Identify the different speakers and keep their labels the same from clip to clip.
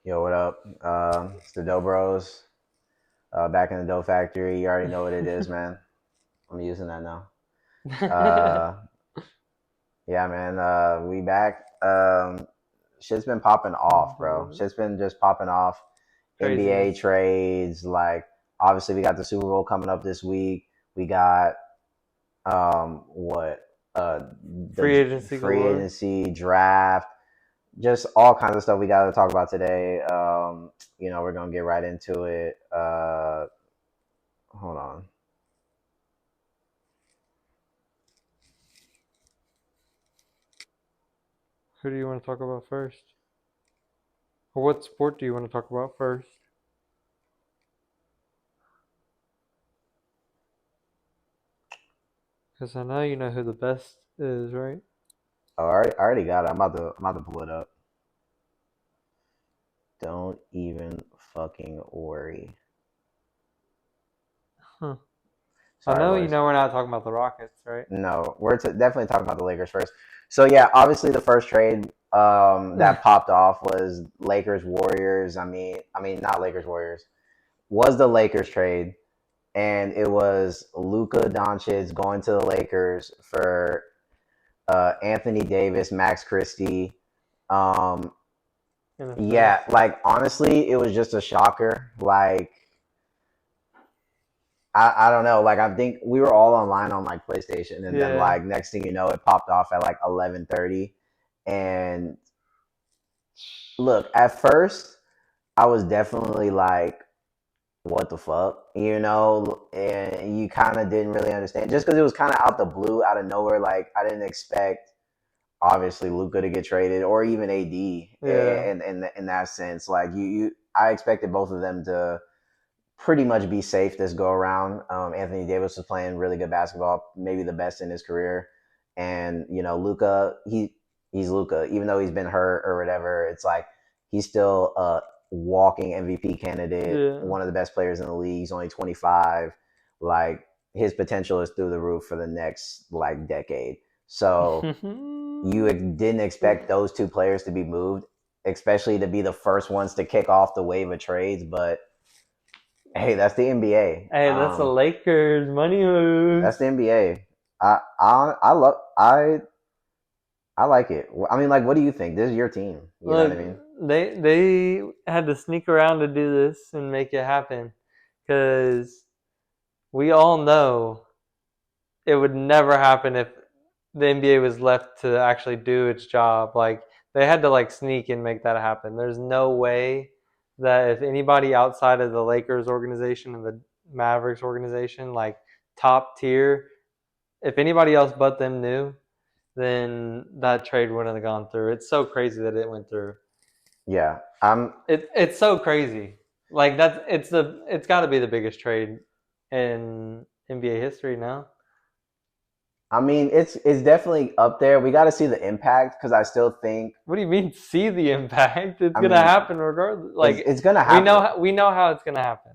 Speaker 1: Yo, what up? It's the Dough Bros. Back in the Dough Factory. You already know what it is, man. I'm using that now. Uh, yeah, man. We back. Shit's been popping off, bro. Shit's been just popping off. NBA
Speaker 2: Craziness.
Speaker 1: trades, like obviously we got the Super Bowl coming up this week. We got what
Speaker 2: Free
Speaker 1: the
Speaker 2: agency
Speaker 1: free
Speaker 2: galore.
Speaker 1: agency draft, just all kinds of stuff we got to talk about today. We're gonna get right into it. Hold on.
Speaker 2: Who do you want to talk about first? Or what sport do you want to talk about first? Because I know you know who the best is, right?
Speaker 1: Oh, I already got it. I'm about to pull it up. Don't even fucking worry.
Speaker 2: Huh. I
Speaker 1: Sorry,
Speaker 2: know you
Speaker 1: boys.
Speaker 2: know we're not talking about the Rockets, right?
Speaker 1: No, we're definitely talking about the Lakers first. So yeah, obviously the first trade that popped off was Lakers Warriors. I mean not Lakers Warriors. Was the Lakers trade, and it was Luka Doncic going to the Lakers for Anthony Davis, Max Christie. Um,
Speaker 2: In the
Speaker 1: yeah,
Speaker 2: first.
Speaker 1: like honestly, it was just a shocker. Like I don't know. Like I think we were all online on like PlayStation, and then
Speaker 2: Yeah.
Speaker 1: like next thing you know, it popped off at like 11:30. And look, at first, I was definitely like, "What the fuck," and you kind of didn't really understand just because it was kind of out the blue, out of nowhere. Like I didn't expect obviously Luca to get traded or even AD
Speaker 2: Yeah.
Speaker 1: in that sense. Like I expected both of them to pretty much be safe this go around. Anthony Davis was playing really good basketball, maybe the best in his career, and Luca, he's Luca, even though he's been hurt or whatever. It's like he's still a walking MVP candidate,
Speaker 2: Yeah.
Speaker 1: one of the best players in the league. He's only 25. Like his potential is through the roof for the next like decade. So you didn't expect those two players to be moved, especially to be the first ones to kick off the wave of trades. But hey, that's the NBA.
Speaker 2: Hey, that's the Lakers money moves.
Speaker 1: That's the NBA. I love I like it. I mean, like, what do you think? This is your team. You know what I
Speaker 2: Look,
Speaker 1: mean?
Speaker 2: they had to sneak around to do this and make it happen because we all know it would never happen if the NBA was left to actually do its job. Like they had to like sneak and make that happen. There's no way that if anybody outside of the Lakers organization and the Mavericks organization, like top tier, if anybody else but them knew, then that trade wouldn't have gone through. It's so crazy that it went through.
Speaker 1: Yeah. I'm.
Speaker 2: It's so crazy. Like it's got to be the biggest trade in NBA history now.
Speaker 1: I mean, it's definitely up there. We got to see the impact because I still think.
Speaker 2: What do you mean see the impact? It's
Speaker 1: I
Speaker 2: gonna
Speaker 1: mean,
Speaker 2: happen regardless.
Speaker 1: it's
Speaker 2: Like
Speaker 1: it's gonna happen.
Speaker 2: we know how it's gonna happen.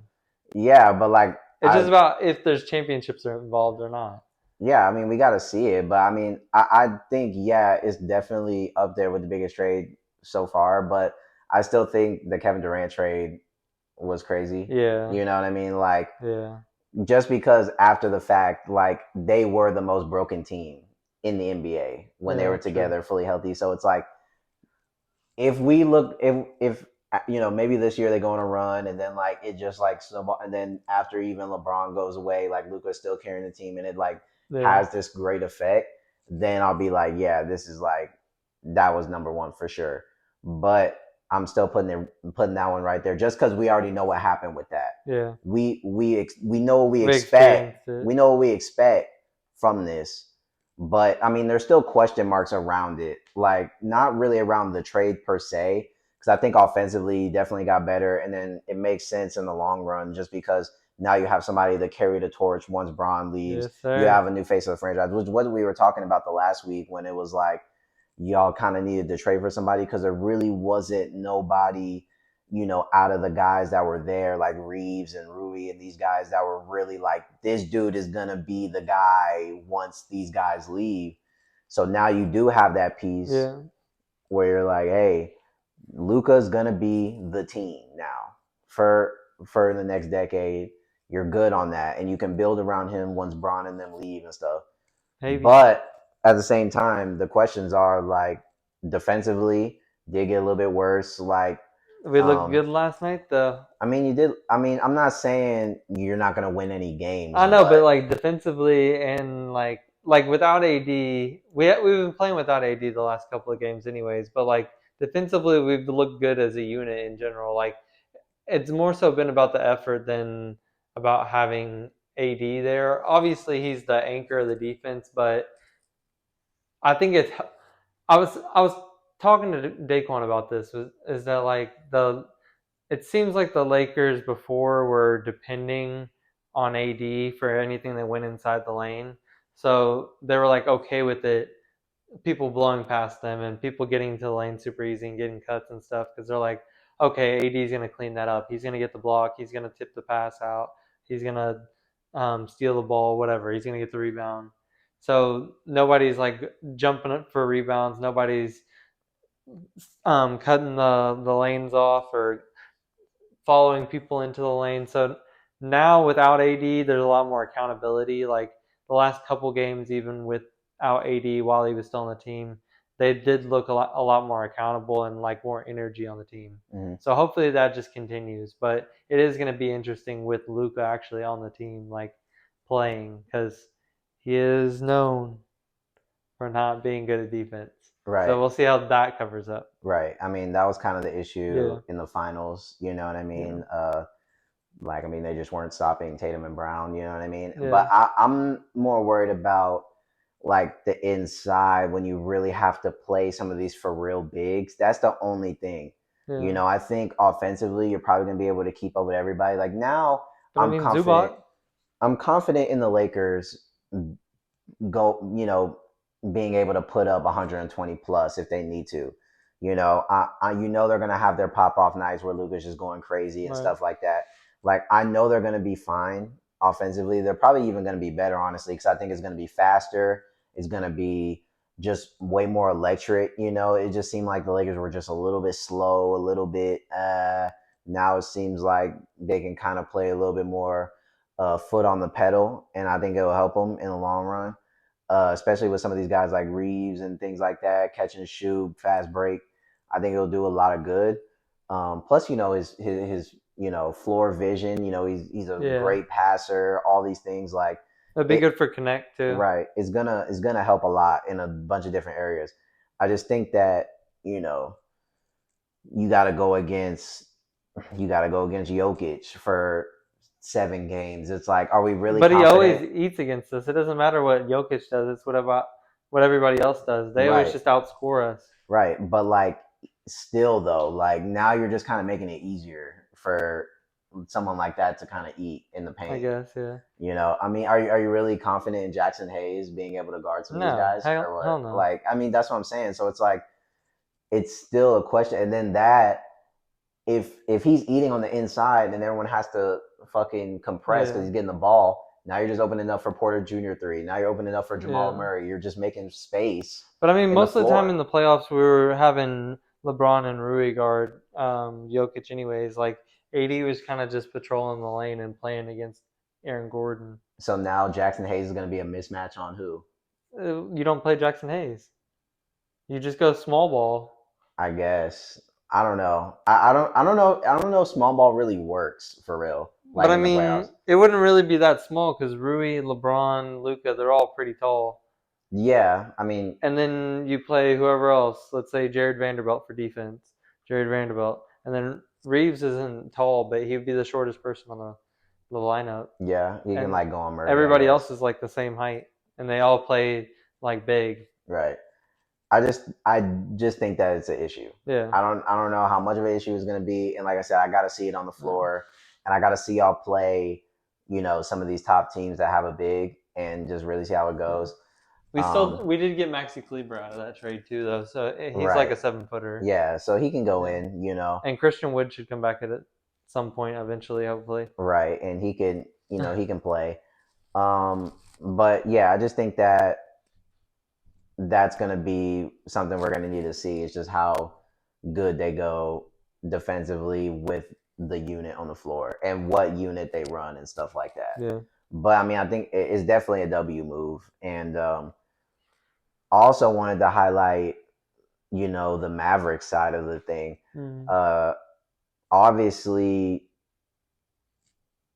Speaker 1: Yeah, but like
Speaker 2: It's just
Speaker 1: I
Speaker 2: about if there's championships are involved or not.
Speaker 1: yeah, I mean, we got to see it. But I mean, I think yeah, it's definitely up there with the biggest trade so far. But I still think the Kevin Durant trade was crazy.
Speaker 2: Yeah,
Speaker 1: You know what I mean? Like
Speaker 2: yeah,
Speaker 1: just because after the fact, like they were the most broken team in the NBA when they
Speaker 2: yeah.
Speaker 1: were
Speaker 2: True.
Speaker 1: together, fully healthy. So it's like if we look, if maybe this year they go on a run and then like it just like snowball, and then after even LeBron goes away, like Luca's still carrying the team, and it like
Speaker 2: Yeah,
Speaker 1: has this great effect. Then I'll be like, yeah, this is like that was number one for sure. But I'm still putting that one right there just because we already know what happened with that.
Speaker 2: yeah.
Speaker 1: We know what we
Speaker 2: We
Speaker 1: expect.
Speaker 2: experienced it.
Speaker 1: We know what we expect from this. But I mean, there's still question marks around it. Like not really around the trade per se, because I think offensively he definitely got better, and then it makes sense in the long run just because now you have somebody to carry the torch once Braun leaves.
Speaker 2: Yes,
Speaker 1: You
Speaker 2: sir.
Speaker 1: have a new face of the franchise, which what we were talking about the last week when it was like y'all kind of needed to trade for somebody because there really wasn't nobody, out of the guys that were there, like Reeves and Rui and these guys that were really like, this dude is going to be the guy once these guys leave. So now you do have that piece
Speaker 2: Yeah,
Speaker 1: where you're like, hey, Luka's gonna be the team now for the next decade. You're good on that, and you can build around him once Braun and them leave and stuff.
Speaker 2: Maybe
Speaker 1: But at the same time, the questions are like defensively did get a little bit worse. Like,
Speaker 2: we looked
Speaker 1: um,
Speaker 2: good last night, though.
Speaker 1: I mean, you did. I mean, I'm not saying you're not gonna win any games,
Speaker 2: I know, but
Speaker 1: but
Speaker 2: like defensively and like without AD, we've been playing without AD the last couple of games, anyways. But like defensively, we've looked good as a unit in general. Like it's more so been about the effort than about having AD there. Obviously, he's the anchor of the defense, but I think it's. I was talking to Daquan about this. Is that like the it seems like the Lakers before were depending on AD for anything that went inside the lane. So they were like okay with it, people blowing past them and people getting to the lane super easy and getting cuts and stuff because they're like, okay, AD's going to clean that up. He's going to get the block. He's going to tip the pass out. He's going to steal the ball, whatever. He's going to get the rebound. So nobody's like jumping up for rebounds. Nobody's cutting the lanes off or following people into the lane. So now without AD, there's a lot more accountability. Like the last couple games, even without AD while he was still on the team, they did look a lot more accountable and like more energy on the team.
Speaker 1: mhm.
Speaker 2: So hopefully that just continues. But it is going to be interesting with Luka actually on the team, like playing, because he is known for not being good at defense.
Speaker 1: Right.
Speaker 2: So we'll see how that covers up.
Speaker 1: Right. I mean, that was kind of the issue
Speaker 2: Yeah,
Speaker 1: in the finals. You know what I
Speaker 2: yeah,
Speaker 1: mean? Like, I mean, they just weren't stopping Tatum and Brown. You know what I mean? But
Speaker 2: yeah,
Speaker 1: I'm more worried about like the inside when you really have to play some of these for real bigs. That's the only thing. You
Speaker 2: yeah.
Speaker 1: know, I think offensively, you're probably gonna be able to keep up with everybody. Like now,
Speaker 2: But I
Speaker 1: I'm
Speaker 2: mean,
Speaker 1: confident.
Speaker 2: Zubac.
Speaker 1: I'm confident in the Lakers go, being able to put up 120 plus if they need to. You know they're gonna have their pop off nights where Luka's just going crazy and
Speaker 2: Right.
Speaker 1: stuff like that. Like I know they're gonna be fine offensively. They're probably even gonna be better, honestly, because I think it's gonna be faster. It's gonna be just way more electric. It just seemed like the Lakers were just a little bit slow, a little bit. Now it seems like they can kind of play a little bit more foot on the pedal, and I think it will help them in the long run, especially with some of these guys like Reeves and things like that, catch and shoot, fast break. I think it'll do a lot of good. Plus, his floor vision. He's a
Speaker 2: Yeah.
Speaker 1: great passer. All these things like
Speaker 2: That'd be
Speaker 1: it.
Speaker 2: good for Connect too.
Speaker 1: Right, it's gonna help a lot in a bunch of different areas. I just think that you know you got to go against Jokic for 7 games. It's like, are we really
Speaker 2: But he always
Speaker 1: confident?
Speaker 2: eats against us. It doesn't matter what Jokic does. It's what everybody else does. They always
Speaker 1: Right,
Speaker 2: just outscore us.
Speaker 1: right. But like, still though, like now you're just kind of making it easier for someone like that to kind of eat in the
Speaker 2: I
Speaker 1: paint.
Speaker 2: guess. Yeah.
Speaker 1: I mean, are you really confident in Jackson Hayes being able to guard some of these
Speaker 2: No.
Speaker 1: guys
Speaker 2: Hell.
Speaker 1: or what?
Speaker 2: Hell no.
Speaker 1: Like, I mean, that's what I'm saying. So it's like it's still a question. And then that if he's eating on the inside and everyone has to fucking compress because
Speaker 2: Yeah.
Speaker 1: he's getting the ball, now you're just opening up for Porter Jr. three. Now you're opening up for Jamal
Speaker 2: Yeah.
Speaker 1: Murray. You're just making space
Speaker 2: But I mean,
Speaker 1: in the
Speaker 2: most of the time
Speaker 1: floor.
Speaker 2: in the playoffs, we were having LeBron and Rui guard Jokic, anyways. Like AD was kind of just patrolling the lane and playing against Aaron Gordon.
Speaker 1: So now Jackson Hayes is going to be a mismatch on who?
Speaker 2: You don't play Jackson Hayes. You just go small ball.
Speaker 1: I guess. I don't know. I don't know. I don't know if small ball really works for real,
Speaker 2: But
Speaker 1: like
Speaker 2: I
Speaker 1: in the playoffs.
Speaker 2: mean, it wouldn't really be that small because Rui, LeBron, Luca, they're all pretty tall.
Speaker 1: Yeah, I mean,
Speaker 2: And then you play whoever else. Let's say Jared Vanderbilt for defense. Jared Vanderbilt. And then Reeves isn't tall, but he would be the shortest person on the lineup.
Speaker 1: yeah, he can
Speaker 2: And
Speaker 1: like go on Murray, I
Speaker 2: everybody else
Speaker 1: guess.
Speaker 2: is like the same height. And they all play like big.
Speaker 1: Right. I just think that it's an issue.
Speaker 2: Yeah.
Speaker 1: I don't know how much of an issue it's going to be, and like I said, I got to see it on the
Speaker 2: Yeah.
Speaker 1: floor, and I got to see y'all play, some of these top teams that have a big, and just really see how it
Speaker 2: Yeah.
Speaker 1: goes.
Speaker 2: We
Speaker 1: Um,
Speaker 2: still we did get Maxi Kleber out of that trade too though. So he's like
Speaker 1: right,
Speaker 2: a 7 footer.
Speaker 1: yeah, so he can go
Speaker 2: Yeah.
Speaker 1: in.
Speaker 2: And Christian Wood should come back at it some point eventually, hopefully.
Speaker 1: Right, and he can play. But yeah, I just think that that's going to be something we're going to need to see. Is just how good they go defensively with the unit on the floor and what unit they run and stuff like that.
Speaker 2: Yeah.
Speaker 1: But I mean, I think it's definitely a W move. And also wanted to highlight, the Maverick side of the thing.
Speaker 2: Mm.
Speaker 1: Uh, Obviously,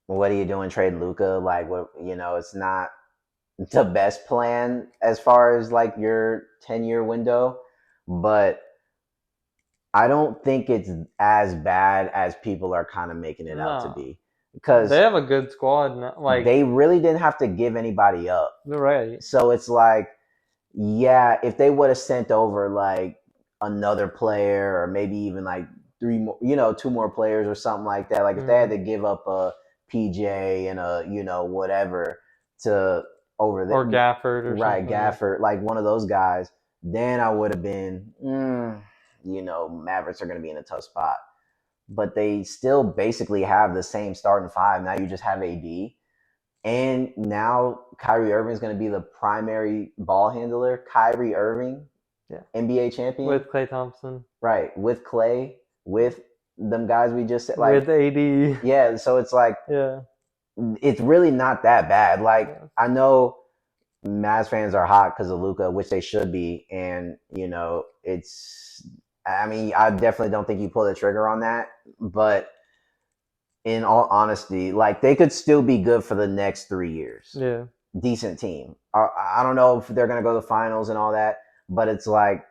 Speaker 1: what are you doing trading Luca? Like, what, it's not the best plan as far as like your 10-year window, but I don't think it's as bad as people are kind of making it out to
Speaker 2: No,
Speaker 1: be,
Speaker 2: they
Speaker 1: because
Speaker 2: have a good squad. Like,
Speaker 1: they really didn't have to give anybody up.
Speaker 2: they're right.
Speaker 1: So it's like, yeah, if they would have sent over like another player or maybe even like three more, two more players or something like that, like if they had
Speaker 2: Mm.
Speaker 1: to give up a PJ and a, whatever to over
Speaker 2: Or
Speaker 1: the
Speaker 2: Gafford or
Speaker 1: right
Speaker 2: something.
Speaker 1: Gafford, like one of those guys, then I would have been, Mavericks are going to be in a tough spot. But they still basically have the same starting five. Now you just have AD. And now Kyrie Irving is going to be the primary ball handler. Kyrie Irving,
Speaker 2: Yeah.
Speaker 1: NBA champion,
Speaker 2: With Klay Thompson.
Speaker 1: right? With Clay, with them guys we just said, like,
Speaker 2: With AD.
Speaker 1: yeah. So it's like
Speaker 2: Yeah.
Speaker 1: it's really not that bad. Like
Speaker 2: Yeah.
Speaker 1: I know Mavs fans are hot because of Luka, which they should be, and it's. I mean, I definitely don't think you pull the trigger on that, but in all honesty, like they could still be good for the next 3 years.
Speaker 2: Yeah.
Speaker 1: Decent team. I don't know if they're gonna go to the finals and all that, but it's like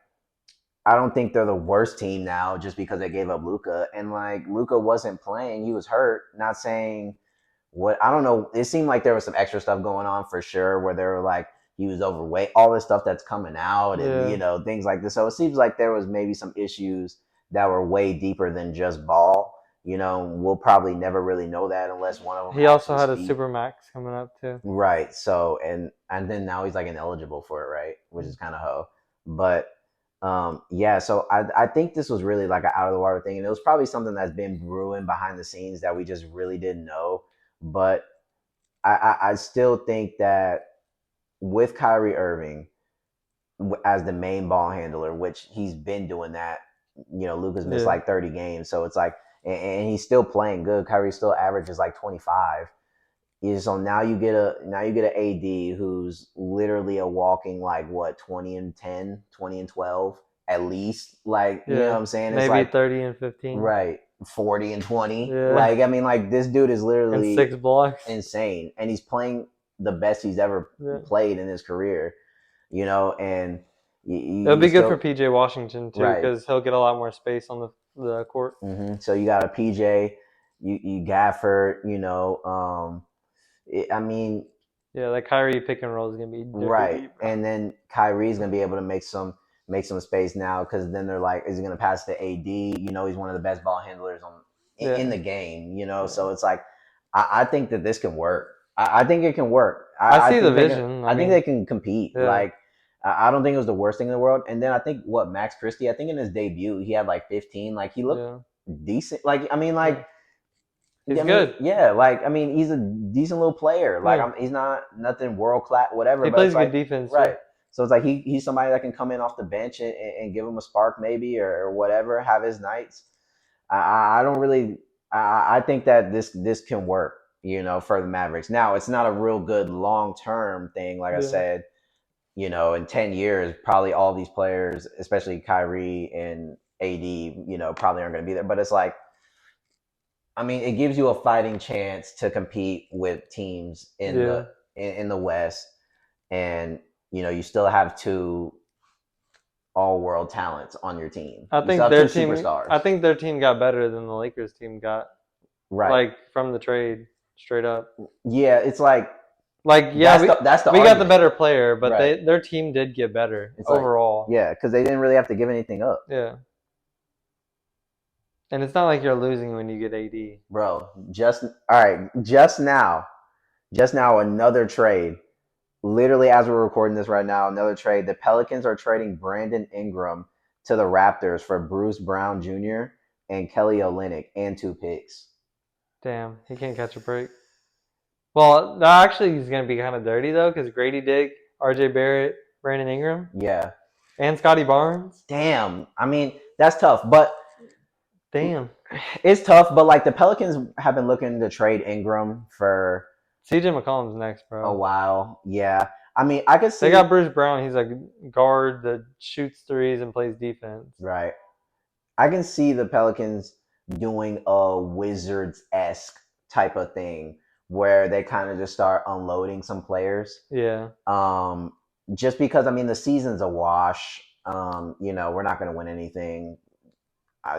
Speaker 1: I don't think they're the worst team now just because they gave up Luca. And like Luca wasn't playing, he was hurt. Not saying what I don't know. It seemed like there was some extra stuff going on for sure, where they were like he was overweight, all this stuff that's coming out, and
Speaker 2: Yeah.
Speaker 1: things like this. So it seems like there was maybe some issues that were way deeper than just ball. We'll probably never really know that unless one of them
Speaker 2: He also
Speaker 1: actually
Speaker 2: had a
Speaker 1: speak.
Speaker 2: super max coming up too.
Speaker 1: Right. So and then now he's like ineligible for it, right? Which is kind of hoe. But yeah, so I think this was really like an out of the water thing, and it was probably something that's been brewing behind the scenes that we just really didn't know. But I still think that with Kyrie Irving as the main ball handler, which he's been doing that, Luka's missed
Speaker 2: Yeah.
Speaker 1: like 30 games, so it's like, and he's still playing good. Kyrie still averages like 25. So now you get an AD who's literally a walking like what 20 and 10, 20 and 12 at least. Like what
Speaker 2: Yeah.
Speaker 1: I'm saying? It's
Speaker 2: Maybe
Speaker 1: like
Speaker 2: 30 and 15.
Speaker 1: right 40 and 20.
Speaker 2: Yeah.
Speaker 1: Like I mean, like this dude is
Speaker 2: And
Speaker 1: literally
Speaker 2: 6 blocks.
Speaker 1: insane, and he's playing the best he's ever
Speaker 2: Yeah.
Speaker 1: played in his career. And
Speaker 2: It'll
Speaker 1: you
Speaker 2: be good for
Speaker 1: still
Speaker 2: PJ Washington too,
Speaker 1: right.
Speaker 2: because he'll get a lot more space on the court.
Speaker 1: So you got a PJ, you Gafford, I mean,
Speaker 2: Yeah, the Kyrie pick and roll is gonna be
Speaker 1: right.
Speaker 2: dirty, bro.
Speaker 1: And then Kyrie's gonna be able to make some space now because then they're like, is he gonna pass to AD? He's one of the best ball handlers in
Speaker 2: Yeah.
Speaker 1: the game.
Speaker 2: Yeah.
Speaker 1: So it's like, I think that this can work. I think it can work.
Speaker 2: I
Speaker 1: I
Speaker 2: see the
Speaker 1: think they can.
Speaker 2: vision. I
Speaker 1: I think
Speaker 2: mean,
Speaker 1: they can compete.
Speaker 2: yeah.
Speaker 1: Like, I don't think it was the worst thing in the world. And then I think what Max Christie. I think in his debut he had like 15. Like he looked
Speaker 2: Yeah.
Speaker 1: decent. Like I mean, like
Speaker 2: Yeah. He's
Speaker 1: I mean,
Speaker 2: good.
Speaker 1: yeah, like I mean, he's a decent little player. Like
Speaker 2: Yeah.
Speaker 1: he's not nothing world class, whatever.
Speaker 2: He
Speaker 1: But it's
Speaker 2: plays good
Speaker 1: like
Speaker 2: defense too.
Speaker 1: right. So it's like he's somebody that can come in off the bench and give him a spark maybe or whatever, have his nights. I don't really. I think that this can work, for the Mavericks. Now it's not a real good long term thing. Like I
Speaker 2: Yeah.
Speaker 1: said, in 10 years, probably all these players, especially Kyrie and AD, probably aren't going to be there. But it's like I mean, it gives you a fighting chance to compete with teams in
Speaker 2: Yeah.
Speaker 1: the West, and you still have two all world talents on your team.
Speaker 2: I
Speaker 1: You still
Speaker 2: think
Speaker 1: have two
Speaker 2: their team.
Speaker 1: superstars,
Speaker 2: I think their team got better than the Lakers team got,
Speaker 1: right?
Speaker 2: like from the trade, straight up.
Speaker 1: Yeah, it's like
Speaker 2: Like, yeah,
Speaker 1: that's
Speaker 2: we
Speaker 1: the
Speaker 2: we got the
Speaker 1: argument,
Speaker 2: better player, but
Speaker 1: right?
Speaker 2: their team did get better
Speaker 1: It's like
Speaker 2: overall.
Speaker 1: yeah, because they didn't really have to give anything up,
Speaker 2: Yeah, and it's not like you're losing when you get AD.
Speaker 1: bro. Just all right, just now another trade. Literally, as we're recording this right now, another trade. The Pelicans are trading Brandon Ingram to the Raptors for Bruce Brown Jr. and Kelly Olynyk and 2 picks.
Speaker 2: Damn, he can't catch a break. Well, that actually is going to be kind of dirty though, because Grady Dick, R.J. Barrett, Brandon Ingram,
Speaker 1: Yeah.
Speaker 2: and Scotty Barnes.
Speaker 1: Damn. I mean, that's tough. But
Speaker 2: Damn.
Speaker 1: it's tough. But like the Pelicans have been looking to trade Ingram for
Speaker 2: CJ McCollum's next,
Speaker 1: a
Speaker 2: bro.
Speaker 1: while. Yeah, I mean, I could
Speaker 2: They got
Speaker 1: see
Speaker 2: Bruce Brown. He's a guard that shoots threes and plays defense.
Speaker 1: right. I can see the Pelicans doing a Wizards esque type of thing where they kind of just start unloading some players.
Speaker 2: Yeah.
Speaker 1: Um, just because I mean the season's a wash. We're not going to win anything.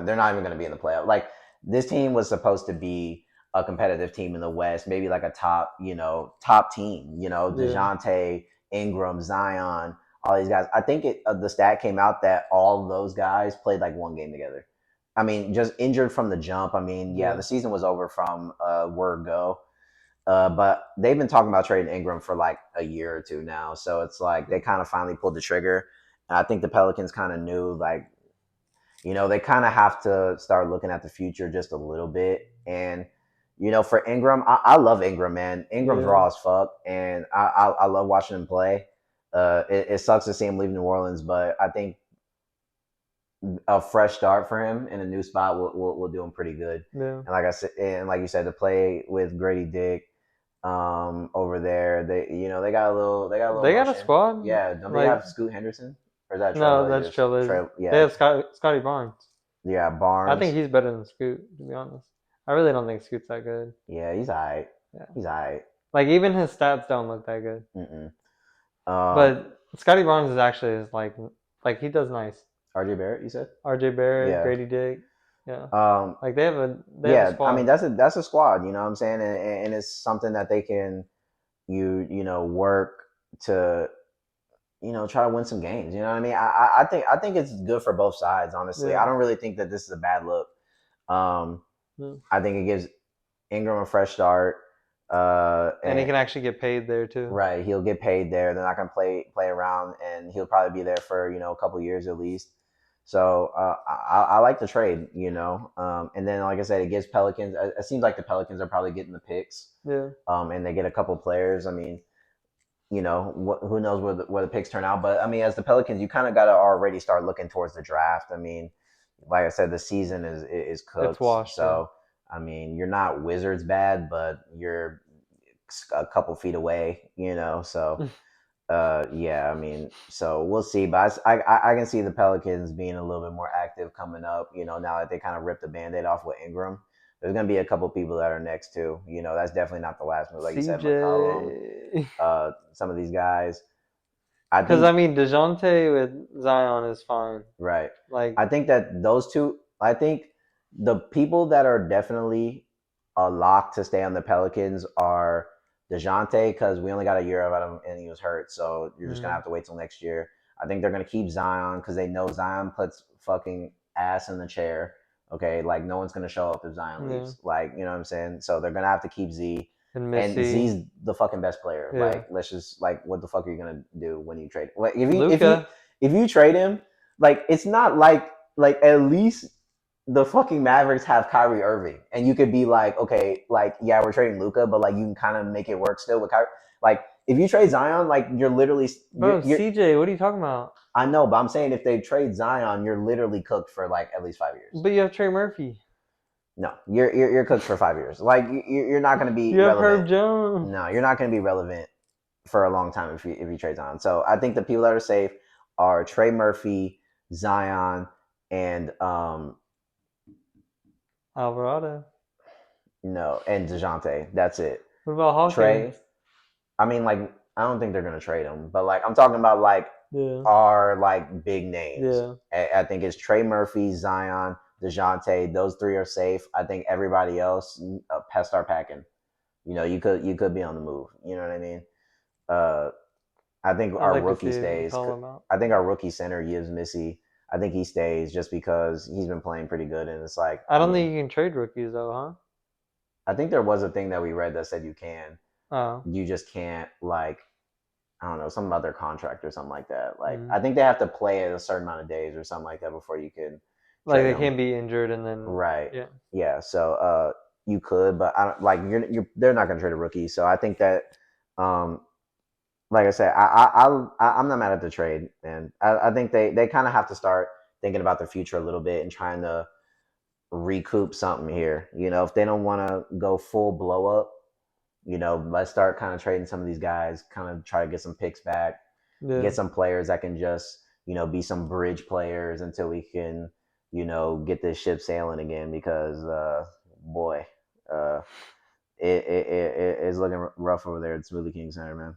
Speaker 1: They're not even going to be in the playoff. Like this team was supposed to be a competitive team in the West, maybe like a top team.
Speaker 2: Yeah.
Speaker 1: Dejounte, Ingram, Zion, all these guys. I think the stat came out that all of those guys played like one game together. I mean, just injured from the jump. I mean, yeah,
Speaker 2: Yeah.
Speaker 1: the season was over from word go. But they've been talking about trading Ingram for like a year or two now. So it's like they kind of finally pulled the trigger. And I think the Pelicans kind of knew like they kind of have to start looking at the future just a little bit. And for Ingram, I love Ingram, man. Ingram's
Speaker 2: Yeah.
Speaker 1: raw as fuck, and I love watching him play. It sucks to see him leave New Orleans, but I think a fresh start for him in a new spot will do him pretty good.
Speaker 2: Yeah.
Speaker 1: And like I said, and like you said, to play with Grady Dick over there, they got a little
Speaker 2: They got a
Speaker 1: motion.
Speaker 2: squad.
Speaker 1: Yeah, don't they
Speaker 2: Like,
Speaker 1: have Scoot Henderson or is that
Speaker 2: no, that's
Speaker 1: Trailblazers?
Speaker 2: Trailblazers. They
Speaker 1: Yeah,
Speaker 2: have Scotty Barnes.
Speaker 1: yeah,
Speaker 2: I think
Speaker 1: Barnes.
Speaker 2: he's better than Scoot, to be honest. I really don't think Scoot's that good.
Speaker 1: Yeah, he's alright.
Speaker 2: Yeah.
Speaker 1: He's alright.
Speaker 2: Like, even his stats don't look that good.
Speaker 1: Mm-mm. Um,
Speaker 2: But Scotty Barnes is actually he does nice.
Speaker 1: RJ Barrett, you said?
Speaker 2: RJ Barrett,
Speaker 1: Yeah.
Speaker 2: Grady Dick. Yeah.
Speaker 1: Um,
Speaker 2: Like they have a
Speaker 1: yeah. I mean,
Speaker 2: squad.
Speaker 1: that's a squad. You know what I'm saying? And it's something that they can work to try to win some games. You know what I mean? I think it's good for both sides. Honestly, I
Speaker 2: Yeah.
Speaker 1: don't really think that this is a bad look. Um,
Speaker 2: Yeah.
Speaker 1: I think it gives Ingram a fresh start.
Speaker 2: And he
Speaker 1: And
Speaker 2: can actually get paid there too.
Speaker 1: right, he'll get paid there. They're not going to play around, and he'll probably be there for a couple years at least. So I like the trade, and then like I said, it gives Pelicans. It seems like the Pelicans are probably getting the picks,
Speaker 2: Yeah.
Speaker 1: and they get a couple players. I mean, who knows where the picks turn out, but I mean, as the Pelicans, you kind of got to already start looking towards the draft. I mean, like I said, the season is
Speaker 2: It's
Speaker 1: cooked.
Speaker 2: washed. Yeah.
Speaker 1: So I mean, you're not Wizards bad, but you're a couple feet away, So yeah, I mean, so we'll see. But I can see the Pelicans being a little bit more active coming up. Now that they kind of ripped the Band-Aid off with Ingram, there's gonna be a couple people that are next too. That's definitely not the last move, like you said, McCollum,
Speaker 2: CJ.
Speaker 1: some of these guys. I
Speaker 2: Because
Speaker 1: think
Speaker 2: I mean, Dejounte with Zion is fine.
Speaker 1: right.
Speaker 2: Like,
Speaker 1: I think that those two. I think the people that are definitely a lock to stay on the Pelicans are DeJounte because we only got a year out of him and he was hurt, so you're just gonna
Speaker 2: mm,
Speaker 1: have to wait till next year. I think they're gonna keep Zion because they know Zion puts fucking ass in the chair. Okay, like no one's gonna show up if Zion
Speaker 2: yeah,
Speaker 1: leaves. Like what I'm saying. So they're gonna have to keep Z,
Speaker 2: and
Speaker 1: and
Speaker 2: Missy,
Speaker 1: Z's the fucking best player.
Speaker 2: yeah,
Speaker 1: Like let's just like what the fuck are you gonna do when you trade? Like
Speaker 2: Luca.
Speaker 1: if you trade him, like it's not like at least the fucking Mavericks have Kyrie Irving, and you could be like, okay, like yeah, we're trading Luca, but like you can kind of make it work still with Kyrie. Like if you trade Zion, like you're literally
Speaker 2: Bro,
Speaker 1: you're
Speaker 2: CJ, what are you talking about?
Speaker 1: I know, but I'm saying if they trade Zion, you're literally cooked for like at least 5 years.
Speaker 2: But you have Trey Murphy.
Speaker 1: No, you're cooked for 5 years. Like you're not going to be
Speaker 2: You have Herb
Speaker 1: relevant.
Speaker 2: Jones.
Speaker 1: No, you're not going to be relevant for a long time if you trade Zion. So I think the people that are safe are Trey Murphy, Zion, and
Speaker 2: Alvarado.
Speaker 1: no, and Dejounte. That's it.
Speaker 2: What about Hawkins?
Speaker 1: Trey. I mean, like I don't think they're gonna trade him, but like I'm talking about like
Speaker 2: Yeah.
Speaker 1: our like big names.
Speaker 2: Yeah.
Speaker 1: I think it's Trey Murphy, Zion, Dejounte. Those three are safe. I think everybody else start packing. You could be on the move. You know what I mean? Uh, I think
Speaker 2: I'd
Speaker 1: our
Speaker 2: like to
Speaker 1: rookie
Speaker 2: see if you can
Speaker 1: stays.
Speaker 2: call him out.
Speaker 1: I think our rookie center gives Missy. I think he stays just because he's been playing pretty good, and it's like
Speaker 2: I don't think you can trade rookies though, huh?
Speaker 1: I think there was a thing that we read that said you can.
Speaker 2: Oh.
Speaker 1: You just can't like I don't know some other contract or something like that. Like
Speaker 2: Mm.
Speaker 1: I think they have to play it a certain amount of days or something like that before you can
Speaker 2: Like
Speaker 1: trade
Speaker 2: they
Speaker 1: them.
Speaker 2: can't be injured and then
Speaker 1: Right.
Speaker 2: yeah.
Speaker 1: Yeah. So you could, but I don't like they're not going to trade a rookie. So I think that um like I said, I'm not mad at the trade, and I think they kind of have to start thinking about the future a little bit and trying to recoup something here. If they don't want to go full blow up, let's start kind of trading some of these guys, kind of try to get some picks back,
Speaker 2: Yeah.
Speaker 1: get some players that can just, be some bridge players until we can, get this ship sailing again because, boy, uh, it's looking rough over there at Smoothie King Center, man.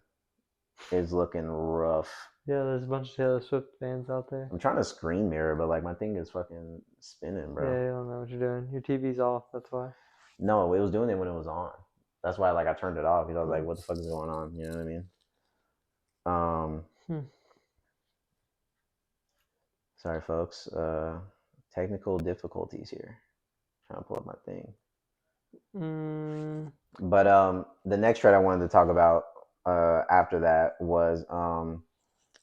Speaker 1: It's looking rough.
Speaker 2: Yeah, there's a bunch of Taylor Swift fans out there.
Speaker 1: I'm trying to screen mirror, but like my thing is fucking spinning, bro.
Speaker 2: Yeah, you don't know what you're doing. Your TV's off. That's why.
Speaker 1: No, it was doing it when it was on. That's why like I turned it off because I was like, what the fuck is going on? You know what I mean? Sorry, folks. Technical difficulties here. Trying to pull up my thing. But the next trade I wanted to talk about after that was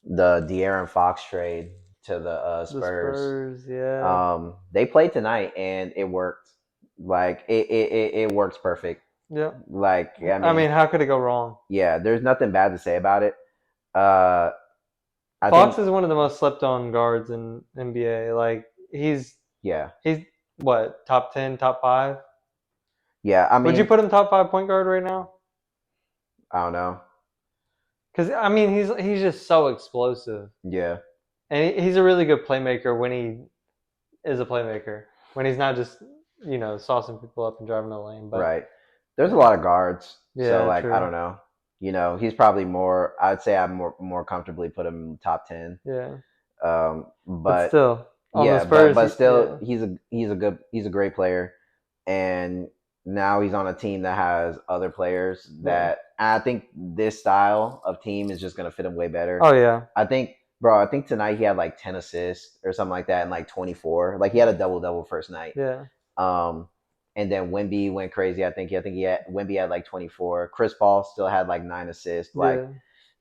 Speaker 1: the De'Aaron Fox trade to the Spurs.
Speaker 2: The Spurs, yeah.
Speaker 1: They played tonight and it worked. Like it works perfect.
Speaker 2: Yeah.
Speaker 1: Like
Speaker 2: I mean, how could it go wrong?
Speaker 1: Yeah, there's nothing bad to say about it.
Speaker 2: Fox is one of the most slept on guards in NBA. Like he's what, top 10, top 5?
Speaker 1: Yeah, I mean,
Speaker 2: would you put him top 5 point guard right now?
Speaker 1: I don't know.
Speaker 2: Because I mean, he's just so explosive.
Speaker 1: Yeah,
Speaker 2: and he's a really good playmaker when he is a playmaker. When he's not just saucing people up and driving the lane. But
Speaker 1: right. There's a lot of guards.
Speaker 2: Yeah,
Speaker 1: so like
Speaker 2: true.
Speaker 1: I don't know. He's probably more. I'd say I'd more comfortably put him in top 10.
Speaker 2: Yeah.
Speaker 1: But
Speaker 2: still, on the
Speaker 1: Spurs,
Speaker 2: but
Speaker 1: still, he's a great player, and now he's on a team that has other players that I think this style of team is just gonna fit him way better.
Speaker 2: Oh yeah.
Speaker 1: I think tonight he had like 10 assists or something like that, and like 24. Like he had a double first night.
Speaker 2: Yeah.
Speaker 1: And then Wemby went crazy. I think Wemby had like 24. Chris Paul still had like 9 assists. Like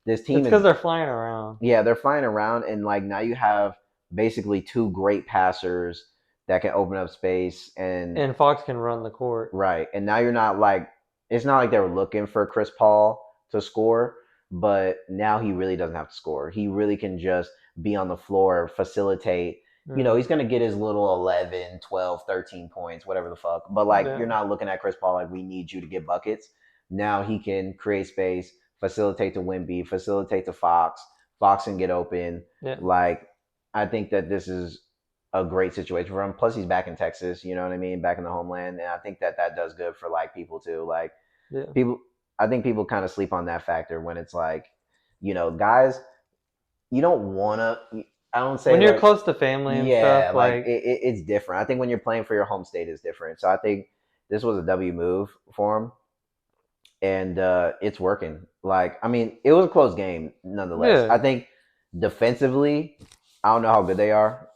Speaker 1: this team
Speaker 2: it's because they're flying around.
Speaker 1: Yeah, they're flying around, and like now you have basically 2 great passers that can open up space, and
Speaker 2: Fox can run the court.
Speaker 1: Right, and now you're not like it's not like they were looking for Chris Paul to score, but now he really doesn't have to score. He really can just be on the floor, facilitate. He's going to get his little 11, 12, 13 points, whatever the fuck. But like you're not looking at Chris Paul like we need you to get buckets. Now he can create space, facilitate to Wemby, facilitate to Fox. Fox can get open.
Speaker 2: Yeah.
Speaker 1: Like I think that this is a great situation for him. Plus he's back in Texas, you know what I mean? Back in the homeland. And I think that does good for like people too. Like I think people kind of sleep on that factor when it's like, guys, you don't want to, I don't say
Speaker 2: when you're close to family and stuff.
Speaker 1: Like it's different. I think when you're playing for your home state is different. So I think this was a W move for him, and it's working. Like I mean, it was a close game nonetheless. I think defensively, I don't know how good they are,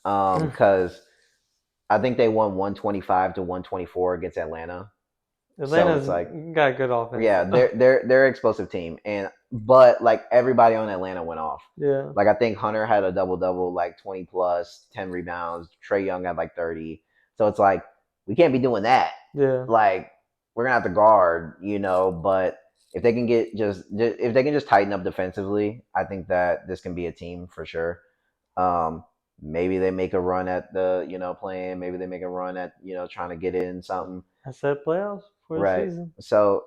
Speaker 1: because I think they won 125 to 124 against Atlanta.
Speaker 2: Atlanta's got good offense.
Speaker 1: Yeah, they're an explosive team, but like everybody on Atlanta went off.
Speaker 2: Yeah.
Speaker 1: Like I think Hunter had a double, like 20 plus, 10 rebounds. Trae Young had like 30. So it's like we can't be doing that.
Speaker 2: Yeah.
Speaker 1: Like we're gonna have to guard, But if they can if they can just tighten up defensively, I think that this can be a team for sure. Maybe they make a run at the playing. Maybe they make a run at trying to get in something.
Speaker 2: I said playoffs for the season.
Speaker 1: So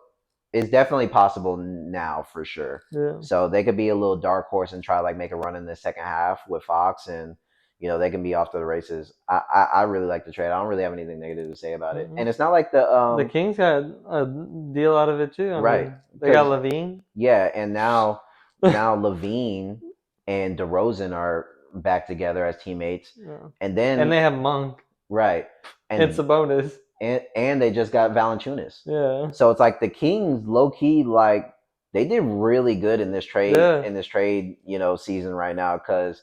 Speaker 1: it's definitely possible now for sure.
Speaker 2: Yeah.
Speaker 1: So they could be a little dark horse and try like make a run in the second half with Fox, and they can be off to the races. I really like the trade. I don't really have anything negative to say about it. And it's not like the
Speaker 2: Kings got a deal out of it too. I mean, they got Levine.
Speaker 1: Yeah, and now Levine and DeRozan are back together as teammates.
Speaker 2: Yeah.
Speaker 1: And then
Speaker 2: they have Monk.
Speaker 1: Right. And
Speaker 2: it's a bonus.
Speaker 1: And they just got Valanciunas.
Speaker 2: Yeah.
Speaker 1: So it's like the Kings, low key, like they did really good in this trade.
Speaker 2: Yeah.
Speaker 1: In this trade, season right now, because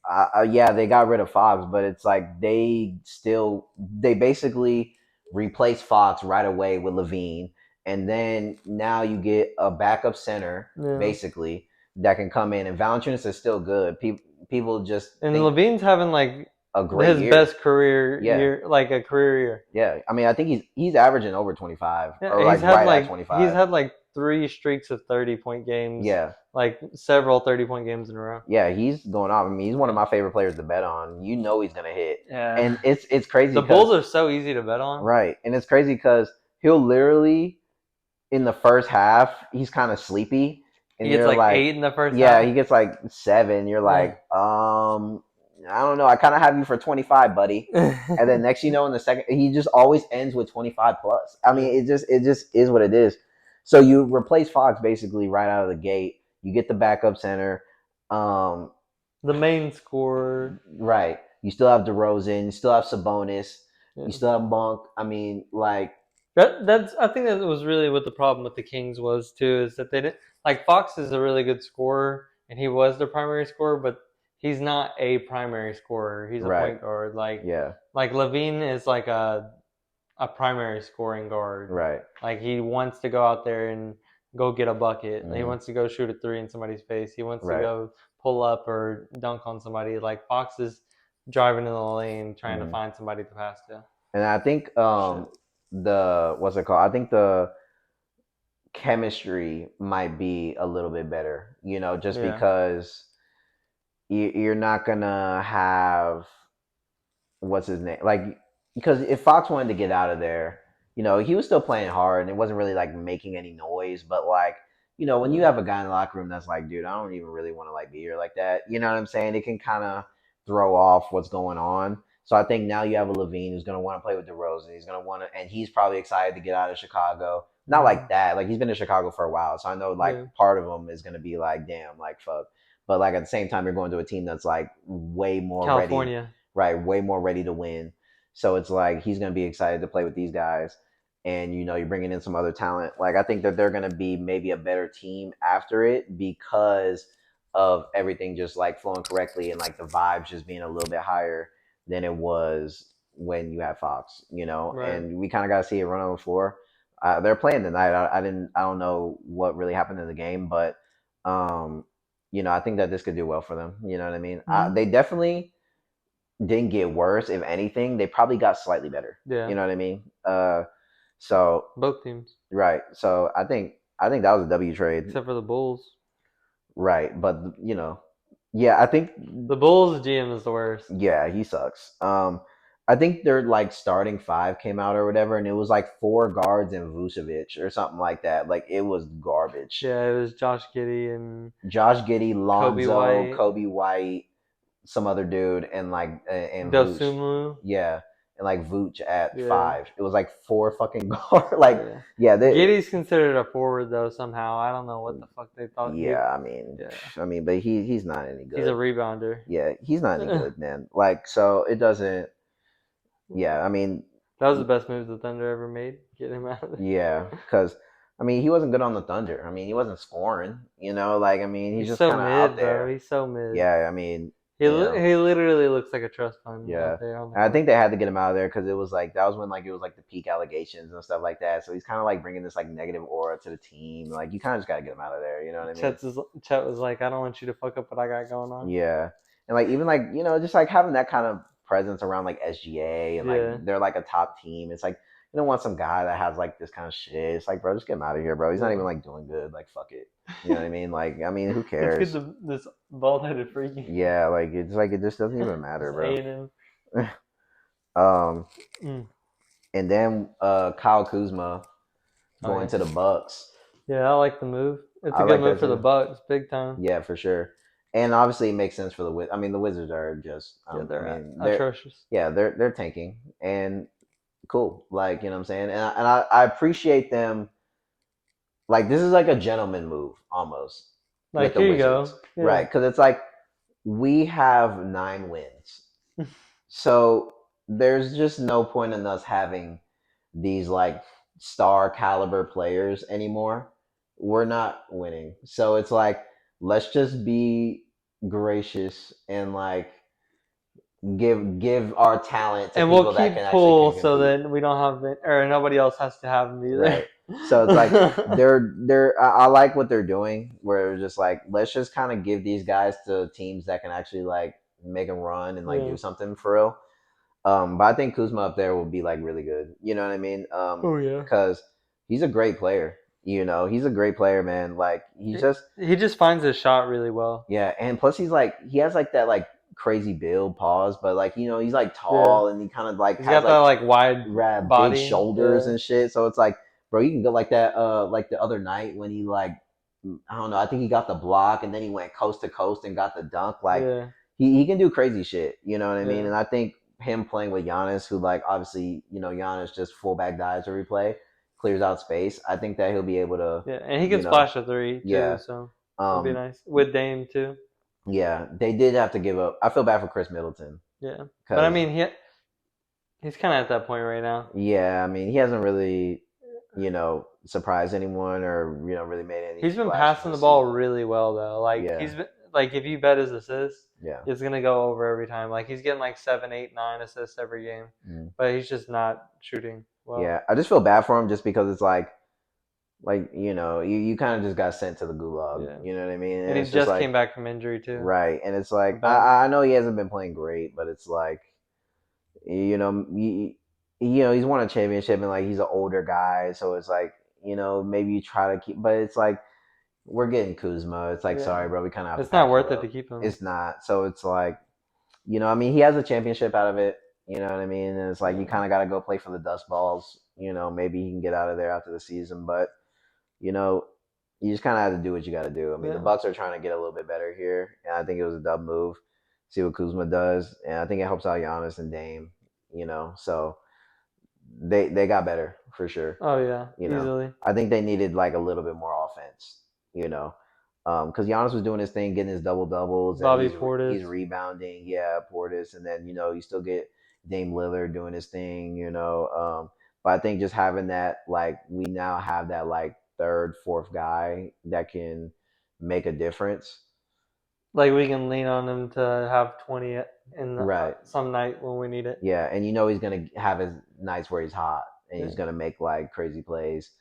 Speaker 1: they got rid of Fox, but it's like they basically replaced Fox right away with Levine, and then now you get a backup center basically that can come in, and Valanciunas is still good. People just
Speaker 2: Levine's having like
Speaker 1: a great
Speaker 2: his best career year, like a career year.
Speaker 1: Yeah, I mean, I think he's averaging over 25,
Speaker 2: or
Speaker 1: like right at 25.
Speaker 2: He's had like 3 streaks of 30-point games,
Speaker 1: Yeah,
Speaker 2: like several 30-point games in a row.
Speaker 1: yeah, he's going off. I mean, he's one of
Speaker 2: Yeah.
Speaker 1: my favorite players to bet on. You know he's gonna hit,
Speaker 2: Yeah.
Speaker 1: and it's crazy
Speaker 2: The
Speaker 1: because
Speaker 2: Bulls are so easy to bet on.
Speaker 1: right, and it's crazy because he'll literally in the first half he's kind of sleepy,
Speaker 2: He
Speaker 1: and
Speaker 2: gets
Speaker 1: you're
Speaker 2: like
Speaker 1: like,
Speaker 2: 8 in the first
Speaker 1: yeah,
Speaker 2: half.
Speaker 1: he gets like 7. You're
Speaker 2: Yeah.
Speaker 1: like, I don't know. I kind of have you for 25, buddy. And then next, you know, in the second, he just always ends with 25 plus. I mean,
Speaker 2: Yeah.
Speaker 1: it just is what it is. So you replace Fox basically right out of the gate. You get the backup center. Um,
Speaker 2: The main scorer.
Speaker 1: right. You still have DeRozan. You still have Sabonis.
Speaker 2: Yeah.
Speaker 1: You still have Monk. I mean, like,
Speaker 2: That's I think that was really what the problem with the Kings was too, is that they didn't like Fox is a really good scorer and he was the primary scorer, but he's not a primary scorer. He's a
Speaker 1: right.
Speaker 2: point guard.
Speaker 1: Yeah.
Speaker 2: Like Levine is like a primary scoring guard.
Speaker 1: Right.
Speaker 2: Like he wants to go out there and go get a bucket. He
Speaker 1: Mm-hmm.
Speaker 2: wants to go shoot a 3 in somebody's face. He wants to
Speaker 1: Right.
Speaker 2: go pull up or dunk on somebody. Like Fox is driving in the lane trying to
Speaker 1: Mm-hmm.
Speaker 2: find somebody to pass to.
Speaker 1: And I think
Speaker 2: Shit.
Speaker 1: the what's it called? I think the chemistry might be a little bit better, you know, just
Speaker 2: Yeah.
Speaker 1: because you're not gonna have what's his name, like, because if Fox wanted to get out of there, you know, he was still playing hard and it wasn't really like making any noise, but like, you know, when you
Speaker 2: Yeah.
Speaker 1: have a guy in the locker room that's like, dude, I don't even really want to like be here like that, you know what I'm saying? It can kind of throw off what's going on. So I think now you have a Levine who's going to want to play with DeRozan. He's going to want to, and he's probably excited to get out of Chicago. Not like that. Like he's been in Chicago for a while, so I know like
Speaker 2: Yeah.
Speaker 1: part of him is going to be like, damn, like fuck. But like at the same time, you're going to a team that's like way more ready,
Speaker 2: California.
Speaker 1: right? Way more ready to win. So it's like he's going to be excited to play with these guys. And you know, you're bringing in some other talent. Like I think that they're going to be maybe a better team after it because of everything just like flowing correctly and like the vibes just being a little bit higher than it was when you had Fox, you know.
Speaker 2: Right.
Speaker 1: And we kind of got to see it run on the floor. They're playing tonight. I don't know what really happened in the game, but um, you know, I think that this could do well for them. You know what I mean?
Speaker 2: Mhm.
Speaker 1: They definitely didn't get worse. If anything, they probably got slightly better.
Speaker 2: Yeah.
Speaker 1: You know what I mean? So
Speaker 2: Both teams.
Speaker 1: right. So I think that was a W trade.
Speaker 2: Except for the Bulls.
Speaker 1: Right. But you know, yeah, I think
Speaker 2: The Bulls GM is the worst.
Speaker 1: yeah, he sucks. I think their like starting five came out or whatever, and it was like 4 guards and Vucevic or something like that. Like it was garbage.
Speaker 2: Yeah, it was Josh Giddey and
Speaker 1: Josh Giddey,
Speaker 2: Kobe
Speaker 1: Lonzo,
Speaker 2: White.
Speaker 1: Kobe White, some other dude, and like and Vooch.
Speaker 2: Dosumlu.
Speaker 1: Yeah, and like Vooch at
Speaker 2: Yeah.
Speaker 1: 5. It was like 4 fucking guard. Like yeah,
Speaker 2: Giddey's considered a forward though somehow. I don't know what the fuck they thought.
Speaker 1: yeah.
Speaker 2: Yeah.
Speaker 1: I mean, but he's not any
Speaker 2: He's a
Speaker 1: good.
Speaker 2: rebounder.
Speaker 1: Yeah, he's not any good, man. Like so, it doesn't. Yeah, I mean,
Speaker 2: That was the best move the Thunder ever made. Get him out of there.
Speaker 1: yeah, because I mean, he wasn't good on the Thunder. I mean, he wasn't scoring. You know, like I mean, he's
Speaker 2: He's
Speaker 1: just
Speaker 2: so
Speaker 1: kind of out
Speaker 2: mid, bro.
Speaker 1: there.
Speaker 2: He's so mid.
Speaker 1: Yeah, I mean,
Speaker 2: He
Speaker 1: you know,
Speaker 2: he literally looks like a trust fund
Speaker 1: yeah.
Speaker 2: out there on the
Speaker 1: And I
Speaker 2: court.
Speaker 1: think they had to get him out of there because it was like that was when like it was like the peak allegations and stuff like that. So he's kind of like bringing this like negative aura to the team. Like you kind of just gotta get him out of there. You know what I mean?
Speaker 2: Chet was like, I don't want you to fuck up what I got going on.
Speaker 1: Yeah, and like even like you know just like having that kind of presence around like SGA and
Speaker 2: Yeah.
Speaker 1: like they're like a top team. It's like you don't want some guy that has like this kind of shit. It's like bro, just get him out of here, bro. He's not
Speaker 2: Yeah.
Speaker 1: even like doing good. Like fuck it. You know what I mean? Like I mean, who
Speaker 2: Let's
Speaker 1: cares?
Speaker 2: get this bald headed freaky.
Speaker 1: Yeah, like it just doesn't even matter, bro.
Speaker 2: A&M.
Speaker 1: Um,
Speaker 2: Mm.
Speaker 1: and then Kyle Kuzma going
Speaker 2: yeah.
Speaker 1: to the Bucks.
Speaker 2: Yeah, I like the move. It's
Speaker 1: I
Speaker 2: a good
Speaker 1: like
Speaker 2: move
Speaker 1: that
Speaker 2: for the
Speaker 1: too.
Speaker 2: Bucks, big time.
Speaker 1: Yeah, for sure. And obviously, it makes sense for the Wiz. I mean, the Wizards are just.
Speaker 2: Yeah,
Speaker 1: I
Speaker 2: they're
Speaker 1: mean,
Speaker 2: atrocious.
Speaker 1: they're tanking and cool. Like you know what I'm saying, and I appreciate them. Like this is like a gentleman move almost with
Speaker 2: Like,
Speaker 1: the
Speaker 2: here you
Speaker 1: Wizards,
Speaker 2: go. Yeah.
Speaker 1: right? Because it's like we have 9 wins, so there's just no point in us having these like star caliber players anymore. We're not winning. So it's like let's just be gracious and like give our talent to
Speaker 2: And we'll
Speaker 1: people that
Speaker 2: keep
Speaker 1: can actually
Speaker 2: Poole
Speaker 1: can
Speaker 2: so
Speaker 1: compete.
Speaker 2: that we don't have it, or nobody else has to have him either.
Speaker 1: Right. So it's like I like what they're doing where it's just like let's just kind of give these guys to teams that can actually like make a run and like
Speaker 2: Yeah.
Speaker 1: do something for real. But I think Kuzma up there will be like really good. You know what I mean?
Speaker 2: Oh yeah.
Speaker 1: Because he's a great player. He's a great player, man. Like he's just
Speaker 2: He just finds his shot really well.
Speaker 1: yeah, and plus he has like that like crazy build pause, but like he's like
Speaker 2: Yeah,
Speaker 1: tall and he kind of like
Speaker 2: he's
Speaker 1: has
Speaker 2: got that
Speaker 1: like
Speaker 2: like wide
Speaker 1: big
Speaker 2: body.
Speaker 1: shoulders
Speaker 2: Yeah,
Speaker 1: and shit. So it's like, bro, you can go like that. Like the other night when he like, I don't know. I think he got the block and then he went coast to coast and got the dunk. Like
Speaker 2: yeah,
Speaker 1: he can do crazy shit. You know what I mean?
Speaker 2: yeah,
Speaker 1: And I think him playing with Giannis, who like obviously Giannis just fullback dives every play, clears out space. I think that he'll be able to,
Speaker 2: yeah, and he can
Speaker 1: you know,
Speaker 2: splash a three too,
Speaker 1: yeah,
Speaker 2: so that'd be
Speaker 1: um,
Speaker 2: nice with Dame too.
Speaker 1: yeah. They did have to give up. I feel bad for Chris Middleton
Speaker 2: Yeah, but I
Speaker 1: because
Speaker 2: mean he's kind of at that point right now.
Speaker 1: yeah, I mean, he hasn't really, surprised anyone or, really made any
Speaker 2: He's been
Speaker 1: splashes
Speaker 2: passing the
Speaker 1: this
Speaker 2: ball
Speaker 1: season.
Speaker 2: really well though. Like
Speaker 1: Yeah,
Speaker 2: he's been like if you bet his assists,
Speaker 1: yeah.
Speaker 2: it's gonna go over every time. Like he's getting like 7, 8, 9 assists every game,
Speaker 1: Mm.
Speaker 2: but he's just not shooting well.
Speaker 1: Yeah, I just feel bad for him just because it's like, you kind of just got sent to the gulag.
Speaker 2: Yeah,
Speaker 1: You know what I mean?
Speaker 2: and
Speaker 1: And
Speaker 2: he
Speaker 1: it's just
Speaker 2: just
Speaker 1: like,
Speaker 2: came back from injury too.
Speaker 1: right. And it's like,
Speaker 2: Back.
Speaker 1: I know he hasn't been playing great, but it's like, he's won a championship and like he's an older guy. So it's like, maybe you try to keep, but it's like, we're getting Kuzma. It's like,
Speaker 2: Yeah,
Speaker 1: sorry, bro, we kind of have to
Speaker 2: it's not
Speaker 1: pack you
Speaker 2: worth it to
Speaker 1: up.
Speaker 2: keep him.
Speaker 1: It's not. So it's like, I mean, he has a championship out of it. You know what I mean? And it's like you
Speaker 2: Yeah,
Speaker 1: kind of got to go play for the dust balls. Maybe he can get out of there after the season, but you know, you just kind of have to do what you got to do. I mean, the
Speaker 2: yeah,
Speaker 1: Bucks are trying to get a little bit better here, and I think it was a dumb move. See what Kuzma does, and I think it helps out Giannis and Dame. So they got better for sure.
Speaker 2: oh yeah,
Speaker 1: You know,
Speaker 2: easily.
Speaker 1: I think they needed like a little bit more offense. You know, because Giannis was doing his thing, getting his double doubles, and
Speaker 2: Bobby
Speaker 1: he's
Speaker 2: Portis.
Speaker 1: rebounding. Yeah, Portis, and then you still get Dame Lillard doing his thing. But I think just having that, like, we now have that like third, fourth guy that can make a difference.
Speaker 2: Like we can lean on him to have 20 in
Speaker 1: Right.
Speaker 2: some night when we need it.
Speaker 1: Yeah, and he's gonna have his nights where he's hot and
Speaker 2: Yeah,
Speaker 1: he's gonna make like crazy plays.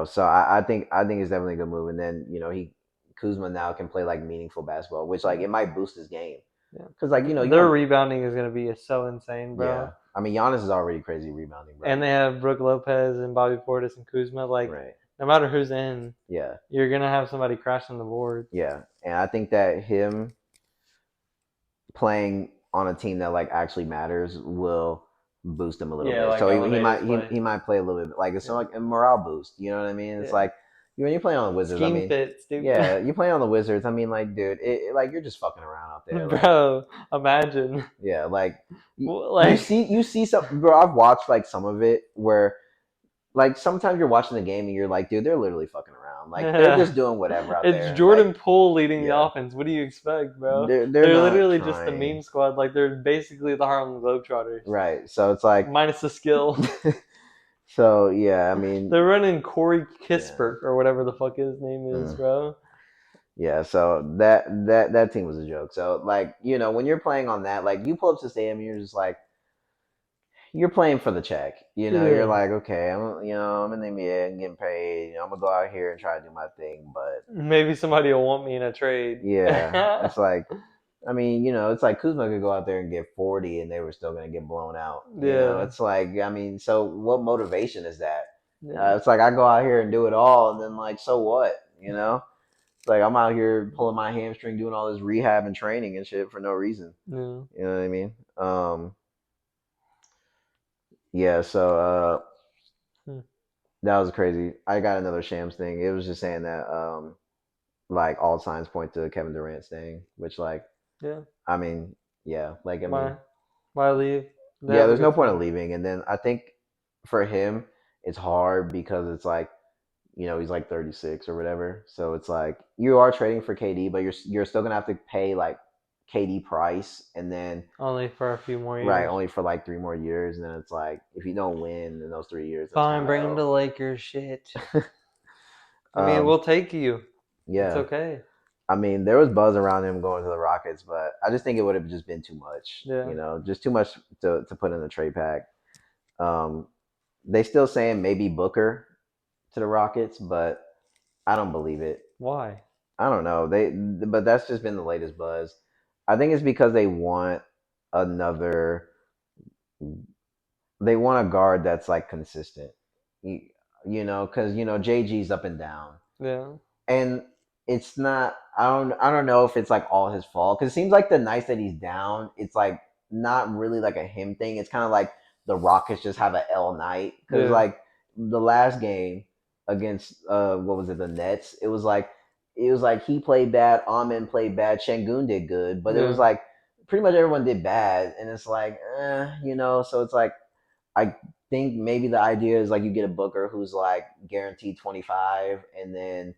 Speaker 1: So I think it's definitely a good move. And then he Kuzma now can play like meaningful basketball, which like
Speaker 2: yeah,
Speaker 1: it might boost his game
Speaker 2: yeah.
Speaker 1: because like you
Speaker 2: Their
Speaker 1: want
Speaker 2: rebounding is gonna be so insane, bro.
Speaker 1: yeah. I mean Giannis is already crazy rebounding, bro.
Speaker 2: And they have Brooke Lopez and Bobby Portis and Kuzma. Like
Speaker 1: Right.
Speaker 2: no matter who's in,
Speaker 1: Yeah.
Speaker 2: you're gonna have somebody crashing the boards.
Speaker 1: Yeah. And I think that him playing on a team that like actually matters will boost him a little
Speaker 2: Yeah,
Speaker 1: bit.
Speaker 2: like
Speaker 1: So he
Speaker 2: elevate his
Speaker 1: might
Speaker 2: play.
Speaker 1: he might play a little bit like it's
Speaker 2: Yeah,
Speaker 1: like a morale boost. You know what I mean? It's
Speaker 2: yeah.
Speaker 1: like when you play on the Wizards. I
Speaker 2: Scheme
Speaker 1: mean,
Speaker 2: fit, stupid.
Speaker 1: yeah, you play on the Wizards. I mean, like, dude, like you're just fucking around out there. Like,
Speaker 2: Bro, imagine.
Speaker 1: yeah, like you, you
Speaker 2: Like,
Speaker 1: see you see some, bro. I've watched like some of it where like sometimes you're watching the game and you're like, dude, they're literally fucking around. Like they're just doing whatever out
Speaker 2: it's
Speaker 1: there. Like,
Speaker 2: Jordan Poole leading the
Speaker 1: yeah,
Speaker 2: offense. What do you expect, bro?
Speaker 1: they're
Speaker 2: They're
Speaker 1: not
Speaker 2: literally just the
Speaker 1: trying.
Speaker 2: meme squad. Like, they're basically the Harlem Globetrotters,
Speaker 1: Right. So it's like
Speaker 2: minus the skill.
Speaker 1: so yeah, I mean,
Speaker 2: They're running Corey
Speaker 1: yeah.
Speaker 2: Kispert or whatever the fuck his name is,
Speaker 1: Mm.
Speaker 2: bro.
Speaker 1: Yeah, so that team was a joke. So like, when you're playing on that, like you pull up to stadium, you're just like you're playing for the check. You're
Speaker 2: Yeah.
Speaker 1: like, okay, I'm in the NBA and getting paid. I'm gonna go out here and try to do my thing. But
Speaker 2: Maybe somebody will want me in a trade.
Speaker 1: yeah,
Speaker 2: Yeah.
Speaker 1: it's like, I mean, it's like Kuzma could go out there and get 40, and they were still gonna get blown out.
Speaker 2: Yeah.
Speaker 1: It's like, I mean, so what motivation is that? It's like I go out here and do it all, and then like, so what? It's like I'm out here pulling my hamstring, doing all this rehab and training and shit for no reason.
Speaker 2: Yeah.
Speaker 1: You know what I mean? Yeah. So
Speaker 2: Hmm.
Speaker 1: that was crazy. I got another Shams thing. It was just saying that like all signs point to Kevin Durant staying, which like
Speaker 2: Yeah.
Speaker 1: I mean, yeah, like I mean,
Speaker 2: Why? Why leave? They
Speaker 1: yeah,
Speaker 2: have a
Speaker 1: there's no
Speaker 2: good
Speaker 1: point of
Speaker 2: team.
Speaker 1: leaving. And then I think for him, it's hard because it's like he's like 36 or whatever. So it's like you are trading for KD, but you're still gonna have to pay like KD price, and then
Speaker 2: Only for a few more
Speaker 1: right
Speaker 2: years.
Speaker 1: only for like 3 more years. And then it's like if you don't win in those 3 years, it's
Speaker 2: Fine,
Speaker 1: kind of
Speaker 2: bring him to Lakers. Shit. I mean,
Speaker 1: um
Speaker 2: we'll take you. It's
Speaker 1: yeah.
Speaker 2: okay.
Speaker 1: I mean, there was buzz around him going to the Rockets, but I just think it would have just been too much.
Speaker 2: Yeah.
Speaker 1: Just too much to put in the trade pack. Um, they still saying maybe Booker to the Rockets, but I don't believe it.
Speaker 2: Why?
Speaker 1: I don't know. But that's just been the latest buzz. I think it's because they want another. They want a guard that's like consistent. because JG's up and down,
Speaker 2: Yeah.
Speaker 1: and it's not. I don't know if it's like all his fault because it seems like the nights that he's down, it's like not really like a him thing. It's kind of like the Rockets just have a L night because
Speaker 2: Yeah.
Speaker 1: like the last game against what was it, the Nets? It was like he played bad, Amen played bad, Şengün did good, but it was
Speaker 2: Yeah.
Speaker 1: like pretty much everyone did bad, and it's like so it's like I think maybe the idea is like you get a booker who's like guaranteed 25, and then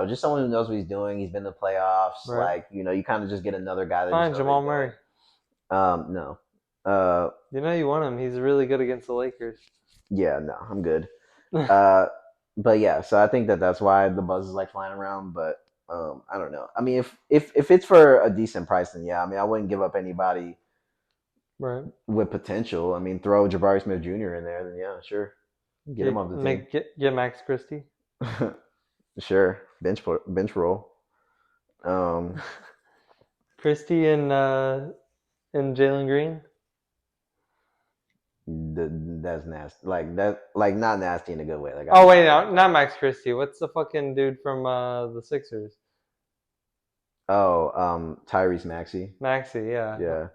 Speaker 1: just someone who knows what he's doing. He's been to the playoffs.
Speaker 2: Right.
Speaker 1: Like you kind of just get another guy that just
Speaker 2: Fine,
Speaker 1: knows what
Speaker 2: Jamal
Speaker 1: he's
Speaker 2: Murray.
Speaker 1: doing. No. Uh,
Speaker 2: You want him. He's really good against the Lakers.
Speaker 1: yeah, no, I'm good. Uh, but yeah, so I think that's why the buzz is like flying around. But I don't know. I mean, if it's for a decent price, then yeah. I mean, I wouldn't give up anybody
Speaker 2: Right.
Speaker 1: with potential. I mean, throw Jabari Smith Jr. in there, then yeah, sure, get him off the team.
Speaker 2: Get Max Christie.
Speaker 1: Sure, bench roll. Um,
Speaker 2: Christie and Jalen Green.
Speaker 1: that's nasty. Like that, like not nasty in a good way. Like
Speaker 2: Oh wait, no, not Max Christie. What's the fucking dude from the Sixers?
Speaker 1: oh, Tyrese Maxey.
Speaker 2: Maxie, yeah.
Speaker 1: Yeah,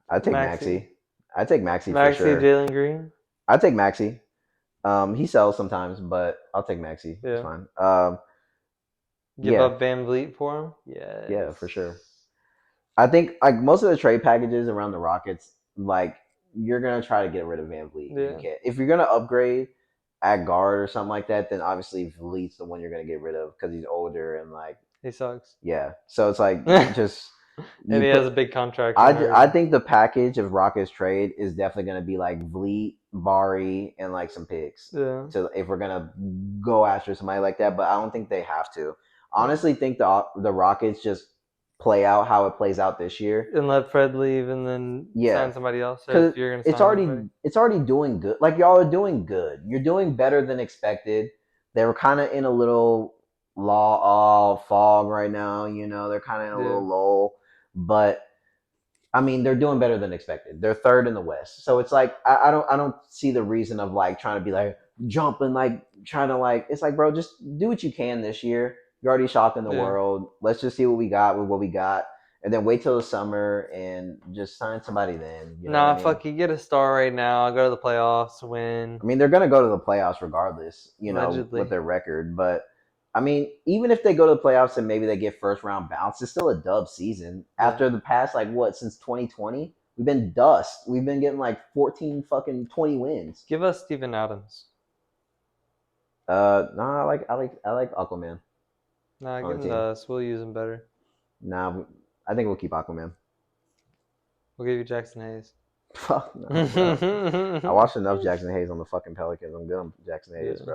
Speaker 1: I take
Speaker 2: Maxie.
Speaker 1: Maxey. I take Maxey for
Speaker 2: Maxie,
Speaker 1: sure.
Speaker 2: Jalen Green.
Speaker 1: I take Maxey. He sells sometimes, but I'll take Maxey. It's
Speaker 2: Yeah.
Speaker 1: fine.
Speaker 2: Give
Speaker 1: Yeah,
Speaker 2: up Van Vliet for him?
Speaker 1: yeah,
Speaker 2: Yes.
Speaker 1: for sure. I think like most of the trade packages around the Rockets, like you're gonna try to get rid of Van Vliet if you
Speaker 2: Yeah.
Speaker 1: can. If you're gonna upgrade at guard or something like that, then obviously Vliet's the one you're gonna get rid of because he's older and like
Speaker 2: He sucks.
Speaker 1: yeah. So it's like just
Speaker 2: And
Speaker 1: you
Speaker 2: he
Speaker 1: put.
Speaker 2: has a big contract
Speaker 1: I,
Speaker 2: and
Speaker 1: I
Speaker 2: everything.
Speaker 1: think the package of Rockets trade is definitely gonna be like Vliet, Bari, and like some picks.
Speaker 2: Yeah.
Speaker 1: To if we're gonna go after somebody like that, but I don't think they have to. Honestly, think the Rockets just play out how it plays out this year.
Speaker 2: And let Fred leave and then
Speaker 1: Yeah,
Speaker 2: sign somebody else if
Speaker 1: because
Speaker 2: you're gonna
Speaker 1: it's
Speaker 2: sign anybody.
Speaker 1: already doing good. Like y'all are doing good. You're doing better than expected. They were kind of in a little law fog right now. They're kind of in a
Speaker 2: Yeah.
Speaker 1: little lull, but I mean, they're doing better than expected. They're third in the West, so it's like I don't see the reason of like trying to be like jumping, like trying to like. It's like, bro, just do what you can this year. You're already shocking the
Speaker 2: Yeah.
Speaker 1: world. Let's just see what we got with what we got, and then wait till the summer and just sign somebody. Then you know what I mean.
Speaker 2: Fuck you. Get a star right now. Go to the playoffs. Win.
Speaker 1: I mean, they're gonna go to the playoffs regardless, with
Speaker 2: Allegedly.
Speaker 1: their record. But I mean, even if they go to the playoffs and maybe they get first round bounce, it's still a dub season.
Speaker 2: Yeah.
Speaker 1: After the past, like what, since 2020, we've been dust. We've been getting like 14 fucking 20 wins.
Speaker 2: Give us Steven Adams.
Speaker 1: No, I like Aquaman.
Speaker 2: Nah,
Speaker 1: On
Speaker 2: give
Speaker 1: the
Speaker 2: him to
Speaker 1: team.
Speaker 2: us. We'll use him better.
Speaker 1: Nah, I think we'll keep Aquaman.
Speaker 2: We'll give you Jackson Hayes.
Speaker 1: Fuck no, bro. I watched enough Jackson Hayes on the fucking Pelicans. I'm good on Jackson Hayes,
Speaker 2: Yeah.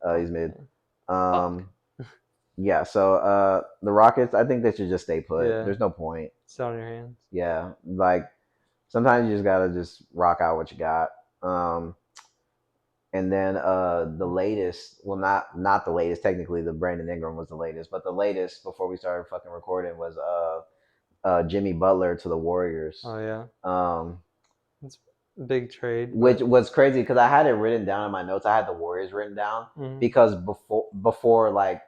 Speaker 1: bro. He's mid.
Speaker 2: Fuck.
Speaker 1: Yeah, so the Rockets, I think they should just stay put.
Speaker 2: Yeah.
Speaker 1: There's no point.
Speaker 2: It's on your hands.
Speaker 1: Yeah, like sometimes you just gotta just rock out what you got. And then the latest, well, not the latest. Technically, the Brandon Ingram was the latest, but the latest before we started fucking recording was Jimmy Butler to the Warriors.
Speaker 2: Oh yeah.
Speaker 1: Um,
Speaker 2: It's a big trade.
Speaker 1: which
Speaker 2: but-
Speaker 1: was crazy because I had it written down in my notes. I had the Warriors written down
Speaker 2: Mhm.
Speaker 1: because before like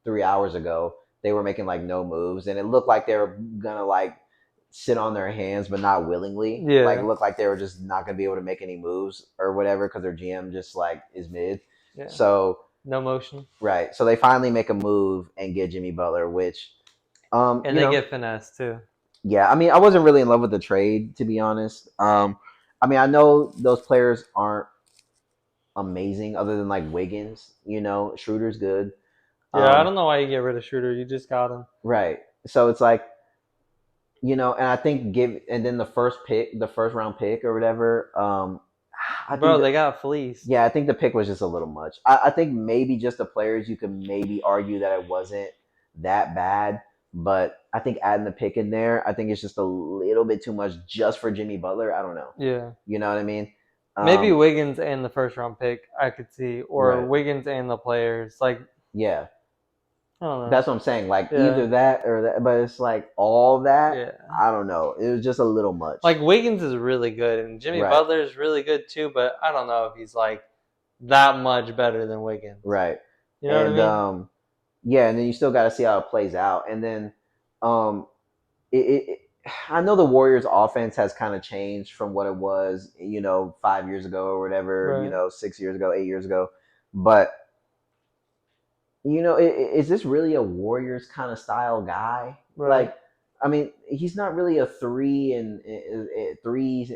Speaker 1: 3 hours ago, they were making like no moves, and it looked like they were gonna like sit on their hands, but not willingly.
Speaker 2: Yeah.
Speaker 1: Like it looked like they were just not gonna be able to make any moves or whatever because their GM just like is mid.
Speaker 2: Yeah.
Speaker 1: So
Speaker 2: No motion.
Speaker 1: right, so they finally make a move and get Jimmy Butler, which
Speaker 2: And they get finesse too.
Speaker 1: yeah, I mean, I wasn't really in love with the trade, to be honest. I mean, I know those players aren't amazing, other than like Wiggins. Schroeder's good.
Speaker 2: Yeah, I don't know why you get rid of Schroeder. You just got him.
Speaker 1: Right. So it's like, and I think and then the first round pick or whatever.
Speaker 2: They got fleeced.
Speaker 1: Yeah, I think the pick was just a little much. I think maybe just the players, you could maybe argue that it wasn't that bad, but I think adding the pick in there, I think it's just a little bit too much just for Jimmy Butler. I don't know.
Speaker 2: Yeah.
Speaker 1: You know what I mean?
Speaker 2: Maybe Wiggins and the first round pick I could see, or
Speaker 1: Right.
Speaker 2: Wiggins and the players. Like,
Speaker 1: Yeah,
Speaker 2: I don't know.
Speaker 1: that's what I'm saying. Like
Speaker 2: Yeah.
Speaker 1: either that or that, but it's like all that.
Speaker 2: Yeah.
Speaker 1: I don't know. It was just a little much.
Speaker 2: Like Wiggins is really good, and Jimmy
Speaker 1: Right.
Speaker 2: Butler is really good too. But I don't know if he's like that much better than Wiggins.
Speaker 1: Right.
Speaker 2: You know what I
Speaker 1: And
Speaker 2: mean?
Speaker 1: yeah, and then you still got to see how it plays out. And then um, it I know the Warriors' offense has kind of changed from what it was, 5 years ago or whatever,
Speaker 2: Right.
Speaker 1: 6 years ago, 8 years ago. But is this really a Warriors kind of style guy?
Speaker 2: Right.
Speaker 1: Like, I mean, he's not really a threes and three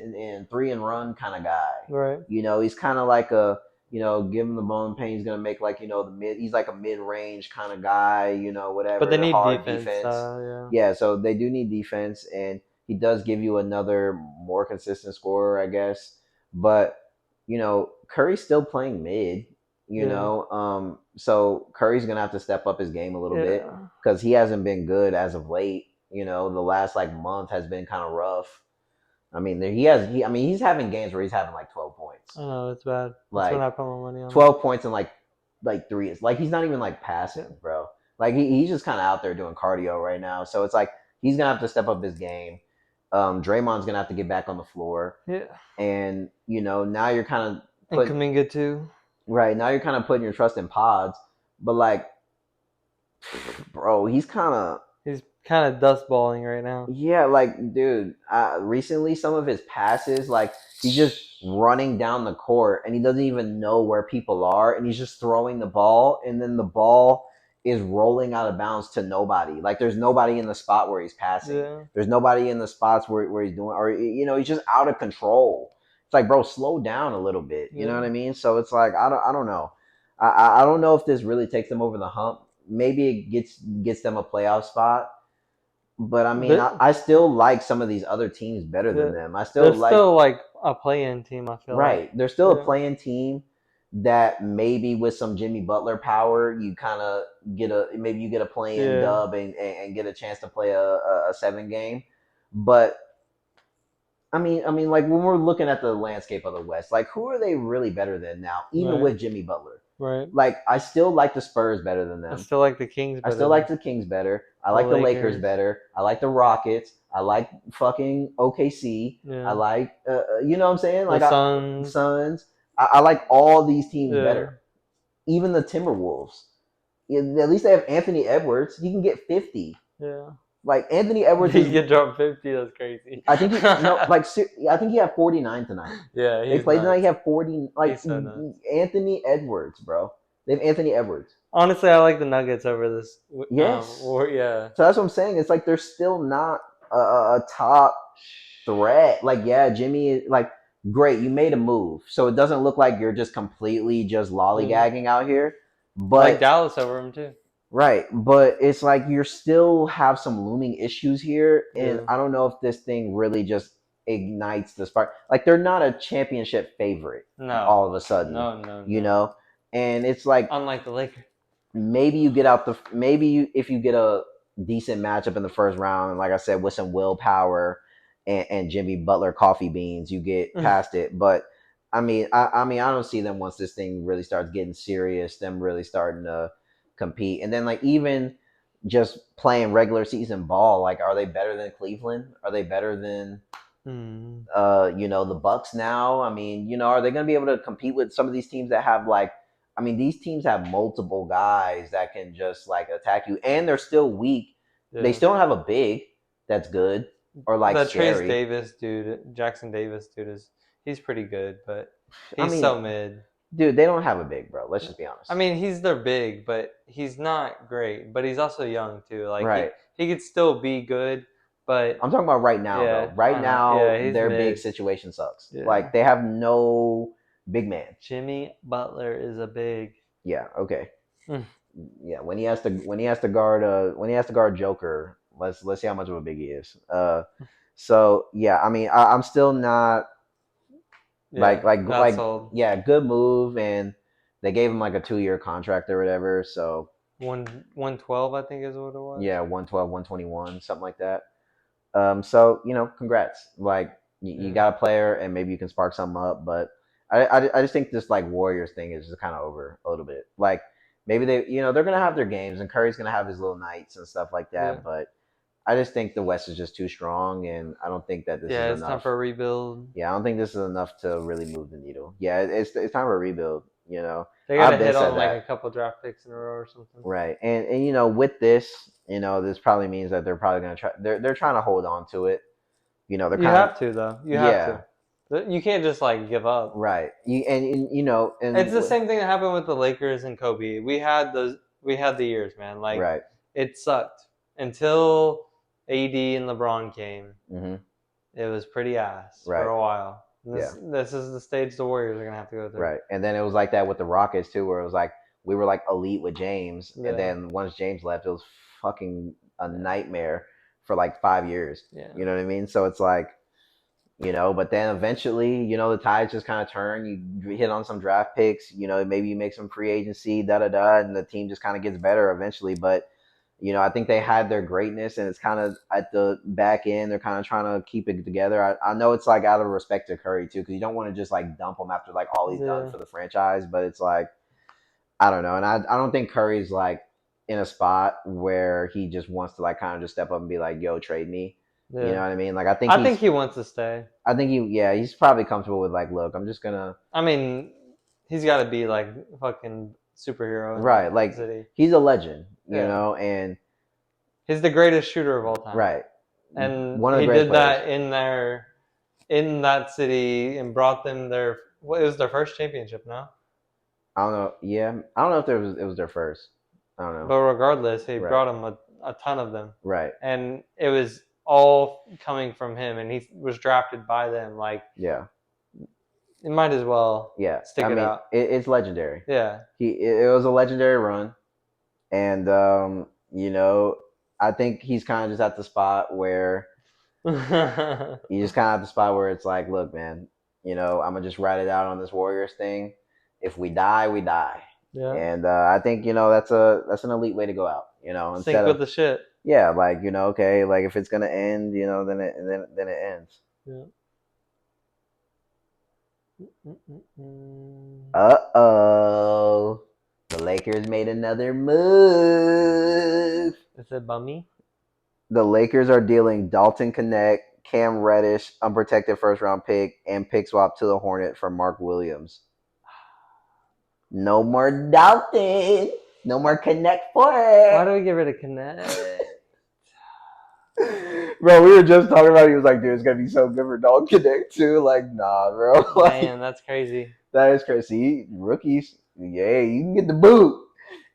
Speaker 1: and run kind of guy.
Speaker 2: Right.
Speaker 1: He's kind of like give him the ball and paint. He's gonna make like the mid. He's like a mid range kind of guy.
Speaker 2: But they
Speaker 1: Whatever
Speaker 2: need
Speaker 1: hard
Speaker 2: defense.
Speaker 1: defense.
Speaker 2: Yeah.
Speaker 1: Yeah, so they do need defense, and he does give you another more consistent scorer, I guess. But Curry's still playing mid.
Speaker 2: Yeah.
Speaker 1: So Curry's gonna have to step up his game a little bit
Speaker 2: Yeah.
Speaker 1: because he hasn't been good as of late. The last like month has been kind of rough. I mean, he's having games where he's having like 12
Speaker 2: I
Speaker 1: points,
Speaker 2: know it's bad. That's when
Speaker 1: like
Speaker 2: I put my money on him.
Speaker 1: 12 points and like threes. Like he's not even like passing,
Speaker 2: Yeah.
Speaker 1: bro. Like he's just kind of out there doing cardio right now. So it's like he's gonna have to step up his game. Draymond's gonna have to get back on the floor,
Speaker 2: Yeah.
Speaker 1: and now you're kind of
Speaker 2: And
Speaker 1: putting
Speaker 2: Kaminga too.
Speaker 1: right now you're kind of putting your trust in Pods, but like, bro, he's kind of
Speaker 2: He's kind of dust balling right now.
Speaker 1: yeah, like dude. Recently, some of his passes, like he's just running down the court and he doesn't even know where people are, and he's just throwing the ball, and then the ball is rolling out of bounds to nobody. Like there's nobody in the spot where he's passing.
Speaker 2: Yeah.
Speaker 1: There's nobody in the spots where he's doing, or he's just out of control. It's like, bro, slow down a little bit. You know
Speaker 2: Yeah.
Speaker 1: what I mean? So it's like I don't know. I don't know if this really takes them over the hump. Maybe it gets them a playoff spot, but I mean,
Speaker 2: They,
Speaker 1: I still like some of these other teams better than
Speaker 2: yeah.
Speaker 1: them. I still
Speaker 2: They're
Speaker 1: like,
Speaker 2: still like a play-in team. I feel like.
Speaker 1: right. They're still a
Speaker 2: Yeah.
Speaker 1: playing team that maybe with some Jimmy Butler power, you kind of maybe you get a play-in
Speaker 2: Yeah.
Speaker 1: dub and get a chance to play a 7 game. But I mean, like when we're looking at the landscape of the West, like who are they really better than now, even
Speaker 2: Right.
Speaker 1: with Jimmy Butler?
Speaker 2: Right.
Speaker 1: Like I still like the Spurs better than
Speaker 2: I
Speaker 1: them.
Speaker 2: still like the Kings
Speaker 1: I
Speaker 2: better
Speaker 1: still like
Speaker 2: than
Speaker 1: the Kings better. I
Speaker 2: the
Speaker 1: like the Lakers
Speaker 2: Lakers.
Speaker 1: better. I like the Rockets. I like fucking OKC. I
Speaker 2: Yeah.
Speaker 1: like, you know what I'm saying?
Speaker 2: The
Speaker 1: Like
Speaker 2: Suns.
Speaker 1: Suns. I like all these teams
Speaker 2: Yeah.
Speaker 1: better. Even the Timberwolves. Yeah, at least they have Anthony Edwards. He can get 50.
Speaker 2: Yeah.
Speaker 1: Like Anthony Edwards
Speaker 2: He
Speaker 1: is.
Speaker 2: can drop 50. That's crazy.
Speaker 1: I think he no like I think he had 49 tonight.
Speaker 2: Yeah,
Speaker 1: They
Speaker 2: he's
Speaker 1: played tonight.
Speaker 2: nuts.
Speaker 1: He had 40. Like
Speaker 2: He's so nuts.
Speaker 1: Anthony Edwards, bro. They have Anthony Edwards.
Speaker 2: Honestly, I like the Nuggets over this.
Speaker 1: Yes.
Speaker 2: Yeah.
Speaker 1: So that's what I'm saying. It's like they're still not a top threat. Like, yeah, Jimmy, like, great, you made a move. So it doesn't look like you're just completely just
Speaker 2: Yeah.
Speaker 1: lollygagging out here.
Speaker 2: I like
Speaker 1: But,
Speaker 2: Dallas over him too.
Speaker 1: right. But it's like you still have some looming issues here. And
Speaker 2: Yeah.
Speaker 1: I don't know if this thing really just ignites the spark. Like, they're not a championship favorite
Speaker 2: No.
Speaker 1: all of a sudden,
Speaker 2: No.
Speaker 1: And it's like,
Speaker 2: Unlike the Lakers.
Speaker 1: maybe you get out if you get a decent matchup in the first round, like I said, with some willpower and Jimmy Butler coffee beans, you get past it. But I don't see them once this thing really starts getting serious, them really starting to compete, and then like even just playing regular season ball, like are they better than Cleveland? Are they better than the Bucks now? I mean, are they going to be able to compete with some of these teams that have like, I mean, these teams have multiple guys that can just like attack you, and they're still weak.
Speaker 2: Yeah.
Speaker 1: They still don't have a big that's good or like
Speaker 2: that
Speaker 1: scary.
Speaker 2: Trace Davis dude, Jackson Davis dude he's pretty good, but
Speaker 1: I
Speaker 2: he's
Speaker 1: mean,
Speaker 2: so mid.
Speaker 1: Dude, they don't have a big, bro. Let's just be honest.
Speaker 2: I mean, he's their big, but he's not great. But he's also young too. Like
Speaker 1: right.
Speaker 2: he could still be good. But
Speaker 1: I'm talking about right now,
Speaker 2: yeah,
Speaker 1: though. Right now, their
Speaker 2: mid.
Speaker 1: big situation sucks.
Speaker 2: Yeah.
Speaker 1: Like they have no big man.
Speaker 2: Jimmy Butler is a big.
Speaker 1: Yeah. Okay. Yeah. When he has to guard Joker, let's see how much of a big he is. So yeah, I mean, I'm still not yeah, good move, and they gave him like a 2-year contract or whatever. So
Speaker 2: 112, I think is what it was.
Speaker 1: Yeah, 112, 121, something like that. So congrats. Like you got a player, and maybe you can spark something up. But I just think this like Warriors thing is just kind of over a little bit. Like maybe they're gonna have their games, and Curry's gonna have his little nights and stuff like that.
Speaker 2: Yeah.
Speaker 1: But I just think the West is just too strong, and I don't think that this is enough.
Speaker 2: Yeah, it's time for a rebuild.
Speaker 1: Yeah, I don't think this is enough to really move the needle. Yeah, it's time for a rebuild. You know,
Speaker 2: They got to
Speaker 1: I've been
Speaker 2: hit
Speaker 1: said
Speaker 2: on like a
Speaker 1: that.
Speaker 2: couple draft picks in a row or something.
Speaker 1: Right. And with this, this probably means that they're probably gonna try. They're trying to hold on to it. They're
Speaker 2: You
Speaker 1: kind of
Speaker 2: have to though. You have
Speaker 1: yeah.
Speaker 2: to. You can't just like give up.
Speaker 1: Right.
Speaker 2: It's the same thing that happened with the Lakers and Kobe. We had those. We had the years, man. Like
Speaker 1: right.
Speaker 2: it sucked until AD and LeBron came.
Speaker 1: Mm-hmm.
Speaker 2: It was pretty ass for
Speaker 1: Right.
Speaker 2: a while.
Speaker 1: Yeah.
Speaker 2: This is the stage the Warriors are gonna have to go through.
Speaker 1: Right. And then it was like that with the Rockets too, where it was like we were like elite with James,
Speaker 2: Yeah.
Speaker 1: and then once James left, it was fucking a nightmare for like 5 years.
Speaker 2: Yeah.
Speaker 1: You know what I mean? So it's like, but then eventually, the tides just kind of turn. You hit on some draft picks, maybe you make some free agency, da da da, and the team just kind of gets better eventually. But I think they had their greatness, and it's kind of at the back end. They're kind of trying to keep it together. I know it's like out of respect to Curry too, because you don't want to just like dump him after like all he's done for the franchise. But it's like, I don't know, and I don't think Curry's like in a spot where he just wants to like kind of just step up and be like, "Yo, trade me."
Speaker 2: Yeah.
Speaker 1: You know what I mean? Like I
Speaker 2: think he wants to stay.
Speaker 1: I think he's probably comfortable with like, look, I'm just gonna.
Speaker 2: I mean, he's got to be like fucking superhero,
Speaker 1: right? Like he's a legend, and
Speaker 2: he's the greatest shooter of all time,
Speaker 1: right?
Speaker 2: And he did that in that city and brought them it was their first championship. No,
Speaker 1: I don't know. Yeah, I don't know if it was their first. I don't know.
Speaker 2: But regardless, he brought them a ton of them,
Speaker 1: right?
Speaker 2: And it was all coming from him, and he was drafted by them. Like
Speaker 1: yeah.
Speaker 2: It might as well stick it out.
Speaker 1: It's legendary.
Speaker 2: Yeah.
Speaker 1: It was a legendary run. And, I think he's kind of just at the spot where it's like, look, man, I'm going to just ride it out on this Warriors thing. If we die, we die.
Speaker 2: Yeah.
Speaker 1: And I think, that's an elite way to go out,
Speaker 2: Sink with the shit.
Speaker 1: Yeah, like, okay, like if it's going to end, then it ends.
Speaker 2: Yeah.
Speaker 1: Uh-oh. The Lakers made another move.
Speaker 2: Is it bummy?
Speaker 1: The Lakers are dealing Dalton Connect, Cam Reddish, unprotected first round pick, and pick swap to the Hornet for Mark Williams. No more Dalton. No more Connect for it.
Speaker 2: Why do we get rid of Connect?
Speaker 1: Bro, we were just talking about it. He was like, dude, it's going to be so good for Dalton Connect too. Like, nah, bro. Like,
Speaker 2: man, that's crazy.
Speaker 1: That is crazy. Rookies, yeah, you can get the boot.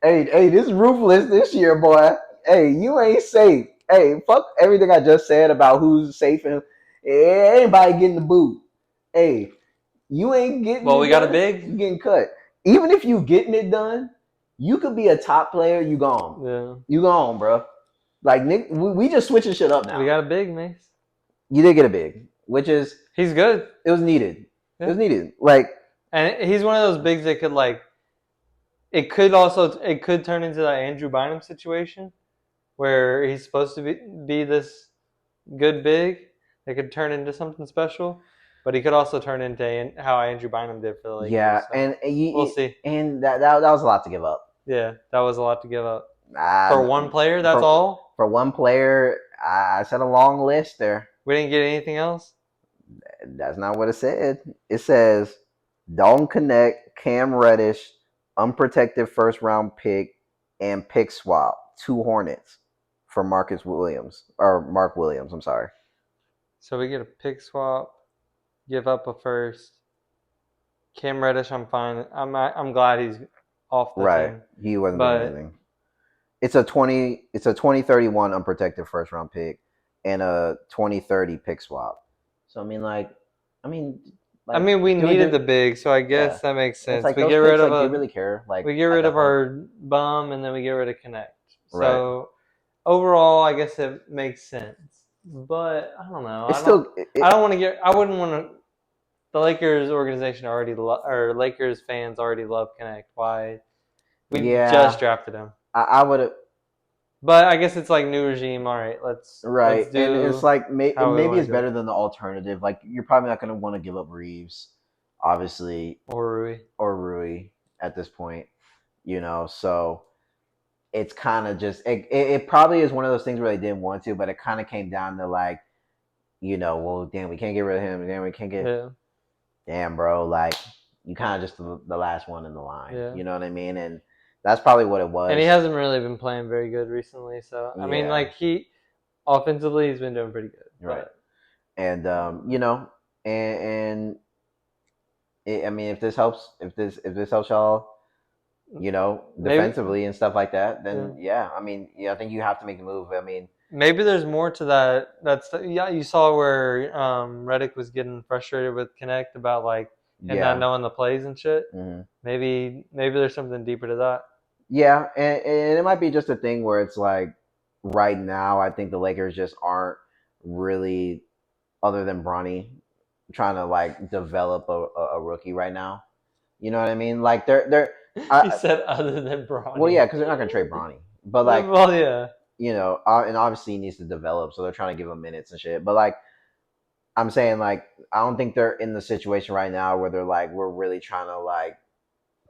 Speaker 1: Hey, this is ruthless this year, boy. Hey, you ain't safe. Hey, fuck everything I just said about who's safe and anybody getting the boot. Hey, you ain't getting.
Speaker 2: Well, we got a big.
Speaker 1: You getting cut. Even if you getting it done, you could be a top player. You gone.
Speaker 2: Yeah.
Speaker 1: You gone, bro. Like Nick, we just switching shit up now.
Speaker 2: We got a big, Mace.
Speaker 1: You did get a big, which is
Speaker 2: he's good.
Speaker 1: It was needed. Yeah. It was needed. Like.
Speaker 2: And he's one of those bigs that could it could turn into that Andrew Bynum situation where he's supposed to be this good big that could turn into something special, but he could also turn into how Andrew Bynum did for the Lakers.
Speaker 1: Yeah,
Speaker 2: so
Speaker 1: and
Speaker 2: we'll see.
Speaker 1: And that was a lot to give up.
Speaker 2: Yeah, that was a lot to give up. For one player, that's all?
Speaker 1: For one player, I said a long list there.
Speaker 2: We didn't get anything else?
Speaker 1: That's not what it said. It says Dalton Connect, Cam Reddish, unprotected first round pick, and pick swap, 2 Hornets for Mark Williams. I'm sorry.
Speaker 2: So we get a pick swap, give up a first. Cam Reddish, I'm fine. I'm glad he's off the team.
Speaker 1: He wasn't doing anything. It's a 2031 unprotected first round pick and a 2030 pick swap. So we
Speaker 2: needed the big, so I guess that makes sense.
Speaker 1: Like we get rid of do you really care? Like
Speaker 2: we get rid of our bum, and then we get rid of Connect. So overall, I guess it makes sense. But I don't know. I wouldn't want to. The Lakers organization or Lakers fans already love Connect. Why? We just drafted him.
Speaker 1: I would have.
Speaker 2: But I guess it's like new regime. All right, let's do
Speaker 1: and it's like maybe it's better than the alternative. Like you're probably not going to want to give up Reeves, obviously,
Speaker 2: or
Speaker 1: Rui at this point. So it's kind of just it probably is one of those things where they didn't want to, but it kind of came down to like, well, damn, we can't get rid of him. Damn, we can't get.
Speaker 2: Yeah.
Speaker 1: Damn, bro, like you kind of just the last one in the line.
Speaker 2: Yeah.
Speaker 1: You know what I mean? And that's probably what it
Speaker 2: And he
Speaker 1: was.
Speaker 2: hasn't really been playing very good recently. So I mean,
Speaker 1: Yeah,
Speaker 2: like he offensively he's been doing pretty good,
Speaker 1: right.
Speaker 2: but
Speaker 1: And and I mean, if this helps y'all,
Speaker 2: maybe
Speaker 1: defensively and stuff like that,
Speaker 2: yeah.
Speaker 1: then yeah, I mean, yeah, I think you have to make the move. I mean,
Speaker 2: Maybe there's more to that. That's yeah. You saw where Reddick was getting frustrated with Connect about like him not
Speaker 1: yeah,
Speaker 2: knowing the plays and shit.
Speaker 1: hmm
Speaker 2: Maybe there's something deeper to that.
Speaker 1: yeah, and it might be just a thing where it's like right now, I think the Lakers just aren't really, other than Bronny, trying to like develop a rookie right now. You know what I mean? Like
Speaker 2: He
Speaker 1: I
Speaker 2: said other than
Speaker 1: well,
Speaker 2: Bronny.
Speaker 1: yeah, because they're not gonna trade Bronny, but like
Speaker 2: Well, yeah,
Speaker 1: and obviously he needs to develop, so they're trying to give him minutes and shit. But like I'm saying, like I don't think they're in the situation right now where they're like we're really trying to like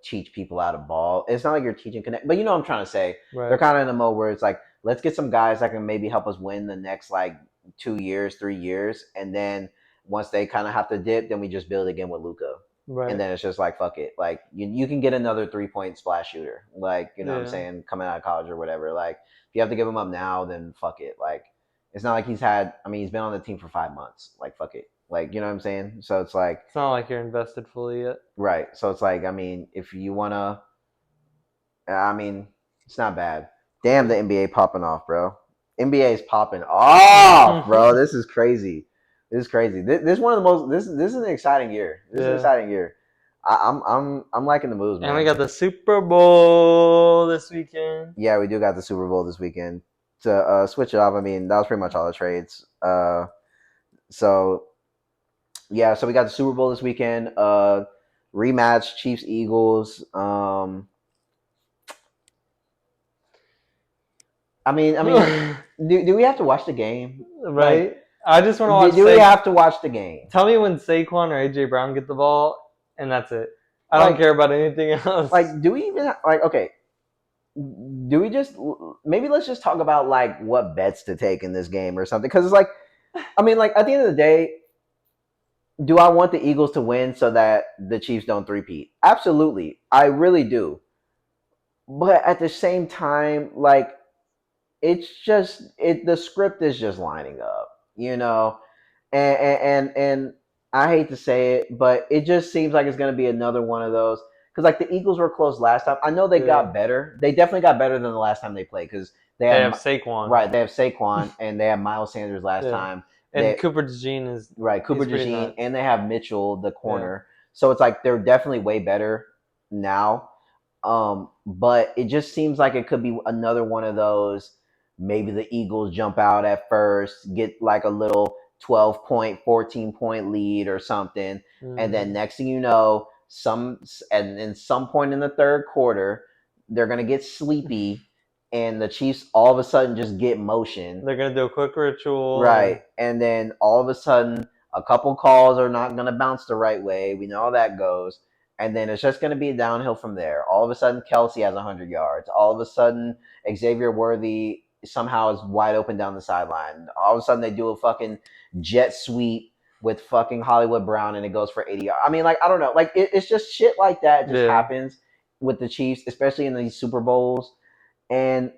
Speaker 1: teach people how to ball. It's not like you're teaching connect, but you know what I'm trying to say. They're
Speaker 2: right,
Speaker 1: kind of in a mode where it's like let's get some guys that can maybe help us win the next like 2 years, 3 years, and then once they kind of have to dip, then we just build again with Luca. And
Speaker 2: right,
Speaker 1: then it's just like fuck it, like you can get another 3 point splash shooter, like you know what I'm
Speaker 2: yeah.
Speaker 1: saying, coming out of college or whatever. Like if you have to give him up now, then fuck it. Like it's not like he's had. I mean, he's been on the team for 5 months. Like fuck it. Like you know what I'm saying. So it's like
Speaker 2: It's not like you're invested fully yet.
Speaker 1: right. So it's like I mean, if you wanna, I mean, it's not bad. Damn, the NBA popping off, bro. NBA is popping off, bro. This is crazy. This is crazy. This is one of the most. This is an exciting year. This is an
Speaker 2: Yeah,
Speaker 1: exciting year. I'm liking the moves,
Speaker 2: and we
Speaker 1: man.
Speaker 2: got the Super Bowl this weekend.
Speaker 1: Yeah, we do got the Super Bowl this weekend. To switch it up, I mean, that was pretty much all the trades. So yeah, so we got the Super Bowl this weekend. Rematch Chiefs Eagles. I mean, do we have to watch the game? Like,
Speaker 2: Right? I just want to watch
Speaker 1: do we have to watch the game?
Speaker 2: Tell me when Saquon or AJ Brown get the ball, and that's it. I don't
Speaker 1: Like,
Speaker 2: care about anything else.
Speaker 1: do we even like? Okay, do we just maybe let's just talk about like what bets to take in this game or something? Because it's like, I mean, like at the end of the day, do I want the Eagles to win so that the Chiefs don't three-peat? Absolutely, I really do. But at the same time, like it's just the script is just lining up, you know, and I hate to say it, but it just seems like it's going to be another one of those because like the Eagles were close last time. I know they
Speaker 2: Yeah.
Speaker 1: got better. They definitely got better than the last time they played because they
Speaker 2: They
Speaker 1: had
Speaker 2: have Saquon.
Speaker 1: right. They have Saquon and they have Miles Sanders last
Speaker 2: Yeah.
Speaker 1: time.
Speaker 2: And
Speaker 1: They
Speaker 2: Cooper DeJean is
Speaker 1: right Cooper
Speaker 2: he's pretty
Speaker 1: DeJean
Speaker 2: nuts.
Speaker 1: and they have Mitchell the
Speaker 2: Yeah.
Speaker 1: corner. So it's like they're definitely way better now. But it just seems like it could be another one of those. Maybe the Eagles jump out at first, get like a little 12 point, 14 point lead or something. And then
Speaker 2: Mm-hmm.
Speaker 1: next thing you know, and in some point in the third quarter, they're gonna get sleepy and the Chiefs all of a sudden just get motion.
Speaker 2: They're gonna do a quick ritual
Speaker 1: Right.
Speaker 2: and
Speaker 1: And then all of a sudden, a couple calls are not going to bounce the right way. We know how that goes. And then it's just going to be downhill from there. All of a sudden, Kelsey has 100 yards. All of a sudden, Xavier Worthy somehow is wide open down the sideline. All of a sudden, they do a fucking jet sweep with fucking Hollywood Brown and it goes for 80 yards. I mean, like, I don't know. Like, it's just shit like that just
Speaker 2: yeah.
Speaker 1: happens with the Chiefs, especially in these Super Bowls. And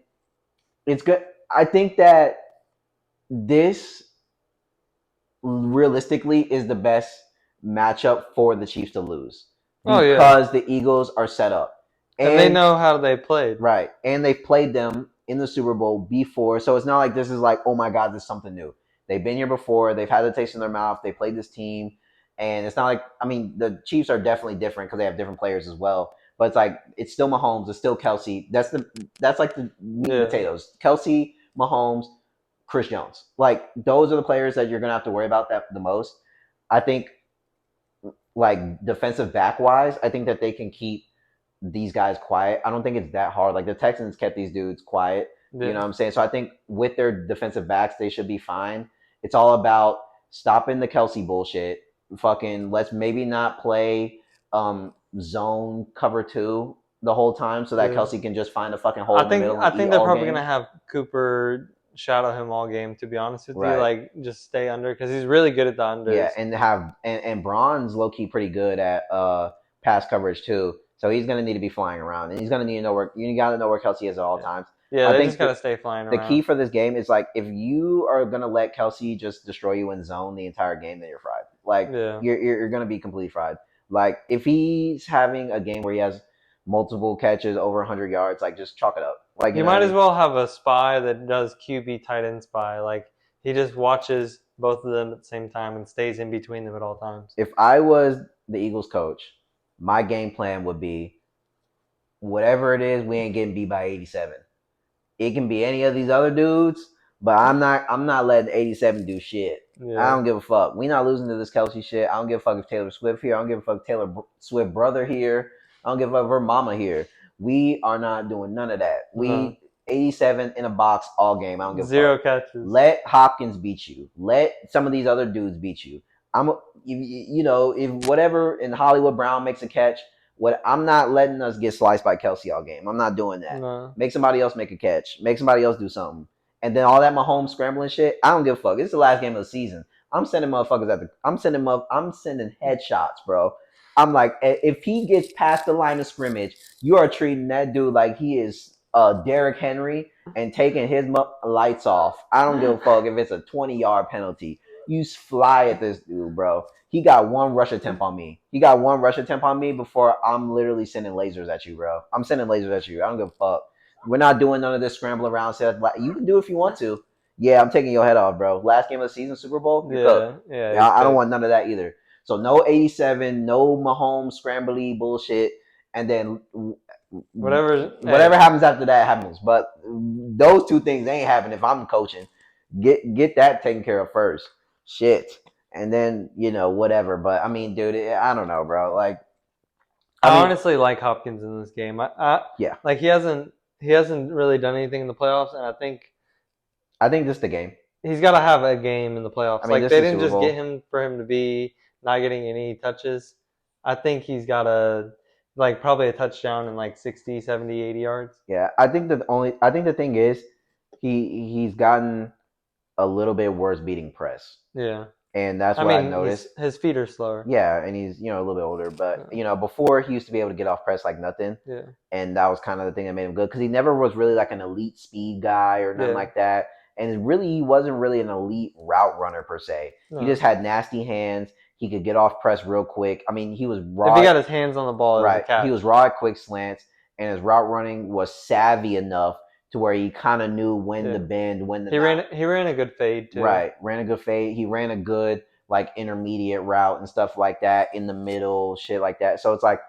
Speaker 1: it's good. I think that this realistically is the best matchup for the Chiefs to lose
Speaker 2: Oh yeah.
Speaker 1: because the Eagles are set up.
Speaker 2: And they
Speaker 1: And
Speaker 2: know how they played.
Speaker 1: right, and they've played them in the Super Bowl before, so it's not like this is like, oh my god, this is something new. They've been here before, they've had the taste in their mouth, they played this team, and it's not like I mean the Chiefs are definitely different because they have different players as well. But it's like it's still Mahomes, it's still Kelsey. That's like the meat and
Speaker 2: Yeah.
Speaker 1: potatoes. Kelsey, Mahomes, Chris Jones. Like those are the players that you're gonna have to worry about that the most. I think like defensive back wise, I think that they can keep these guys quiet. I don't think it's that hard. Like the Texans kept these dudes quiet. You know
Speaker 2: Yeah.
Speaker 1: what I'm saying? So I think with their defensive backs, they should be fine. It's all about stopping the Kelsey bullshit. Fucking let's maybe not play zone cover two the whole time so that
Speaker 2: Yeah.
Speaker 1: Kelsey can just find a fucking hole in the middle
Speaker 2: I
Speaker 1: and eat
Speaker 2: think they're
Speaker 1: all
Speaker 2: probably
Speaker 1: game.
Speaker 2: gonna have Cooper shadow him all game. To be honest with you,
Speaker 1: Right.
Speaker 2: like just stay under because he's really good at the
Speaker 1: Yeah,
Speaker 2: unders.
Speaker 1: and have and Braun's low key pretty good at pass coverage too. So he's going to need to be flying around, and he's going to need to know where you got to know where Kelsey is at all
Speaker 2: Yeah.
Speaker 1: times.
Speaker 2: Yeah,
Speaker 1: I
Speaker 2: they
Speaker 1: think
Speaker 2: just gotta stay flying
Speaker 1: the key
Speaker 2: around.
Speaker 1: for this game is like if you are going to let Kelsey just destroy you in zone the entire game, then you're fried. Like
Speaker 2: Yeah.
Speaker 1: you're going to be completely fried. Like if he's having a game where he has multiple catches over 100 yards, like just chalk it up. Like you
Speaker 2: You
Speaker 1: know what
Speaker 2: might
Speaker 1: I
Speaker 2: as
Speaker 1: mean?
Speaker 2: well have a spy that does QB tight end spy. Like he just watches both of them at the same time and stays in between them at all times.
Speaker 1: If I was the Eagles coach, my game plan would be whatever it is, we ain't getting beat by 87. It can be any of these other dudes, but I'm not letting 87 do shit. I
Speaker 2: Yeah.
Speaker 1: don't give a fuck. We not losing to this Kelsey shit. I don't give a fuck if Taylor Swift here. I don't give a fuck if Taylor Swift brother here. I don't give a fuck if her mama here. We are not doing none of that.
Speaker 2: No.
Speaker 1: 87 in a box all game. I don't give a fuck.
Speaker 2: Zero catches.
Speaker 1: Let Hopkins beat you. Let some of these other dudes beat you. If whatever in Hollywood Brown makes a catch, what I'm not letting us get sliced by Kelsey all game. I'm not doing that.
Speaker 2: No.
Speaker 1: Make somebody else make a catch. Make somebody else do something. And then all that Mahomes scrambling shit, I don't give a fuck. It's the last game of the season. I'm sending motherfuckers at the. I'm sending headshots, bro. I'm like, if he gets past the line of scrimmage, you are treating that dude like he is Derrick Henry and taking his lights off. I don't give a fuck if it's a 20-yard penalty. You fly at this dude, bro. He got one rush attempt on me. He got one rush attempt on me before I'm literally sending lasers at you, bro. I'm sending lasers at you. I don't give a fuck. We're not doing none of this scramble around stuff. You can do it if you want to. Yeah, I'm taking your head off, bro. Last game of the season, Super Bowl, you're cooked.
Speaker 2: Yeah. Yeah.
Speaker 1: Yeah,
Speaker 2: He's
Speaker 1: I don't
Speaker 2: cooked.
Speaker 1: want none of that either. So no 87, no Mahomes scrambly bullshit, and then
Speaker 2: Whatever.
Speaker 1: whatever
Speaker 2: Hey.
Speaker 1: happens after that happens. But those two things ain't happening if I'm coaching. Get that taken care of first. Shit, and then whatever. But I mean, dude, I don't know, bro. Like, I
Speaker 2: I
Speaker 1: mean,
Speaker 2: honestly like Hopkins in this game.
Speaker 1: yeah,
Speaker 2: Like he hasn't really done anything in the playoffs, and I think
Speaker 1: I think this is the game.
Speaker 2: he's got to have a game in the
Speaker 1: I
Speaker 2: playoffs.
Speaker 1: mean,
Speaker 2: Like
Speaker 1: this
Speaker 2: they
Speaker 1: is
Speaker 2: didn't
Speaker 1: Super
Speaker 2: just get
Speaker 1: Bowl.
Speaker 2: him for him to be not getting any touches. I think he's got a like probably a touchdown in like 60, 70, 80 yards.
Speaker 1: Yeah, I think the thing is he's gotten a little bit worse beating press,
Speaker 2: Yeah.
Speaker 1: and that's
Speaker 2: I
Speaker 1: what I
Speaker 2: mean,
Speaker 1: noticed.
Speaker 2: his feet are slower.
Speaker 1: Yeah, and he's a little bit older, but
Speaker 2: Yeah.
Speaker 1: before he used to be able to get off press like nothing,
Speaker 2: Yeah.
Speaker 1: and that was kind of the thing that made him good because he never was really like an elite speed guy or nothing
Speaker 2: Yeah.
Speaker 1: like that, and really he wasn't really an elite route runner per se. He
Speaker 2: No.
Speaker 1: just had nasty hands. He could get off press real quick. I mean, he was
Speaker 2: If he
Speaker 1: raw.
Speaker 2: got his hands on the ball, it was a
Speaker 1: Right. He
Speaker 2: catch.
Speaker 1: was raw at quick slants, and his route running was savvy enough to where he kind of knew when to
Speaker 2: Yeah.
Speaker 1: bend, when to
Speaker 2: He
Speaker 1: not.
Speaker 2: ran a good fade too.
Speaker 1: Right. Ran a good fade. He ran a good like intermediate route and stuff like that in the middle, shit like that. So it's like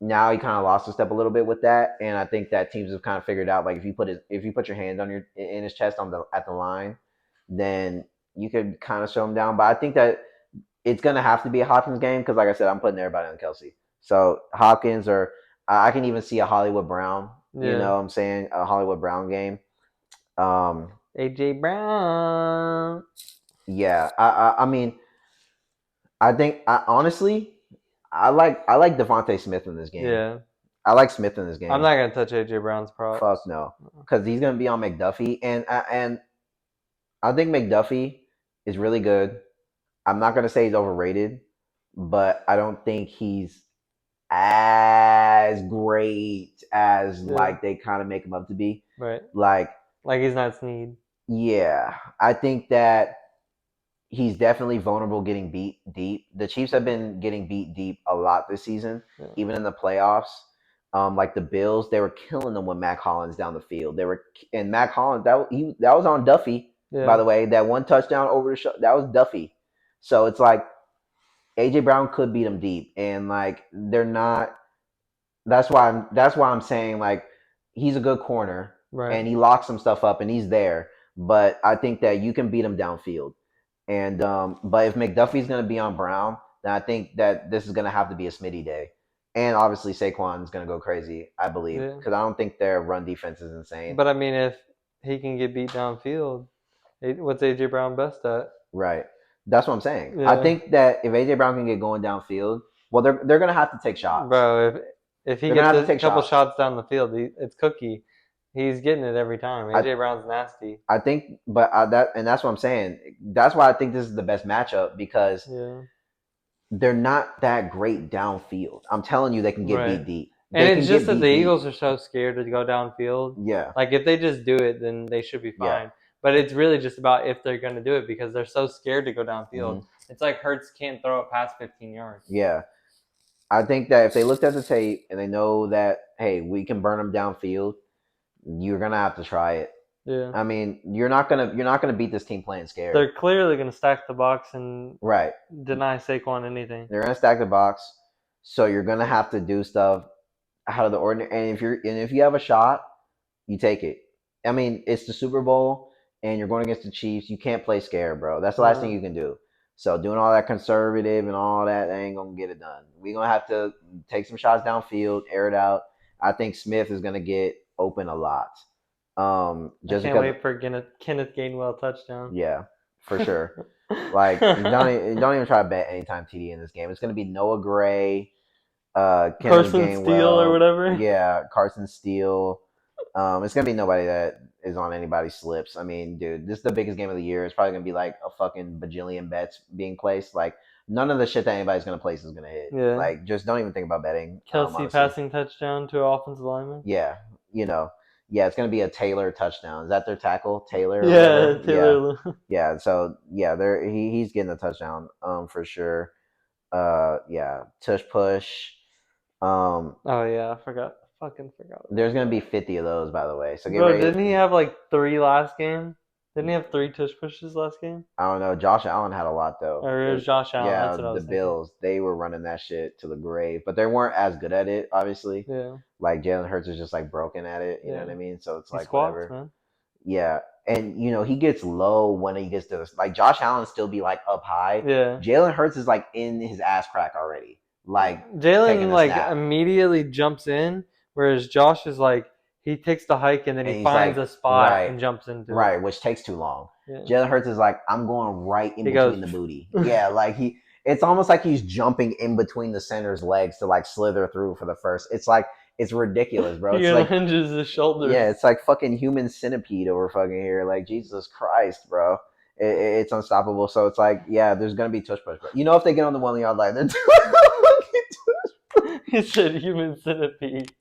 Speaker 1: now he kind of lost a step a little bit with that, and I think that teams have kind of figured out like if you put your hand on your in his chest at the line, then you could kind of show him down. But I think that it's gonna have to be a Hopkins game because, like I said, I'm putting everybody on Kelsey. So Hopkins or I can even see a Hollywood Brown. You
Speaker 2: Yeah.
Speaker 1: know, what I'm saying a Hollywood Brown game. Um,
Speaker 2: AJ Brown.
Speaker 1: yeah, I mean, I think honestly, I like Devontae Smith in this game.
Speaker 2: Yeah.
Speaker 1: I like Smith in this
Speaker 2: I'm
Speaker 1: game.
Speaker 2: not gonna touch AJ Brown's
Speaker 1: Fuck
Speaker 2: props.
Speaker 1: no, because he's gonna be on McDuffie, and I think McDuffie is really good. I'm not gonna say he's overrated, but I don't think he's as great as
Speaker 2: Yeah.
Speaker 1: like they kind of make him up to be.
Speaker 2: Right.
Speaker 1: Like,
Speaker 2: Like he's not Sneed.
Speaker 1: yeah, I think that he's definitely vulnerable getting beat deep. The Chiefs have been getting beat deep a lot this season,
Speaker 2: Yeah.
Speaker 1: even in the playoffs. Like the Bills, they were killing them with Mac Hollins down the field. And Mac Hollins that was on Duffy, by
Speaker 2: Yeah.
Speaker 1: the way. That one touchdown over the show that was Duffy. So it's like AJ Brown could beat them deep, and like they're not. That's why I'm saying like he's a good corner
Speaker 2: Right.
Speaker 1: and he locks some stuff up and he's there. But I think that you can beat him downfield. And but if McDuffie's gonna be on Brown, then I think that this is gonna have to be a Smitty day. And obviously Saquon's gonna go crazy, I believe,
Speaker 2: Yeah.
Speaker 1: because I don't think their run defense is insane.
Speaker 2: But I mean, if he can get beat downfield, what's AJ Brown best at?
Speaker 1: Right. That's what I'm saying. I
Speaker 2: Yeah.
Speaker 1: think that if AJ Brown can get going downfield, well, they're gonna have to take shots.
Speaker 2: Bro, if he
Speaker 1: They're gonna
Speaker 2: gets
Speaker 1: have to
Speaker 2: a
Speaker 1: take
Speaker 2: couple
Speaker 1: shots.
Speaker 2: shots down the field, it's cookie. He's getting it every time.
Speaker 1: I
Speaker 2: AJ Brown's nasty.
Speaker 1: I think, but that's what I'm saying. That's why I think this is the best matchup because
Speaker 2: Yeah.
Speaker 1: they're not that great downfield. I'm telling you, they can get beat
Speaker 2: Right.
Speaker 1: deep.
Speaker 2: And
Speaker 1: They
Speaker 2: it's
Speaker 1: can
Speaker 2: just
Speaker 1: get
Speaker 2: that the
Speaker 1: beat deep.
Speaker 2: Eagles are so scared to go downfield.
Speaker 1: Yeah,
Speaker 2: Like if they just do it, then they should be
Speaker 1: yeah.
Speaker 2: fine. But it's really just about if they're going to do it because they're so scared to go downfield.
Speaker 1: Hmm.
Speaker 2: It's like Hurts can't throw it past 15 yards.
Speaker 1: Yeah. I think that if they looked at the tape and they know that, hey, we can burn them downfield, you're gonna have to try it.
Speaker 2: Yeah.
Speaker 1: I mean, you're not gonna beat this team playing scared.
Speaker 2: They're clearly going to stack the box and
Speaker 1: Right.
Speaker 2: deny Saquon anything.
Speaker 1: They're gonna stack the box, so you're gonna have to do stuff out of the ordinary. And if you have a shot, you take it. I mean, it's the Super Bowl, and you're going against the Chiefs. You can't play scared, bro. That's the last thing
Speaker 2: No.
Speaker 1: you can do. So doing all that conservative and all that ain't gonna get it done. We're gonna have to take some shots downfield, air it out. I think Smith is gonna get open a lot.
Speaker 2: I
Speaker 1: Just
Speaker 2: can't
Speaker 1: because,
Speaker 2: wait for Kenneth Gainwell touchdown.
Speaker 1: yeah, for sure. Like don't even try to bet anytime TD in this game. It's gonna be Noah Gray, Kenneth
Speaker 2: Carson Steele or
Speaker 1: Gainwell,
Speaker 2: whatever.
Speaker 1: yeah, Carson Steele. It's gonna be nobody that is on anybody's slips. I mean, dude, this is the biggest game of the year. It's probably gonna be like a fucking bajillion bets being placed. Like none of the shit that anybody's gonna place is gonna hit.
Speaker 2: Yeah.
Speaker 1: Like just don't even think about betting.
Speaker 2: Kelsey
Speaker 1: Honestly,
Speaker 2: passing touchdown to an offensive lineman.
Speaker 1: yeah, you know, yeah, it's gonna be a Taylor touchdown. Is that their tackle, Taylor or
Speaker 2: Yeah,
Speaker 1: whatever? Yeah,
Speaker 2: Taylor.
Speaker 1: yeah. So yeah, he's getting a touchdown, for sure. Yeah, tush push.
Speaker 2: Oh yeah, I forgot. Fucking forgot
Speaker 1: There's
Speaker 2: about
Speaker 1: gonna
Speaker 2: that.
Speaker 1: be 50 of those, by the way. So get
Speaker 2: Bro,
Speaker 1: ready.
Speaker 2: didn't he have like 3 last game? Didn't he have 3 tush pushes last game?
Speaker 1: I don't know. Josh Allen had a lot though.
Speaker 2: Or it was Josh Allen?
Speaker 1: Yeah,
Speaker 2: That's what I
Speaker 1: the
Speaker 2: was thinking.
Speaker 1: Bills, they were running that shit to the grave, but they weren't as good at it. Obviously,
Speaker 2: Yeah,
Speaker 1: like Jalen Hurts is just like broken at it. You know
Speaker 2: yeah.
Speaker 1: what I mean? So it's
Speaker 2: He
Speaker 1: like
Speaker 2: squats,
Speaker 1: whatever.
Speaker 2: man.
Speaker 1: Yeah, and he gets low when he gets to this. Like Josh Allen still be like up high.
Speaker 2: Yeah.
Speaker 1: Jalen Hurts is like in his ass crack already, like taking
Speaker 2: Jalen
Speaker 1: a
Speaker 2: like
Speaker 1: snap,
Speaker 2: immediately jumps in, whereas Josh is like he takes the hike and then he
Speaker 1: and he's
Speaker 2: finds
Speaker 1: like
Speaker 2: a spot
Speaker 1: right,
Speaker 2: and jumps into it.
Speaker 1: right, which takes too long.
Speaker 2: Yeah.
Speaker 1: Jalen Hurts is like, I'm going right in
Speaker 2: He
Speaker 1: between
Speaker 2: goes.
Speaker 1: the booty. Yeah, like it's almost like he's jumping in between the center's legs to like slither through for the first. It's like, it's ridiculous, bro.
Speaker 2: He
Speaker 1: It's like,
Speaker 2: hinges his shoulders.
Speaker 1: yeah, it's like fucking human centipede over fucking here. Like, Jesus Christ, bro. It's unstoppable. So it's like, yeah, there's going to be tush push. But if they get on the 1 yard line, they're
Speaker 2: He said human centipede.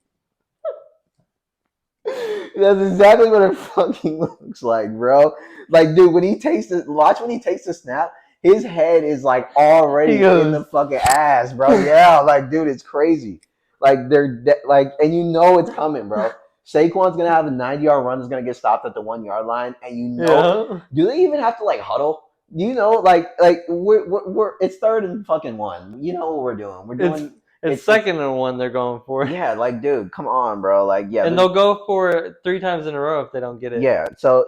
Speaker 1: That's exactly what it fucking looks like, bro. Like, dude, watch when he takes the snap, his head is like already in the fucking ass, bro. Yeah, like, dude, it's crazy. Like, like, and it's coming, bro. Saquon's gonna have a 90-yard run that's gonna get stopped at the 1 yard line, and
Speaker 2: Yeah.
Speaker 1: do they even have to like huddle? We're it's third and fucking one. You know what we're doing? We're doing
Speaker 2: It's second and 1 they're going for.
Speaker 1: yeah, like, dude, come on, bro. Like, yeah,
Speaker 2: And they'll go for it 3 times in a row if they don't get it.
Speaker 1: yeah. So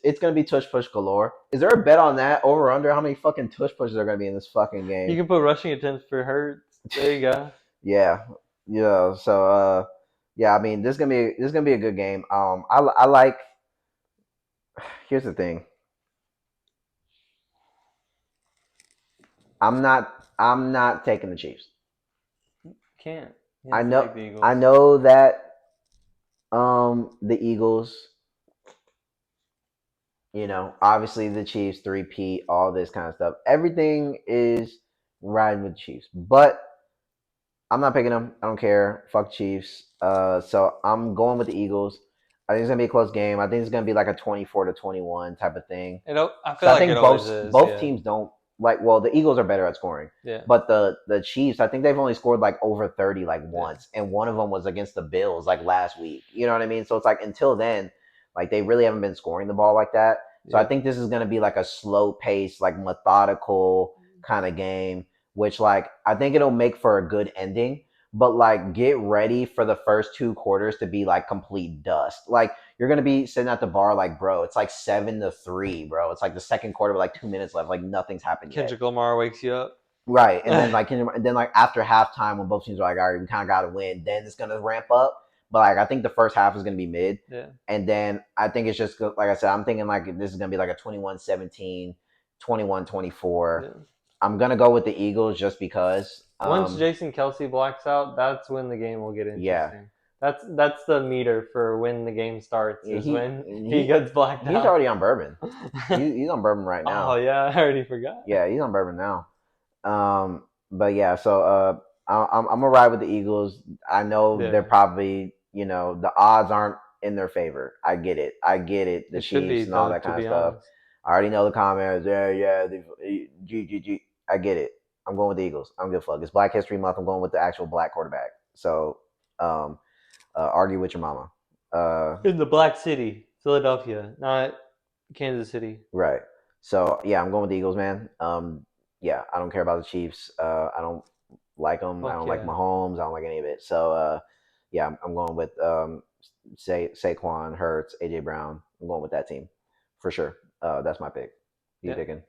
Speaker 1: it's gonna be tush push galore. Is there a bet on that over under how many fucking tush pushes are gonna be in this fucking game?
Speaker 2: You can put rushing attempts for Hurts. There you go.
Speaker 1: Yeah, yeah. So yeah. I mean, this is gonna be a good game. I like. Here's the thing. I'm not taking the Chiefs.
Speaker 2: Can't.
Speaker 1: I know that the Eagles, obviously the Chiefs, 3-peat, all this kind of stuff. Everything is riding with the Chiefs. But I'm not picking them. I don't care. Fuck Chiefs. So I'm going with the Eagles. I think it's gonna be a close game. I think it's gonna be like a 24-21 type of thing.
Speaker 2: I feel
Speaker 1: So I
Speaker 2: like
Speaker 1: think
Speaker 2: it always is.
Speaker 1: both
Speaker 2: Yeah.
Speaker 1: teams don't like. Well, the Eagles are better at scoring,
Speaker 2: Yeah.
Speaker 1: but the Chiefs, I think they've only scored like over 30 like once, and one of them was against the Bills like last week. You know what I mean? So it's like until then, like they really haven't been scoring the ball like that. So I think this is gonna be like a slow pace, like methodical kind of game, which like I think it'll make for a good ending. But like get ready for the first 2 quarters to be like complete dust. Like you're gonna be sitting at the bar like, bro, it's like 7-3, bro. It's like the second quarter with like 2 minutes left, like nothing's happened yet.
Speaker 2: Kendrick Lamar wakes you up.
Speaker 1: Right, and then like after halftime when both teams are like, all right, we kind of got to win, then it's gonna ramp up. But like I think the first half is gonna be mid,
Speaker 2: Yeah.
Speaker 1: and then I think it's just like I said, I'm thinking like this is gonna be like a 21-17, 21-24.
Speaker 2: Yeah.
Speaker 1: I'm gonna go with the Eagles just because.
Speaker 2: Once Jason Kelce blacks out, that's when the game will get interesting.
Speaker 1: Yeah.
Speaker 2: That's the meter for when the game starts. Is when he gets blacked out.
Speaker 1: He's already on bourbon. He's on bourbon right now.
Speaker 2: Oh yeah, I already forgot.
Speaker 1: Yeah, he's on bourbon now. But yeah, so I'm gonna ride with the Eagles. I know they're
Speaker 2: Yeah,
Speaker 1: probably, the odds aren't in their favor. I get it. I get it. The
Speaker 2: it should be
Speaker 1: Chiefs and all
Speaker 2: though,
Speaker 1: that
Speaker 2: to
Speaker 1: kind of
Speaker 2: be
Speaker 1: stuff.
Speaker 2: honest.
Speaker 1: I already know the comments. Yeah, yeah. G G G. I get it. I'm going with the Eagles. I'm good fuck. It's Black History Month. I'm going with the actual black quarterback. So, um, argue with your mama.
Speaker 2: In the Black City, Philadelphia, not Kansas City.
Speaker 1: Right. So yeah, I'm going with the Eagles, man. Yeah, I don't care about the Chiefs. I don't like them. I
Speaker 2: Fuck
Speaker 1: don't like
Speaker 2: yeah.
Speaker 1: Mahomes. I don't like any of it. So yeah, I'm going with Saquon, Hurts, AJ Brown. I'm going with that team for sure. That's my pick. Who you
Speaker 2: Yeah,
Speaker 1: picking?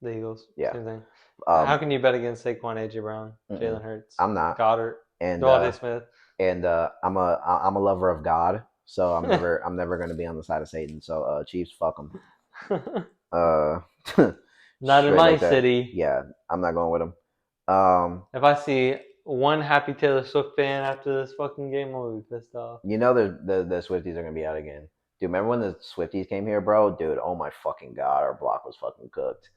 Speaker 2: the Eagles,
Speaker 1: Yeah.
Speaker 2: same thing. How
Speaker 1: Um,
Speaker 2: can you bet against Saquon, AJ Brown,
Speaker 1: mm-mm,
Speaker 2: Jalen Hurts,
Speaker 1: I'm not.
Speaker 2: Goddard,
Speaker 1: And
Speaker 2: Devontae Smith?
Speaker 1: I'm a lover of God. So I'm never gonna be on the side of Satan. So Chiefs, fuck them. Uh,
Speaker 2: Not in
Speaker 1: straight
Speaker 2: my
Speaker 1: like that.
Speaker 2: city.
Speaker 1: Yeah, I'm not going with them.
Speaker 2: If I see one happy Taylor Swift fan after this fucking game, I'm gonna be pissed off.
Speaker 1: The Swifties are gonna be out again. Dude, remember when the Swifties came here, bro? Dude, oh my fucking god, our block was fucking cooked.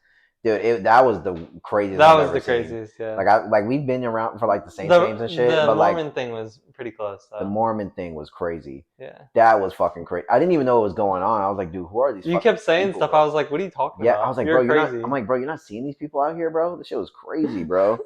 Speaker 1: Dude, that was the craziest
Speaker 2: That
Speaker 1: I've
Speaker 2: was
Speaker 1: ever
Speaker 2: the
Speaker 1: seen.
Speaker 2: craziest, yeah.
Speaker 1: Like we've been around for like the Saints
Speaker 2: The
Speaker 1: games and shit,
Speaker 2: the
Speaker 1: but like
Speaker 2: Mormon thing was pretty close
Speaker 1: the
Speaker 2: though.
Speaker 1: Mormon thing was crazy.
Speaker 2: Yeah.
Speaker 1: That was fucking crazy. I didn't even know what was going on. I was like, dude, who are these
Speaker 2: You
Speaker 1: fucking
Speaker 2: kept saying
Speaker 1: people,
Speaker 2: stuff. I
Speaker 1: bro?
Speaker 2: was like, "What are you talking
Speaker 1: Yeah, I was
Speaker 2: about?
Speaker 1: like, bro,
Speaker 2: You're
Speaker 1: you're not. I'm
Speaker 2: crazy."
Speaker 1: like, bro, you're not seeing these people out here, bro. This shit was crazy, bro.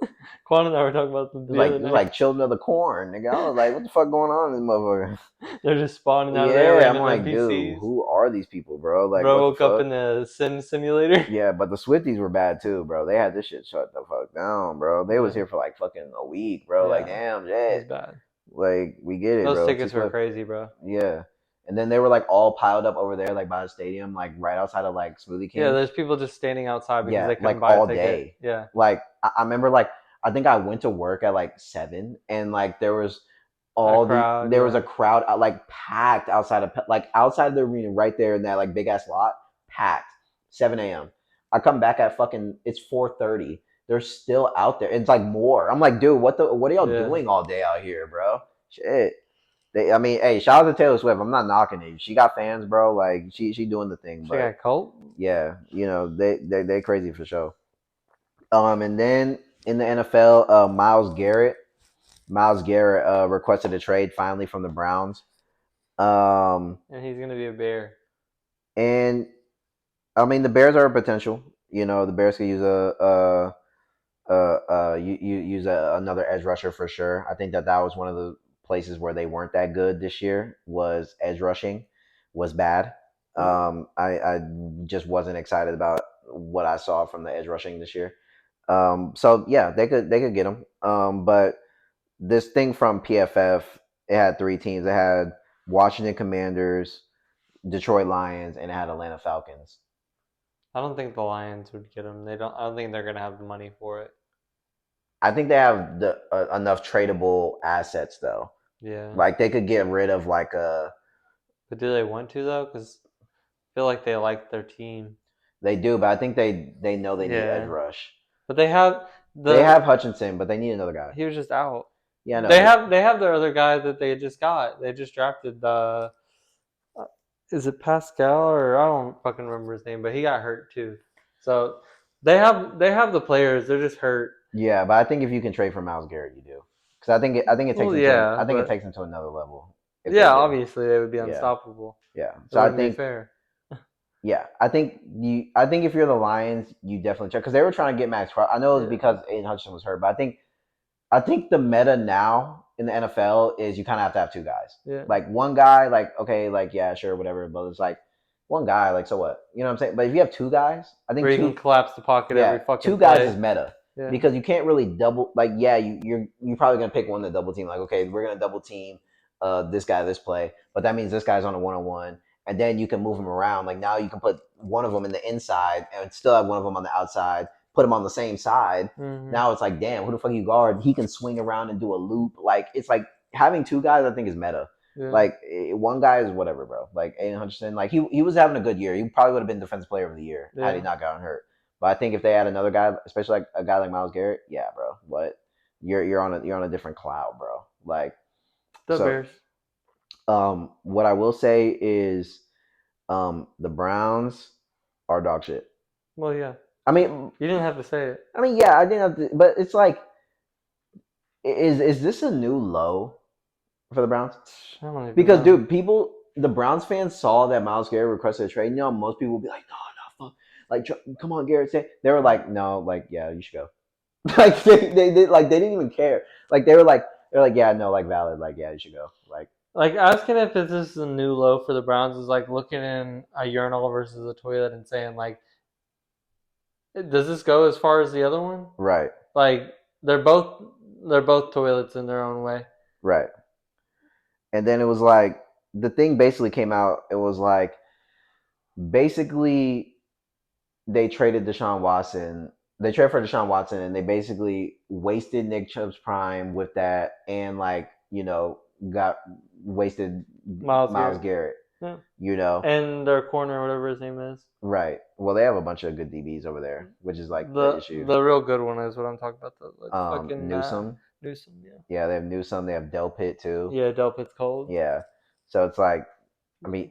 Speaker 2: Quan and I were talking about them
Speaker 1: It's
Speaker 2: the
Speaker 1: like
Speaker 2: other
Speaker 1: it's
Speaker 2: night.
Speaker 1: like children of the corn, nigga. I was like, what the fuck going on in this motherfucker?
Speaker 2: They're just spawning out of there,
Speaker 1: Yeah, I'm
Speaker 2: random
Speaker 1: like, dude,
Speaker 2: NPCs.
Speaker 1: who are these people, bro? Like,
Speaker 2: Bro
Speaker 1: what the
Speaker 2: woke up
Speaker 1: fuck?
Speaker 2: in the sim simulator.
Speaker 1: Yeah, but the Swifties were bad too, bro. They had this shit shut the fuck down, bro. They was
Speaker 2: Yeah,
Speaker 1: here for like fucking a week, bro. Like,
Speaker 2: yeah,
Speaker 1: damn,
Speaker 2: it
Speaker 1: shit.
Speaker 2: was bad.
Speaker 1: Like, we get it,
Speaker 2: Those
Speaker 1: bro. T
Speaker 2: tickets were
Speaker 1: Swift.
Speaker 2: crazy, bro.
Speaker 1: Yeah. And then they were like all piled up over there, like by the stadium, like right outside of like Smoothie
Speaker 2: Yeah,
Speaker 1: King.
Speaker 2: there's people just standing outside because
Speaker 1: Yeah,
Speaker 2: they couldn't
Speaker 1: like
Speaker 2: buy a
Speaker 1: all
Speaker 2: ticket.
Speaker 1: day.
Speaker 2: Yeah,
Speaker 1: Like I remember, like I think I went to work at like 7, and like
Speaker 2: a crowd.
Speaker 1: there was a
Speaker 2: Yeah,
Speaker 1: crowd like packed outside of the arena right there in that like big ass lot, packed. 7 a.m. I come back at fucking it's 4:30. They're still out there. It's like more. I'm like, dude, what are y'all
Speaker 2: yeah.
Speaker 1: doing all day out here, bro? Shit. I mean, hey, shout out to Taylor Swift. I'm not knocking it. She got fans, bro. Like she doing the thing,
Speaker 2: She
Speaker 1: but
Speaker 2: got cult.
Speaker 1: yeah, they crazy for sure. And then in the NFL, Miles Garrett requested a trade finally from the Browns. Um,
Speaker 2: And he's gonna be a bear.
Speaker 1: and I mean the Bears are a potential. The Bears could use use another edge rusher for sure. I think that was one of the places where they weren't that good this year. Was edge rushing was bad. I just wasn't excited about what I saw from the edge rushing this year. So yeah, they could get him. But this thing from PFF, it had 3 teams. It had Washington Commanders, Detroit Lions, and it had Atlanta Falcons.
Speaker 2: I don't think the Lions would get him. They don't. I don't think they're gonna have the money for it.
Speaker 1: I think they have the enough tradable assets though.
Speaker 2: Yeah,
Speaker 1: Like they could get rid of like a
Speaker 2: but do they want to though? Because I feel like they like their team.
Speaker 1: they do, but I think they know they need edge
Speaker 2: Yeah,
Speaker 1: rush.
Speaker 2: but they have
Speaker 1: They
Speaker 2: the.
Speaker 1: have Hutchinson, but they need another guy.
Speaker 2: He was just out.
Speaker 1: Yeah, I know.
Speaker 2: They have their other guy that they just got. They just drafted the. Is it Pascal or I don't fucking remember his name, but he got hurt too. So they have the players. They're just hurt.
Speaker 1: Yeah, but I think if you can trade for Miles Garrett, you do. Because I think it takes
Speaker 2: Well,
Speaker 1: them to
Speaker 2: yeah,
Speaker 1: I think it
Speaker 2: but
Speaker 1: takes them to another level if they
Speaker 2: yeah,
Speaker 1: do.
Speaker 2: obviously they would be
Speaker 1: Yeah,
Speaker 2: unstoppable.
Speaker 1: yeah.
Speaker 2: It
Speaker 1: So I
Speaker 2: wouldn't be
Speaker 1: think
Speaker 2: fair.
Speaker 1: yeah, I think if you're the Lions, you definitely check because they were trying to get Max Crosby. I know it was
Speaker 2: Yeah,
Speaker 1: because Aiden Hutchinson was hurt, but I think the meta now in the NFL is you kind of have to have 2 guys.
Speaker 2: yeah.
Speaker 1: Like one guy, like okay, like yeah, sure, whatever. But it's like one guy, like so what? You know what I'm saying? But if you have 2 guys, I think
Speaker 2: Where you can collapse the pocket
Speaker 1: yeah,
Speaker 2: every
Speaker 1: two
Speaker 2: fucking
Speaker 1: guys is
Speaker 2: play.
Speaker 1: meta
Speaker 2: Yeah.
Speaker 1: because you can't really double. Like yeah, you're probably gonna pick one to double team. Like okay, we're gonna double team this guy this play, but that means this guy's on a 1-on-1. And then you can move them around. Like now you can put one of them in the inside and still have one of them on the outside. Put them on the same side.
Speaker 2: Mm-hmm.
Speaker 1: Now it's like, damn, who the fuck you guard? He can swing around and do a loop. Like it's like having 2 guys. I think is meta.
Speaker 2: Yeah.
Speaker 1: Like one guy is whatever, bro. Like Aiden Hutchinson, like he was having a good year. He probably would have been defensive player of the year had he
Speaker 2: Yeah.
Speaker 1: not gotten hurt. But I think if they had another guy, especially like a guy like Miles Garrett, yeah, bro. What you're on a different cloud, bro. Like
Speaker 2: The
Speaker 1: so.
Speaker 2: Bears.
Speaker 1: What I will say is, the Browns are dog shit.
Speaker 2: Well, yeah.
Speaker 1: I mean,
Speaker 2: You didn't have to say it.
Speaker 1: yeah, I didn't have to, but it's like, is this a new low for the Browns?
Speaker 2: I don't even
Speaker 1: Because,
Speaker 2: know.
Speaker 1: dude, the Browns fans saw that Miles Garrett requested a trade. You know, most people would be like, no, no, fuck. Like, come on, Garrett. They were like, no, like, yeah, you should go. Like, they didn't even care. Like, they're like, yeah, no, like, valid. Like, yeah, you should go.
Speaker 2: Like asking if this is a new low for the Browns is like looking in a urinal versus a toilet and saying like, does this go as far as the other one?
Speaker 1: Right,
Speaker 2: Like they're both they're both toilets in their own way.
Speaker 1: right. And then it was like, the thing basically came out. It was like, basically, they traded Deshaun Watson. They traded for Deshaun Watson, and they basically wasted Nick Chubb's prime with that, and like, got wasted
Speaker 2: Miles
Speaker 1: Miles
Speaker 2: Garrett.
Speaker 1: Garrett.
Speaker 2: Yeah.
Speaker 1: You know,
Speaker 2: And their corner, whatever his name is.
Speaker 1: right? Well, they have a bunch of good DBs over there, which is like the issue.
Speaker 2: The real good one is what I'm talking about. The fucking
Speaker 1: Newsom,
Speaker 2: Newsom, yeah.
Speaker 1: yeah, they have Newsom. They have Del Pitt too.
Speaker 2: Yeah, Delpit's cold.
Speaker 1: Yeah, so it's like, which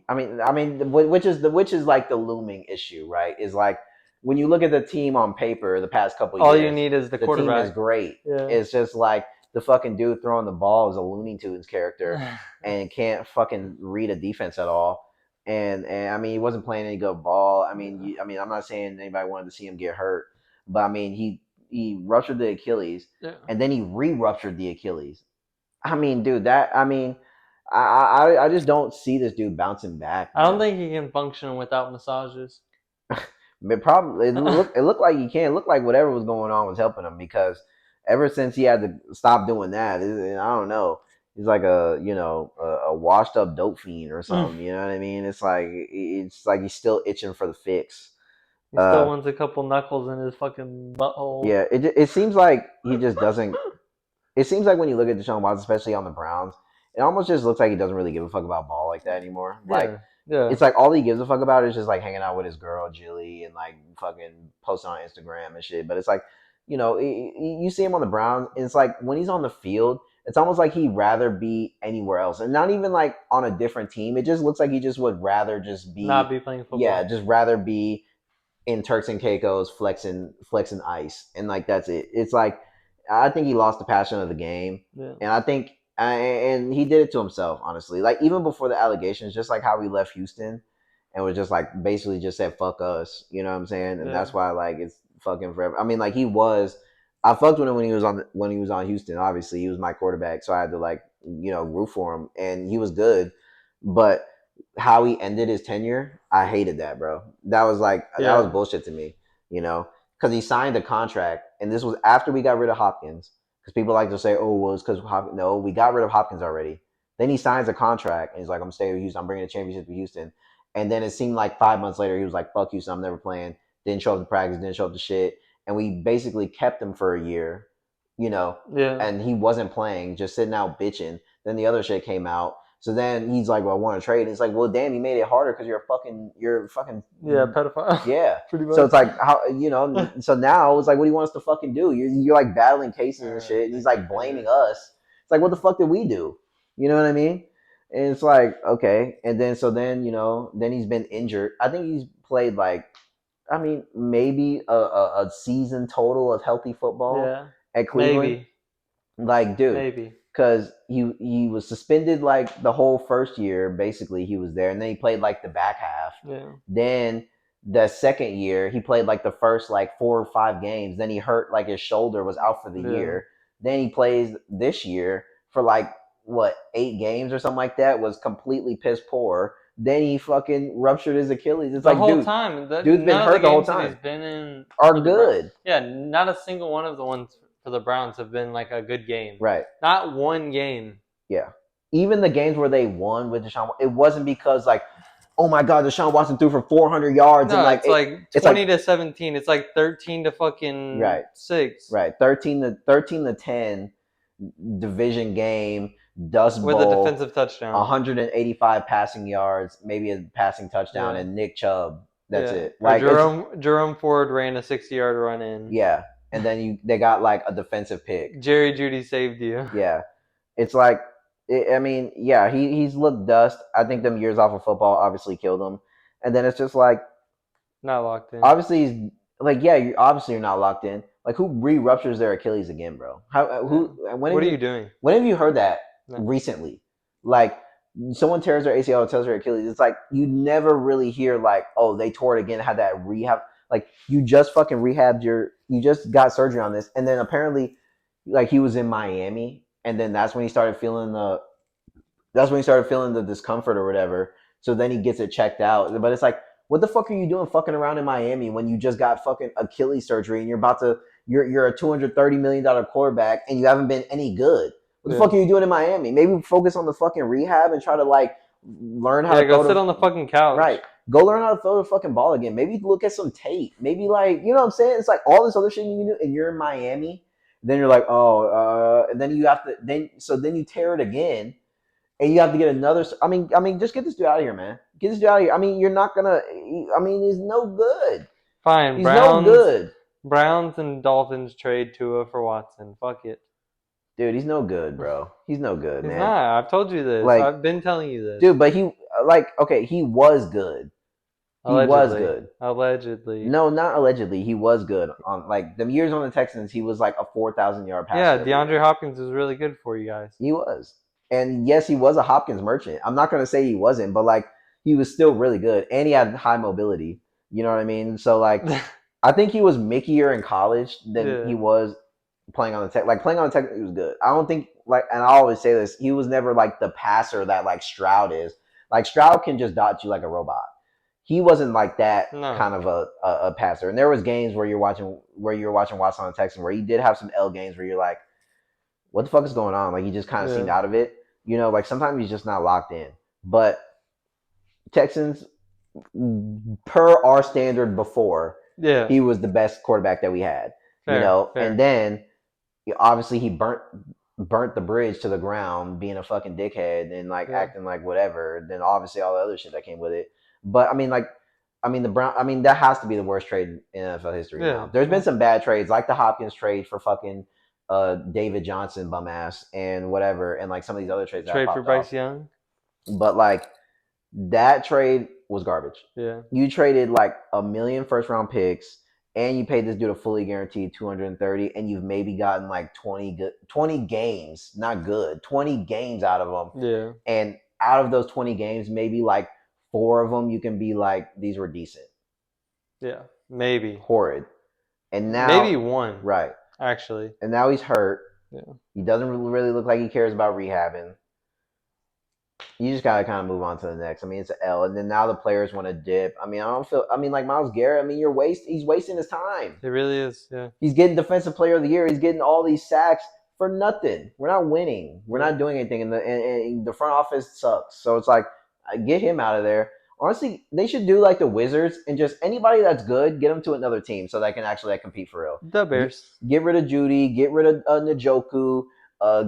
Speaker 1: is like the looming issue, right? Is like, when you look at the team on paper the past couple of
Speaker 2: All you
Speaker 1: years,
Speaker 2: need is the
Speaker 1: the team is
Speaker 2: quarterback.
Speaker 1: great.
Speaker 2: Yeah.
Speaker 1: It's just like the fucking dude throwing the ball is a Looney Tunes character and can't fucking read a defense at all. And I mean, he wasn't playing any good ball. I mean, I'm not saying anybody wanted to see him get hurt, but I mean, he ruptured the Achilles,
Speaker 2: Yeah.
Speaker 1: and then he re-ruptured the Achilles. I mean, dude, I just don't see this dude bouncing back.
Speaker 2: I don't think he can function without massages.
Speaker 1: It looked like he can't. It looked like whatever was going on was helping him, because ever since he had to stop doing that, I don't know. He's like a washed up dope fiend or something. You know what I mean? It's like he's still itching for the fix.
Speaker 2: He still
Speaker 1: Uh,
Speaker 2: wants a couple knuckles in his fucking butthole.
Speaker 1: yeah, it seems like he just doesn't. It seems like when you look at Deshaun Watson, especially on the Browns, it almost just looks like he doesn't really give a fuck about ball like that anymore. Like,
Speaker 2: Yeah.
Speaker 1: it's like all he gives a fuck about is just like hanging out with his girl Jilly and like fucking posting on Instagram and shit. But it's like, you see him on the Browns, and it's like when he's on the field, it's almost like he'd rather be anywhere else, and not even like on a different team. It just looks like he just would rather just
Speaker 2: Not
Speaker 1: be,
Speaker 2: be playing football.
Speaker 1: yeah, just rather be in Turks and Caicos flexing ice, and like that's it. It's like, I think he lost the passion of the game,
Speaker 2: Yeah.
Speaker 1: and I think, and he did it to himself, honestly. Like, even before the allegations, just like how he left Houston and was just like basically just said fuck us, you know what I'm saying? And
Speaker 2: Yeah.
Speaker 1: that's why, like, it's fucking forever. I mean, like, I fucked with him when he was on Houston. Obviously, he was my quarterback, so I had to, like, root for him, and he was good, but how he ended his tenure, I hated that, bro. That was like, that was bullshit to me, because he signed a contract, and this was after we got rid of Hopkins. Because people like to say, "Oh, well, it's because no, we got rid of Hopkins already." Then he signs a contract, and he's like, "I'm staying with Houston. I'm bringing a championship to Houston." And then it seemed like 5 months later, he was like, "Fuck Houston. I'm never playing." Didn't show up to practice. Didn't show up to shit. And we basically kept him for a year,
Speaker 2: Yeah.
Speaker 1: and he wasn't playing, just sitting out bitching. Then the other shit came out. So then he's like, "Well, I want to trade." And it's like, "Well, damn, you made it harder because you're a fucking
Speaker 2: pedophile.
Speaker 1: yeah."
Speaker 2: Pretty much.
Speaker 1: So it's like, how, so now it's like, what do you want us to fucking do? You're like battling cases and shit, and he's like blaming us. It's like, what the fuck did we do? You know what I mean? And it's like, okay. And then then he's been injured. I think he's played like, I mean, maybe a season total of healthy football at Cleveland.
Speaker 2: Maybe.
Speaker 1: Like, dude,
Speaker 2: Maybe.
Speaker 1: because he was suspended like the whole first year. Basically, he was there, and then he played like the back half.
Speaker 2: Yeah.
Speaker 1: Then the second year, he played like the first like 4 or 5 games. Then he hurt, like his shoulder was out for the year. Then he plays this year for like, what, 8 games or something like that. Was completely piss poor. Then he fucking ruptured his Achilles. It's
Speaker 2: The
Speaker 1: like,
Speaker 2: whole
Speaker 1: dude,
Speaker 2: time.
Speaker 1: dude's been hurt the whole
Speaker 2: That
Speaker 1: time.
Speaker 2: he's been in
Speaker 1: Are good.
Speaker 2: Yeah, not a single one of the ones for the Browns have been like a good game.
Speaker 1: Right.
Speaker 2: Not one game.
Speaker 1: Yeah. Even the games where they won with Deshaun, it wasn't because like, oh my God, Deshaun Watson threw for 400 yards.
Speaker 2: No,
Speaker 1: And like,
Speaker 2: it's like 20 to 17. It's like 13 to fucking
Speaker 1: Right.
Speaker 2: 6.
Speaker 1: Right. 13 to 10 division game, Dust
Speaker 2: With
Speaker 1: Bowl,
Speaker 2: a defensive touchdown.
Speaker 1: 185 passing yards, maybe a passing touchdown, and Nick Chubb. That's it. Like,
Speaker 2: Jerome Ford ran a 60-yard run in.
Speaker 1: Yeah. And then they got like a defensive pick.
Speaker 2: Jerry Jeudy saved you.
Speaker 1: Yeah. It's like, I mean, yeah, he's looked dust. I think them years off of football obviously killed him. And then it's just like,
Speaker 2: not locked in.
Speaker 1: Obviously, like yeah, obviously you're not locked in. Like who re-ruptures their Achilles again, bro? How
Speaker 2: Yeah.
Speaker 1: who
Speaker 2: What are you doing?
Speaker 1: when have you heard that
Speaker 2: No.
Speaker 1: recently? Like someone tears their ACL or tears their Achilles, it's like you never really hear like, oh, they tore it again, had that rehab. Like you just fucking rehabbed you just got surgery on this, and then apparently, like he was in Miami, and then that's when he started feeling the discomfort or whatever. So then he gets it checked out. But it's like, what the fuck are you doing fucking around in Miami when you just got fucking Achilles surgery and you're a $230 million quarterback and you haven't been any good? What the
Speaker 2: Yeah.
Speaker 1: fuck are you doing in Miami? Maybe focus on the fucking rehab and try to like learn how
Speaker 2: Yeah,
Speaker 1: to
Speaker 2: go
Speaker 1: throw
Speaker 2: sit
Speaker 1: the
Speaker 2: on the fucking couch.
Speaker 1: right. Go learn how to throw the fucking ball again. Maybe look at some tape. Maybe like you know what I'm saying? It's like all this other shit you can do, and you're in Miami. Then you're like, and then you have to then you tear it again and you have to get another. I mean, just get this dude out of here, man. Get this dude out of here. I mean, you're not gonna. I mean, he's no good.
Speaker 2: Fine,
Speaker 1: He's no
Speaker 2: Browns,
Speaker 1: good,
Speaker 2: Browns and Dolphins trade Tua for Watson. Fuck it.
Speaker 1: dude. He's no good, bro. He's no good,
Speaker 2: He's
Speaker 1: man.
Speaker 2: not. I've told you this.
Speaker 1: Like,
Speaker 2: I've been telling you this.
Speaker 1: dude, but he like okay, he was good. He was
Speaker 2: Allegedly.
Speaker 1: good.
Speaker 2: Allegedly.
Speaker 1: No, not allegedly. He was good on like the years on the Texans. He was like a 4,000 yard passer.
Speaker 2: Yeah,
Speaker 1: every
Speaker 2: DeAndre
Speaker 1: year.
Speaker 2: Hopkins was really good for you guys.
Speaker 1: He was. And yes, he was a Hopkins merchant. I'm not going to say he wasn't, but like he was still really good and he had high mobility. You know what I mean? So like I think he was mickier in college than
Speaker 2: Yeah.
Speaker 1: he was playing on the tech. Like playing on the tech, he was good. I don't think like, and I always say this, he was never like the passer that like Stroud is. Like Stroud can just dot you like a robot. He wasn't like that
Speaker 2: No.
Speaker 1: kind of a passer. And there was games where you're watching Watson on the Texans where he did have some L games where you're like, what the fuck is going on? Like he just kind of seemed
Speaker 2: Yeah.
Speaker 1: out of it. You know, like sometimes he's just not locked in. But Texans, per our standard before,
Speaker 2: Yeah.
Speaker 1: he was the best quarterback that we had. You
Speaker 2: Fair.
Speaker 1: know,
Speaker 2: Fair.
Speaker 1: and then obviously he burnt the bridge to the ground, being a fucking dickhead and like
Speaker 2: Yeah.
Speaker 1: acting like whatever. Then obviously all the other shit that came with it. But I mean that has to be the worst trade in NFL history
Speaker 2: Yeah.
Speaker 1: now. There's been some bad trades, like the Hopkins trade for fucking David Johnson bum ass and whatever, and like some of these other trades that have
Speaker 2: Trade for
Speaker 1: popped off.
Speaker 2: Bryce Young.
Speaker 1: But like that trade was garbage.
Speaker 2: Yeah.
Speaker 1: You traded like a million first round picks and you paid this dude a fully guaranteed 230 and you've maybe gotten like 20 games, not good, 20 games out of them.
Speaker 2: Yeah.
Speaker 1: And out of those 20 games, maybe like 4 of them you can be like these were decent.
Speaker 2: Yeah. Maybe.
Speaker 1: Horrid. And now
Speaker 2: Maybe one.
Speaker 1: right.
Speaker 2: Actually.
Speaker 1: And now he's hurt.
Speaker 2: Yeah.
Speaker 1: He doesn't really look like he cares about rehabbing. You just gotta kind of move on to the next. I mean, it's an L, and then now the players want to dip. I mean, I don't feel. I mean, like Myles Garrett. I mean, he's wasting his time.
Speaker 2: It really is. Yeah.
Speaker 1: He's getting Defensive Player of the Year. He's getting all these sacks for nothing. We're not winning. We're
Speaker 2: Yeah.
Speaker 1: not doing anything, and the front office sucks. So it's like, get him out of there. Honestly, they should do like the Wizards and just anybody that's good, get them to another team so they can actually like, compete for real.
Speaker 2: The Bears.
Speaker 1: Get rid of Judy. Get rid of Njoku.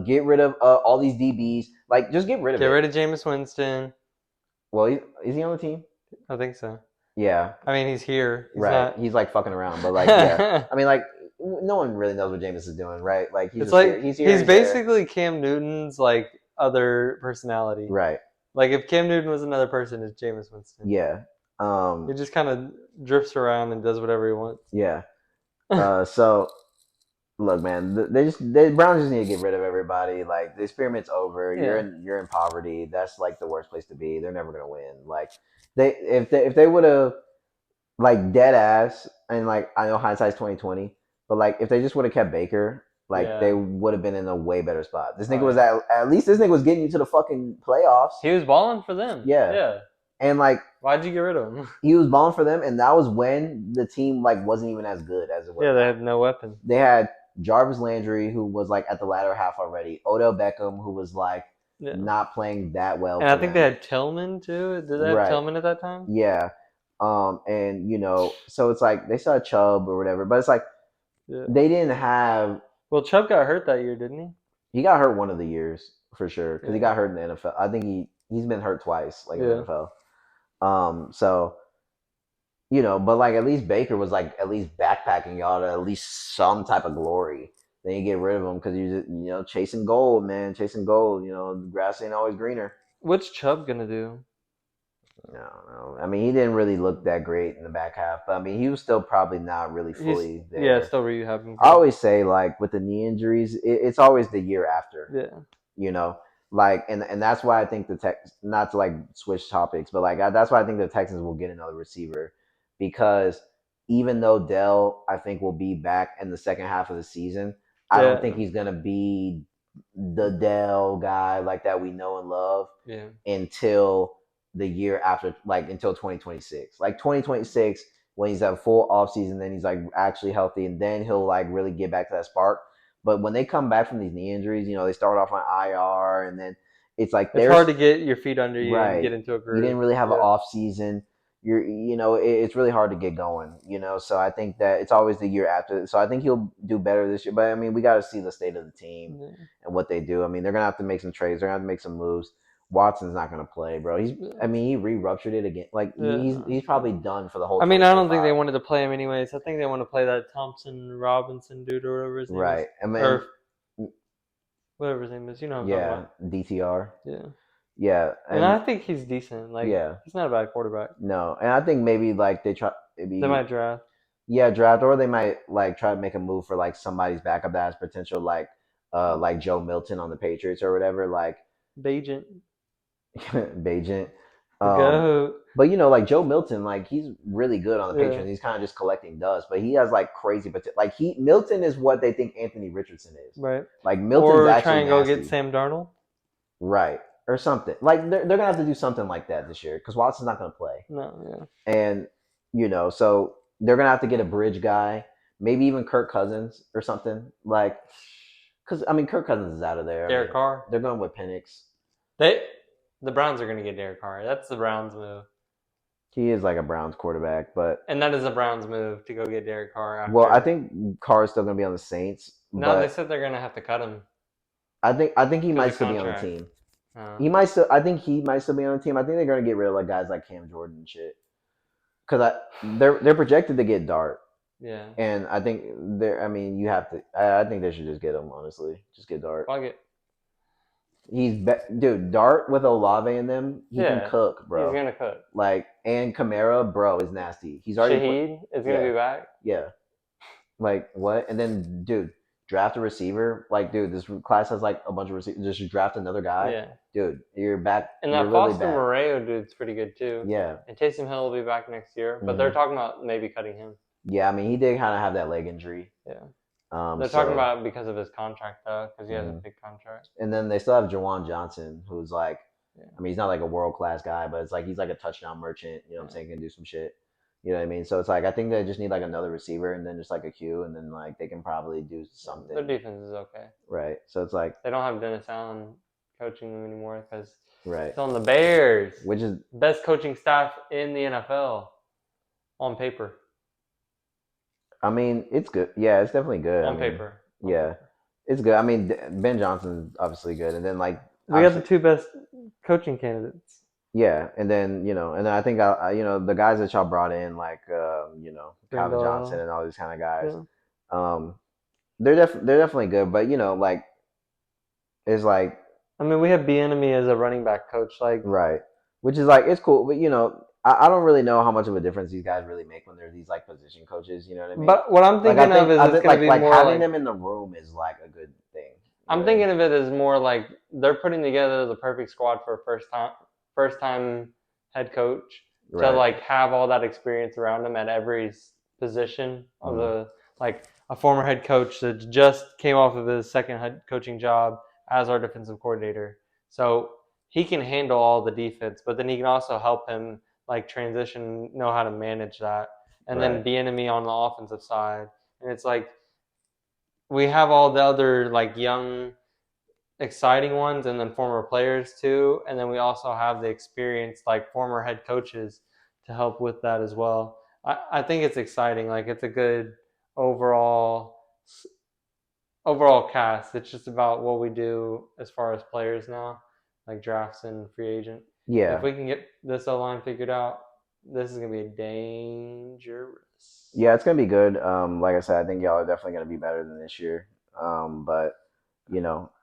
Speaker 1: Get rid of all these DBs. Like, just get rid of
Speaker 2: Get
Speaker 1: it.
Speaker 2: rid of Jameis Winston.
Speaker 1: Well, is he on the team?
Speaker 2: I think so.
Speaker 1: Yeah.
Speaker 2: I mean, he's here. He's
Speaker 1: right.
Speaker 2: not.
Speaker 1: He's like fucking around, but like, yeah. I mean, like, no one really knows what Jameis is doing, right? Like,
Speaker 2: It's like
Speaker 1: he's here.
Speaker 2: He's basically Cam Newton's like other personality.
Speaker 1: right.
Speaker 2: Like if Cam Newton was another person, it's Jameis Winston.
Speaker 1: Yeah.
Speaker 2: He just kind of drifts around and does whatever he wants.
Speaker 1: Yeah. So look, man, the Browns just need to get rid of everybody. Like the experiment's over.
Speaker 2: Yeah.
Speaker 1: You're in poverty. That's like the worst place to be. They're never gonna win. Like if they would have like dead ass and like I know hindsight's 2020, but like if they just would have kept Baker, like
Speaker 2: Yeah.
Speaker 1: they would have been in a way better spot. This nigga
Speaker 2: Oh,
Speaker 1: was
Speaker 2: yeah.
Speaker 1: at least this nigga was getting you to the fucking playoffs.
Speaker 2: He was balling for them.
Speaker 1: Yeah.
Speaker 2: Yeah.
Speaker 1: And like
Speaker 2: Why'd you get rid of him?
Speaker 1: he was balling for them, and that was when the team like wasn't even as good as it was.
Speaker 2: Yeah, they
Speaker 1: now.
Speaker 2: had no weapon.
Speaker 1: They had Jarvis Landry, who was like at the latter half already. Odell Beckham, who was like
Speaker 2: Yeah.
Speaker 1: not playing that well.
Speaker 2: And
Speaker 1: for
Speaker 2: I think
Speaker 1: them.
Speaker 2: they had Tillman too. Did they have
Speaker 1: Right.
Speaker 2: Tillman at that time?
Speaker 1: Yeah. And you know, so it's like they saw Chubb or whatever, but it's like
Speaker 2: Yeah.
Speaker 1: they didn't have.
Speaker 2: Well, Chubb got hurt that year, didn't he?
Speaker 1: He got hurt one of the years for sure because he
Speaker 2: Yeah.
Speaker 1: got hurt in the NFL. I think he's been hurt twice, like in
Speaker 2: Yeah.
Speaker 1: the NFL. So you know, but like at least Baker was like at least backpacking y'all to at least some type of glory. Then you get rid of him because you know chasing gold, man, chasing gold. You know, the grass ain't always greener.
Speaker 2: What's Chubb gonna do?
Speaker 1: No. I mean, he didn't really look that great in the back half, but I mean, he was still probably not really
Speaker 2: He's
Speaker 1: fully
Speaker 2: yeah,
Speaker 1: there.
Speaker 2: still rehabbing
Speaker 1: I
Speaker 2: for it.
Speaker 1: always say, like, with the knee injuries, it's always the year after,
Speaker 2: Yeah,
Speaker 1: you know, like, and that's why I think the Tex, not to like switch topics, but like that's why I think the Texans will get another receiver because even though Dell, I think, will be back in the second half of the season, I don't think
Speaker 2: yeah,
Speaker 1: he's gonna be the Dell guy like that we know and love
Speaker 2: yeah.
Speaker 1: until the year after, like until 2026. Like 2026, when he's at full off season, then he's like actually healthy, and then he'll like really get back to that spark. But when they come back from these knee injuries, they start off on IR, and then it's like
Speaker 2: It's
Speaker 1: there's
Speaker 2: hard to get your feet under you and get
Speaker 1: right.
Speaker 2: into a
Speaker 1: You didn't
Speaker 2: groove.
Speaker 1: really have an
Speaker 2: Yeah,
Speaker 1: off season. It's really hard to get going. So I think that it's always the year after. So I think he'll do better this year. But I mean, we got to see the state of the team
Speaker 2: yeah,
Speaker 1: and what they do. I mean, they're gonna have to make some trades. They're gonna have to make some moves. Watson's not gonna play, bro.
Speaker 2: yeah.
Speaker 1: I mean, he re-ruptured it again. Like
Speaker 2: Yeah,
Speaker 1: he's probably done for the whole
Speaker 2: I mean, I don't think they
Speaker 1: 2025.
Speaker 2: wanted to play him anyways. I think they want to play that Thompson Robinson dude or whatever his name is,
Speaker 1: Right. I mean,
Speaker 2: or whatever his name is. You know what I'm talking
Speaker 1: yeah,
Speaker 2: about?
Speaker 1: DTR.
Speaker 2: Yeah,
Speaker 1: Yeah,
Speaker 2: and I
Speaker 1: and
Speaker 2: think he's decent. Like
Speaker 1: yeah,
Speaker 2: he's not a bad quarterback.
Speaker 1: no, and I think maybe like they try
Speaker 2: They
Speaker 1: maybe
Speaker 2: might draft
Speaker 1: yeah, draft, or they might like try to make a move for like somebody's backup that has potential, like Joe Milton on the Patriots or whatever, like
Speaker 2: Bajent,
Speaker 1: Bajent.
Speaker 2: the
Speaker 1: Um,
Speaker 2: goat.
Speaker 1: but like Joe Milton, like he's really good on the
Speaker 2: Yeah,
Speaker 1: Patriots. He's kind of just collecting dust, but he has like crazy potential. Like Milton is what they think Anthony Richardson is.
Speaker 2: right.
Speaker 1: Like Milton's
Speaker 2: Or try
Speaker 1: actually
Speaker 2: and go get
Speaker 1: nasty,
Speaker 2: Sam Darnold.
Speaker 1: right? Or something. Like they're gonna have to do something like that this year because Watson's not gonna play.
Speaker 2: No, yeah.
Speaker 1: And so they're gonna have to get a bridge guy, maybe even Kirk Cousins or something. Like, because I mean, Kirk Cousins is out of there. I
Speaker 2: Derek
Speaker 1: mean,
Speaker 2: Carr.
Speaker 1: they're going with Penix.
Speaker 2: They, the Browns are going to get Derek Carr. That's the Browns move,
Speaker 1: He is like a Browns quarterback, but
Speaker 2: and that is the Browns move to go get Derek Carr
Speaker 1: well, I
Speaker 2: after.
Speaker 1: think Carr is still gonna be on the Saints,
Speaker 2: No, they
Speaker 1: but
Speaker 2: said they're going to have to cut him
Speaker 1: I think he
Speaker 2: because
Speaker 1: might
Speaker 2: of
Speaker 1: still be on the
Speaker 2: contract.
Speaker 1: team.
Speaker 2: Uh,
Speaker 1: He might still. I think he might still be on the team. I think they're gonna get rid of like guys like Cam Jordan and shit because they're projected to get Dart.
Speaker 2: yeah,
Speaker 1: And I think I mean, you have to. I think they should just get him. Honestly, just get Dart.
Speaker 2: fuck it.
Speaker 1: Dude. Dart with Olave in them, he can
Speaker 2: Yeah,
Speaker 1: cook,
Speaker 2: he's
Speaker 1: bro.
Speaker 2: going to cook.
Speaker 1: Like, and Kamara, bro, is nasty. He's already put.
Speaker 2: Shaheed is going to
Speaker 1: Yeah,
Speaker 2: be back.
Speaker 1: yeah. Like what? And then, dude, draft a receiver. Like, dude, this class has like a bunch of receivers. Just draft another guy,
Speaker 2: Yeah,
Speaker 1: dude. You're back.
Speaker 2: and
Speaker 1: You're
Speaker 2: that
Speaker 1: literally
Speaker 2: Foster
Speaker 1: back.
Speaker 2: Moreau dude's pretty good too.
Speaker 1: Yeah.
Speaker 2: And Taysom Hill will be back next year, but they're
Speaker 1: Hmm.
Speaker 2: talking about maybe cutting him.
Speaker 1: Yeah. I mean, he did kind of have that leg injury.
Speaker 2: Yeah, they're talking
Speaker 1: So.
Speaker 2: about because of his contract though, because he has a
Speaker 1: Mhm.
Speaker 2: big contract.
Speaker 1: And then they still have Jawan Johnson, who's like,
Speaker 2: Yeah,
Speaker 1: I mean, he's not like a world class guy, but it's like he's like a touchdown merchant. You know what I'm
Speaker 2: yeah.
Speaker 1: saying? Can do some shit. You know what I mean? So it's like I think they just need like another receiver and then just like a Q, and then like they can probably do
Speaker 2: Their
Speaker 1: something.
Speaker 2: defense is okay.
Speaker 1: Right. So it's like
Speaker 2: They don't have Dennis Allen coaching them anymore because
Speaker 1: right.
Speaker 2: he's on the Bears.
Speaker 1: Which is
Speaker 2: Best coaching staff in the NFL on paper.
Speaker 1: I mean, it's good. Yeah, it's definitely good. I
Speaker 2: On
Speaker 1: mean,
Speaker 2: paper. On
Speaker 1: yeah,
Speaker 2: paper.
Speaker 1: it's good. I mean, Ben Johnson's obviously good, and then like
Speaker 2: We got the
Speaker 1: obviously
Speaker 2: two best coaching candidates.
Speaker 1: yeah, and then and then I think the guys that y'all brought in like Calvin Johnson
Speaker 2: Randall.
Speaker 1: and all these kind of guys,
Speaker 2: Yeah.
Speaker 1: um, they're definitely good, but like it's like
Speaker 2: I mean, we have Bieniemy as a running back coach. Like,
Speaker 1: right, which is like it's cool, but I don't really know how much of a difference these guys really make when they're these like position coaches. You know what I mean?
Speaker 2: but what I'm
Speaker 1: Like
Speaker 2: thinking of is it's going to be
Speaker 1: like
Speaker 2: more
Speaker 1: having
Speaker 2: like
Speaker 1: them in the room is like a good thing.
Speaker 2: I'm thinking of it as more like they're putting together the perfect squad for a first time head coach to
Speaker 1: Right.
Speaker 2: like have all that experience around them at every position of the like a former head coach that just came off of his second head coaching job as our defensive coordinator. So he can handle all the defense, but then he can also help him like transition, know how to manage that, and then
Speaker 1: Right.
Speaker 2: be enemy on the offensive side. And it's like we have all the other like young exciting ones and then former players too, and then we also have the experienced like former head coaches to help with that as well. I think it's exciting. Like it's a good overall overall cast. It's just about what we do as far as players now, like drafts and free agent. If
Speaker 1: Yeah.
Speaker 2: we can get this O line figured out, this is gonna be dangerous.
Speaker 1: Yeah, it's gonna be good. Like I said, I think y'all are definitely gonna be better than this year. But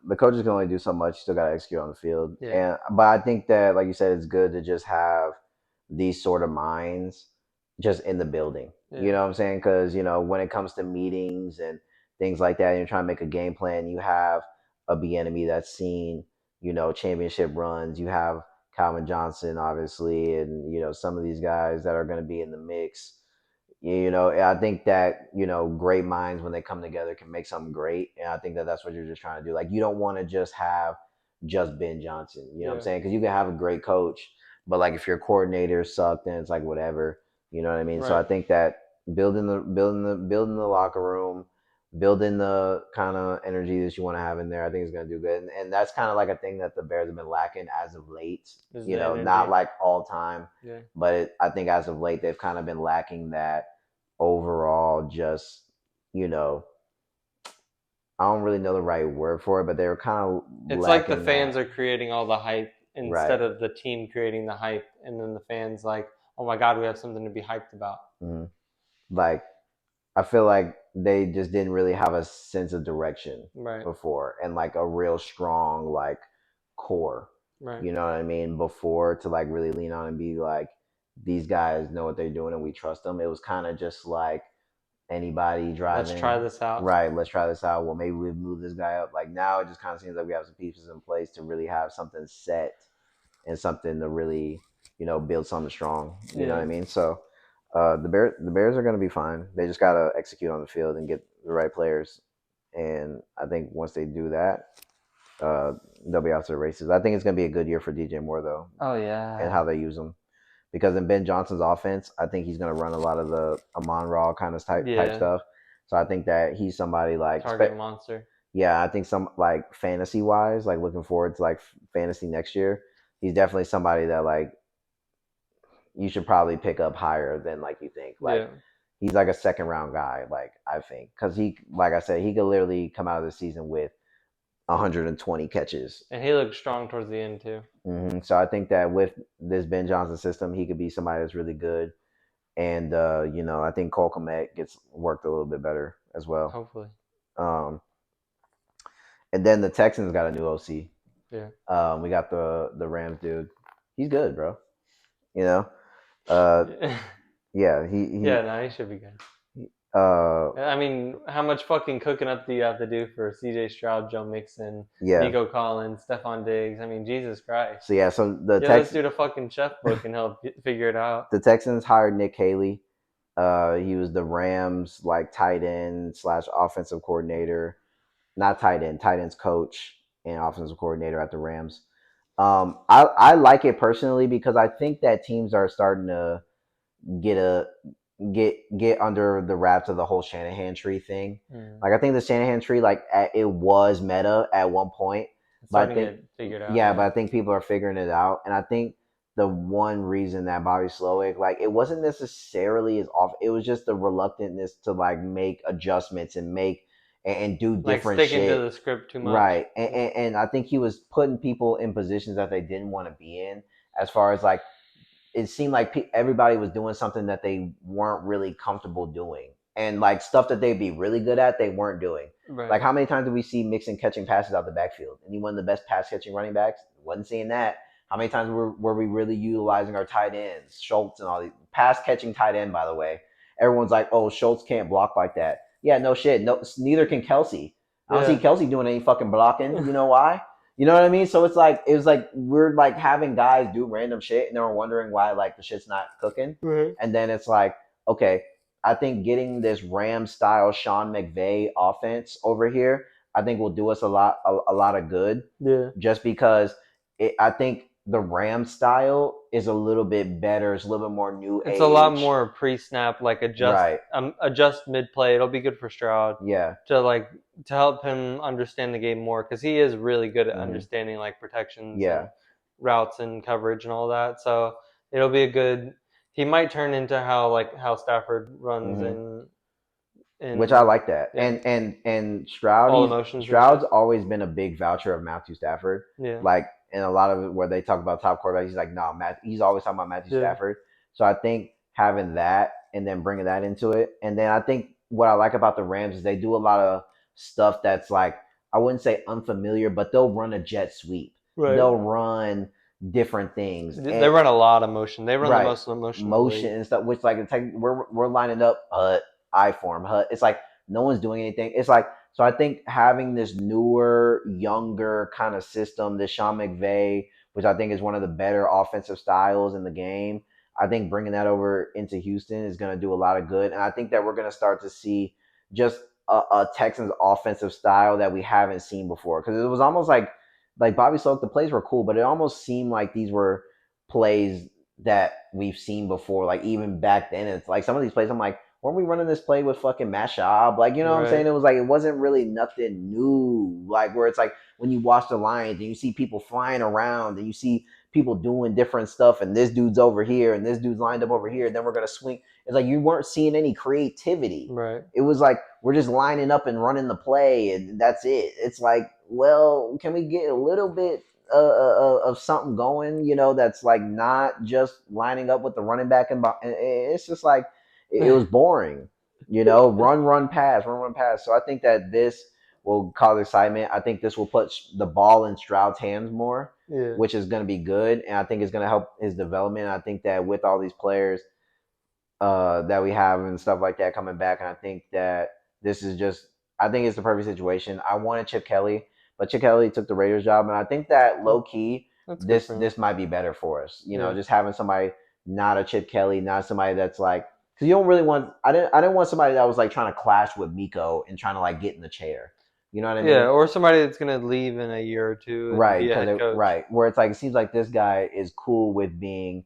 Speaker 1: the coaches can only do so much. You still gotta execute on the field.
Speaker 2: Yeah.
Speaker 1: And but I think that, like you said, it's good to just have these sort of minds just in the building. You
Speaker 2: Yeah.
Speaker 1: know what I'm saying? Because when it comes to meetings and things like that, and you're trying to make a game plan. You have a enemy that's seen championship runs. You have Calvin Johnson, obviously, and some of these guys that are going to be in the mix. I think that great minds when they come together can make something great, and I think that that's what you're just trying to do. Like you don't want to just have just Ben Johnson. You know what I'm
Speaker 2: Yeah.
Speaker 1: saying? Because you can have a great coach, but like if your coordinators suck, then it's like whatever. You know what I mean? So I
Speaker 2: Right.
Speaker 1: think that building the locker room, building the kind of energy that you want to have in there, I think is going to do good. And that's kind of like a thing that the Bears have been lacking as of late.
Speaker 2: Is the
Speaker 1: Not
Speaker 2: energy.
Speaker 1: like all time,
Speaker 2: Yeah.
Speaker 1: but I think as of late they've kind of been lacking that overall. Just you know, I don't really know the right word for it, but they were kind of
Speaker 2: It's like the
Speaker 1: lacking
Speaker 2: fans
Speaker 1: that.
Speaker 2: are creating all the hype
Speaker 1: Right.
Speaker 2: instead of the team creating the hype, and then the fans like, oh my god, we have something to be hyped about.
Speaker 1: Mhm. Like I feel like they just didn't really have a sense of direction
Speaker 2: Right.
Speaker 1: before, and like a real strong like core.
Speaker 2: Right.
Speaker 1: You know what I mean? Before to like really lean on and be like, these guys know what they're doing and we trust them. It was kind of just like anybody
Speaker 2: Let's try
Speaker 1: driving.
Speaker 2: this out.
Speaker 1: Right, let's try this out. Well, maybe we move this guy up. Like now, it just kind of seems like we have some pieces in place to really have something set and something to really, build something strong. You know what
Speaker 2: Yeah.
Speaker 1: I mean? So, the Bears are going to be fine. They just got to execute on the field and get the right players. And I think once they do that, uh, they'll be out to the races. I think it's going to be a good year for DJ Moore though,
Speaker 2: Oh
Speaker 1: and
Speaker 2: yeah.
Speaker 1: how they use him. Because in Ben Johnson's offense, I think he's going to run a lot of the Amon Ra kind of type
Speaker 2: Yeah.
Speaker 1: stuff. So I think that he's somebody like,
Speaker 2: Target monster.
Speaker 1: yeah, I think some like fantasy wise, like looking forward to like fantasy next year. He's definitely somebody that like you should probably pick up higher than like you think. Like
Speaker 2: Yeah.
Speaker 1: he's like a second round guy, like I think, because like I said, he could literally come out of the season with 120 catches.
Speaker 2: And he looked strong towards the end too.
Speaker 1: So I think that with this Ben Johnson system, he could be somebody that's really good. And I think Cole Kmet gets worked a little bit better as well.
Speaker 2: Hopefully.
Speaker 1: Um, and then the Texans got a new OC.
Speaker 2: Yeah.
Speaker 1: We got the Rams dude. He's good, bro. You know, uh,
Speaker 2: Yeah.
Speaker 1: yeah, he
Speaker 2: Yeah, no, he should be good.
Speaker 1: uh,
Speaker 2: I mean, how much fucking cooking up do you have to do for CJ Stroud, Joe Mixon,
Speaker 1: yeah.
Speaker 2: Nico Collins, Stephon Diggs? I mean, Jesus Christ.
Speaker 1: So yeah, so
Speaker 2: Give this dude a fucking chef book and he'll figure it out.
Speaker 1: the Texans hired Nick Haley. He was the Rams like tight end slash offensive coordinator, not tight ends coach and offensive coordinator at the Rams. I like it personally because I think that teams are starting to get a get under the wraps of the whole Shanahan tree thing.
Speaker 2: Mm.
Speaker 1: Like I think the Shanahan tree, like it was meta at one point,
Speaker 2: It's
Speaker 1: but I
Speaker 2: starting to
Speaker 1: think
Speaker 2: get figured out.
Speaker 1: yeah, but I think people are figuring it out, and I think the one reason that Bobby Slowick, like it wasn't necessarily his off, it was just the reluctantness to like make adjustments and make and do
Speaker 2: Like
Speaker 1: different
Speaker 2: sticking to
Speaker 1: shit.
Speaker 2: the script too much.
Speaker 1: Right, and I think he was putting people in positions that they didn't want to be in, as far as like it seemed like everybody was doing something that they weren't really comfortable doing, and like stuff that they'd be really good at, they weren't doing.
Speaker 2: Right.
Speaker 1: Like how many times did we see Mixon catching passes out the backfield? And he one of the best pass catching running backs. Wasn't seeing that. How many times were we really utilizing our tight ends, Schultz and all these pass catching tight end? By the way, everyone's like, "Oh, Schultz can't block like that." Yeah, no shit. No, neither can Kelsey. I don't see
Speaker 2: Yeah.
Speaker 1: Kelsey doing any fucking blocking. You know why? You know what I mean? So it was like we're like having guys do random shit, and they're wondering why like the shit's not cooking.
Speaker 2: Right.
Speaker 1: And then it's like, okay, I think getting this Ram style Sean McVay offense over here, I think will do us a lot of good.
Speaker 2: Yeah.
Speaker 1: Just because I think the Ram style is a little bit better. It's a little bit more new
Speaker 2: It's
Speaker 1: age.
Speaker 2: a lot more pre-snap, like
Speaker 1: Right.
Speaker 2: adjust mid-play. It'll be good for Stroud
Speaker 1: Yeah.
Speaker 2: to help him understand the game more because he is really good at
Speaker 1: Mhm.
Speaker 2: understanding like protections
Speaker 1: Yeah.
Speaker 2: and routes and coverage and all that. So it'll be a good. He might turn into how Stafford runs
Speaker 1: Mhm.
Speaker 2: in
Speaker 1: Which I like that.
Speaker 2: yeah,
Speaker 1: And Stroud,
Speaker 2: all emotions and
Speaker 1: Stroud's
Speaker 2: shit.
Speaker 1: always been a big voucher of Matthew Stafford.
Speaker 2: Yeah.
Speaker 1: Like in a lot of it where they talk about top quarterbacks, he's like, no, Matt. He's always talking about Matthew
Speaker 2: Yeah.
Speaker 1: Stafford. So I think having that and then bringing that into it, and then I think what I like about the Rams is they do a lot of stuff that's like I wouldn't say unfamiliar, but they'll run a jet sweep.
Speaker 2: Right.
Speaker 1: They'll run different things.
Speaker 2: They
Speaker 1: And
Speaker 2: run a lot of motion. They run the
Speaker 1: right,
Speaker 2: most motion in the
Speaker 1: motion
Speaker 2: league.
Speaker 1: and stuff, which like we're lining up I form It's like no one's doing anything. It's like so I think having this newer, younger kind of system, this Sean McVay, which I think is one of the better offensive styles in the game. I think bringing that over into Houston is going to do a lot of good, and I think that we're going to start to see just a Texans offensive style that we haven't seen before. Because it was almost like Bobby Sloak, the plays were cool, but it almost seemed like these were plays that we've seen before. Like even back then, it's like some of these plays. I'm like, weren't we running this play with fucking Mashab? Like, you know what I'm saying?
Speaker 2: Right.
Speaker 1: It was like it wasn't really nothing new. Like where it's like when you watch the Lions and you see people flying around and you see people doing different stuff, and this dude's over here and this dude's lined up over here, and then we're gonna swing. It's like you weren't seeing any creativity.
Speaker 2: Right.
Speaker 1: It was like we're just lining up and running the play, and that's it. It's like, well, can we get a little bit of something going, that's like not just lining up with the running back, and it's just like it was boring, run pass. So I think that this will cause excitement. I think this will put the ball in Stroud's hands more,
Speaker 2: Yeah.
Speaker 1: which is going to be good, and I think it's going to help his development. I think that with all these players that we have and stuff like that coming back. And I think that this is just, I think it's the perfect situation. I wanted Chip Kelly, but Chip Kelly took the Raiders job, and I think that low key,
Speaker 2: That's good
Speaker 1: this
Speaker 2: for him.
Speaker 1: this might be better for us.
Speaker 2: Yeah.
Speaker 1: Just having somebody not a Chip Kelly, not somebody that's like, because you don't really want. I didn't want somebody that was like trying to clash with Miko and trying to like get in the chair. You know what I
Speaker 2: Yeah,
Speaker 1: mean?
Speaker 2: or somebody that's gonna leave in a year or two and
Speaker 1: Right,
Speaker 2: be a
Speaker 1: because
Speaker 2: head coach.
Speaker 1: right where it's like it seems like this guy is cool with being,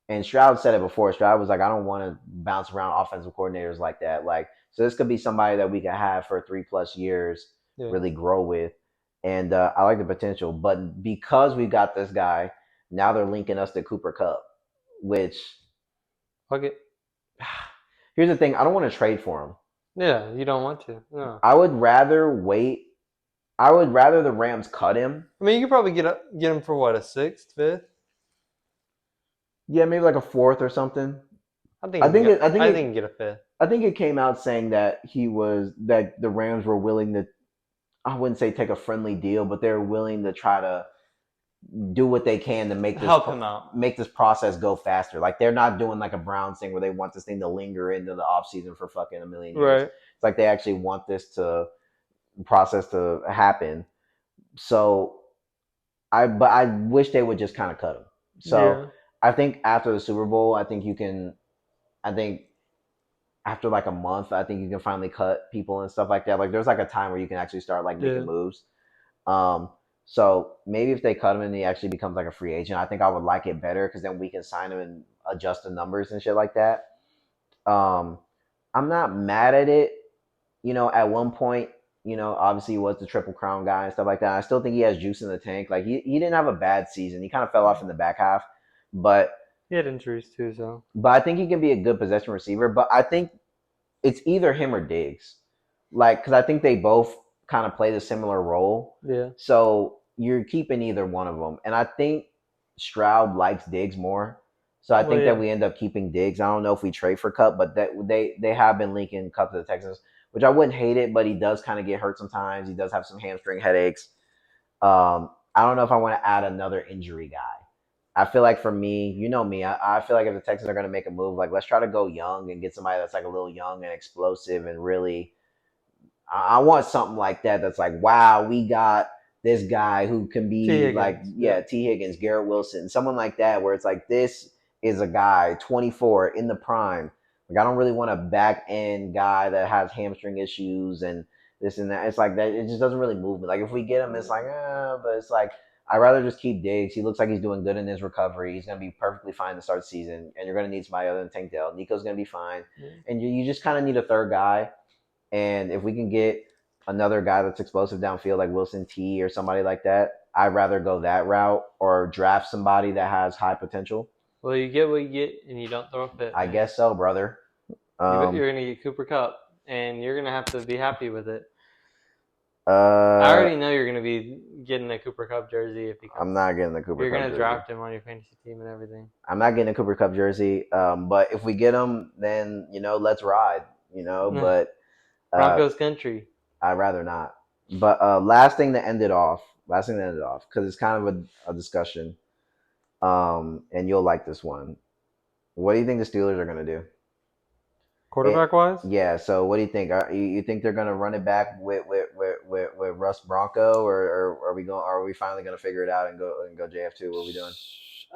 Speaker 1: and Stroud said it before. Stroud was like, I don't want to bounce around offensive coordinators like that. Like, so this could be somebody that we can have for 3+ years,
Speaker 2: Yeah.
Speaker 1: really grow with. And I like the potential. But because we got this guy, now they're linking us to Cooper Cup, which
Speaker 2: Fuck it.
Speaker 1: here's the thing, I don't want to trade for him.
Speaker 2: Yeah, you don't want to. No.
Speaker 1: I would rather wait. I would rather the Rams cut him.
Speaker 2: I mean, you could probably get him for what, a sixth, fifth?
Speaker 1: Yeah, maybe like a fourth or something.
Speaker 2: I think
Speaker 1: I
Speaker 2: you can
Speaker 1: think
Speaker 2: get.
Speaker 1: it. I think
Speaker 2: I think
Speaker 1: it.
Speaker 2: you can get a fifth.
Speaker 1: I think it came out saying that that the Rams were willing to, I wouldn't say take a friendly deal, but they're willing to try to do what they can to
Speaker 2: Help him out.
Speaker 1: make this process go faster. Like they're not doing like a Browns thing where they want this thing to linger into the offseason for fucking a million years.
Speaker 2: Right.
Speaker 1: It's like they actually want this to process to happen. So but I wish they would just kind of cut him. So
Speaker 2: Yeah.
Speaker 1: I think after the Super Bowl, I think you can. I think after like a month, I think you can finally cut people and stuff like that. Like there's like a time where you can actually start like making
Speaker 2: Yeah.
Speaker 1: moves. Um, so maybe if they cut him and he actually becomes like a free agent, I think I would like it better because then we can sign him and adjust the numbers and shit like that. Um, I'm not mad at it. At one point, obviously he was the Triple Crown guy and stuff like that. I still think he has juice in the tank. Like he didn't have a bad season. He kind of fell off in the back half, but
Speaker 2: He had injuries too, so.
Speaker 1: I think he can be a good possession receiver. But I think it's either him or Diggs. Like, because I think they both kind of play the similar role.
Speaker 2: Yeah.
Speaker 1: So you're keeping either one of them. And I think Stroud likes Diggs more. So I
Speaker 2: Well,
Speaker 1: think that
Speaker 2: yeah.
Speaker 1: we end up keeping Diggs. I don't know if we trade for Cup, but that they have been linking Cup to the Texans, which I wouldn't hate it, but he does kind of get hurt sometimes. He does have some hamstring headaches. I don't know if I want to add another injury guy. I feel like for me, you know me, I feel like if the Texans are going to make a move, like let's try to go young and get somebody that's like a little young and explosive and really, I want something like that. That's like, wow, we got this guy who can
Speaker 2: T.
Speaker 1: be like,
Speaker 2: Higgins.
Speaker 1: yeah, T. Higgins, Garrett Wilson, someone like that, where it's like, this is a guy, 24 in the prime. Like, I don't really want a back end guy that has hamstring issues and this and that. It's like that. It just doesn't really move me. Like, if we get him, it's like, but it's like, I'd rather just keep Diggs. He looks like he's doing good in his recovery. He's going to be perfectly fine to start the season. And you're going to need somebody other than Tank Dell. Nico's going to be fine.
Speaker 2: Yeah.
Speaker 1: And you just kind of need a third guy. And if we can get another guy that's explosive downfield like Wilson T or somebody like that, I'd rather go that route or draft somebody that has high potential.
Speaker 2: Well, you get what you get, and you don't throw a fit.
Speaker 1: I
Speaker 2: Man.
Speaker 1: guess so, brother.
Speaker 2: You're gonna get Cooper Cup, and you're gonna have to be happy with it.
Speaker 1: Uh,
Speaker 2: I already know you're gonna be getting a Cooper Cup jersey if he comes.
Speaker 1: I'm not getting the Cooper
Speaker 2: You're
Speaker 1: Cup
Speaker 2: gonna
Speaker 1: jersey.
Speaker 2: draft him on your fantasy team and everything.
Speaker 1: I'm not getting a Cooper Cup jersey. But if we get him, then let's ride. But
Speaker 2: Broncos country.
Speaker 1: I'd rather not. But last thing to end it off, because it's kind of a discussion. And you'll like this one. What do you think the Steelers are gonna do? It,
Speaker 2: Quarterback wise,
Speaker 1: yeah. So what do you think? You think they're gonna run it back with Russ Bronco, or are we going? Are we finally gonna figure it out and go JF2? What are we doing?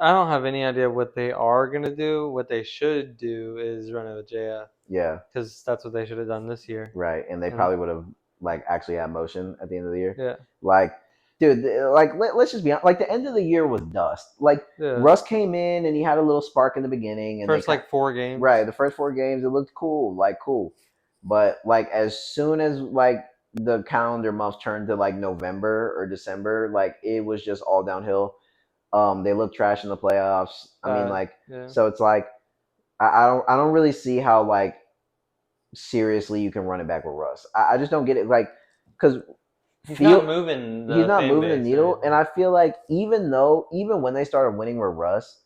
Speaker 2: I don't have any idea what they are gonna do. What they should do is run it with JF
Speaker 1: Yeah,
Speaker 2: because that's what they should have done this year.
Speaker 1: right. And they
Speaker 2: And
Speaker 1: probably would have like actually had motion at the end of the year.
Speaker 2: yeah,
Speaker 1: Like, dude, like let's just be honest. Like the end of the year was dust. Like
Speaker 2: yeah.
Speaker 1: Russ came in and he had a little spark in the beginning, and they
Speaker 2: First
Speaker 1: kind
Speaker 2: like 4 games.
Speaker 1: right the first 4 games it looked cool, like cool. But like as soon as like the calendar months turned to like November or December, like it was just all downhill. They looked trash in the playoffs. I mean,
Speaker 2: Bad.
Speaker 1: like
Speaker 2: Yeah.
Speaker 1: so it's like I don't really see how like seriously you can run it back with Russ. I just don't get it. Like because
Speaker 2: He's not
Speaker 1: feel
Speaker 2: moving
Speaker 1: he's
Speaker 2: the
Speaker 1: not
Speaker 2: fan
Speaker 1: moving the
Speaker 2: base or
Speaker 1: needle, and
Speaker 2: anything.
Speaker 1: I feel like even when they started winning with Russ,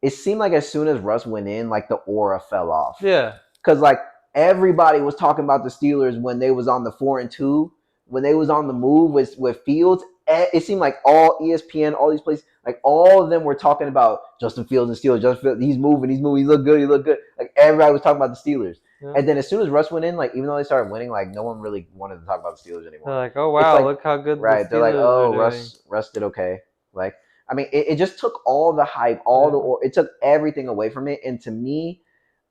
Speaker 1: it seemed like as soon as Russ went in, like the aura fell off.
Speaker 2: Yeah.
Speaker 1: Because like everybody was talking about the Steelers when they was on the 4-2, when they was on the move with Fields. It seemed like all ESPN, all these places, like all of them were talking about Justin Fields and Steelers. Justin Fields, he's moving, he look good, he look good. Like everybody was talking about the Steelers.
Speaker 2: Yeah.
Speaker 1: And then as soon as Russ went in, like even though they started winning, like no one really wanted to talk about the Steelers
Speaker 2: They're
Speaker 1: anymore.
Speaker 2: like, oh
Speaker 1: It's
Speaker 2: wow,
Speaker 1: like
Speaker 2: look how good the
Speaker 1: right, they're like,
Speaker 2: Steelers are
Speaker 1: oh,
Speaker 2: doing.
Speaker 1: Russ did okay. Like I mean, it just took all the hype, all
Speaker 2: Yeah.
Speaker 1: the it took everything away from it. And to me,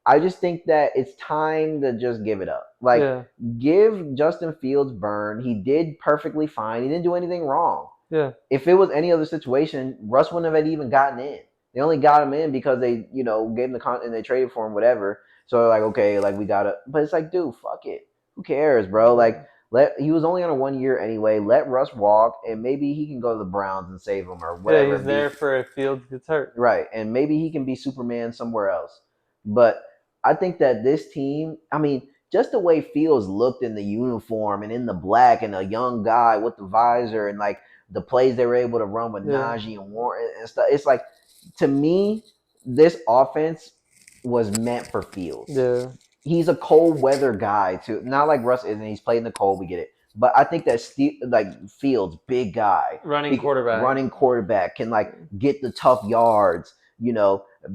Speaker 1: I just think that it's time to just give it up. Like,
Speaker 2: Yeah.
Speaker 1: give Justin Fields burn. He did perfectly fine. He didn't do anything wrong.
Speaker 2: Yeah.
Speaker 1: If it was any other situation, Russ wouldn't have even gotten in. They only got him in because they, gave him the content and they traded for him, whatever. So they're like, okay, like we gotta. But it's like, dude, fuck it. Who cares, bro? Like,
Speaker 2: Yeah.
Speaker 1: he was only on a 1 year anyway. Let Russ walk, and maybe he can go to the Browns and save him or
Speaker 2: Yeah,
Speaker 1: whatever.
Speaker 2: he's there for if Fields gets hurt.
Speaker 1: Right, and maybe he can be Superman somewhere else. But I think that this team, I mean, just the way Fields looked in the uniform and in the black and a young guy with the visor and like the plays they were able to run with
Speaker 2: Yeah.
Speaker 1: Najee and Warren and stuff. It's like to me, this offense was meant for Fields.
Speaker 2: Yeah.
Speaker 1: He's a cold weather guy too. Not like Russ isn't. He's played in the cold. We get it. But I think that like Fields, big guy,
Speaker 2: Running
Speaker 1: he
Speaker 2: quarterback.
Speaker 1: running quarterback can like get the tough yards.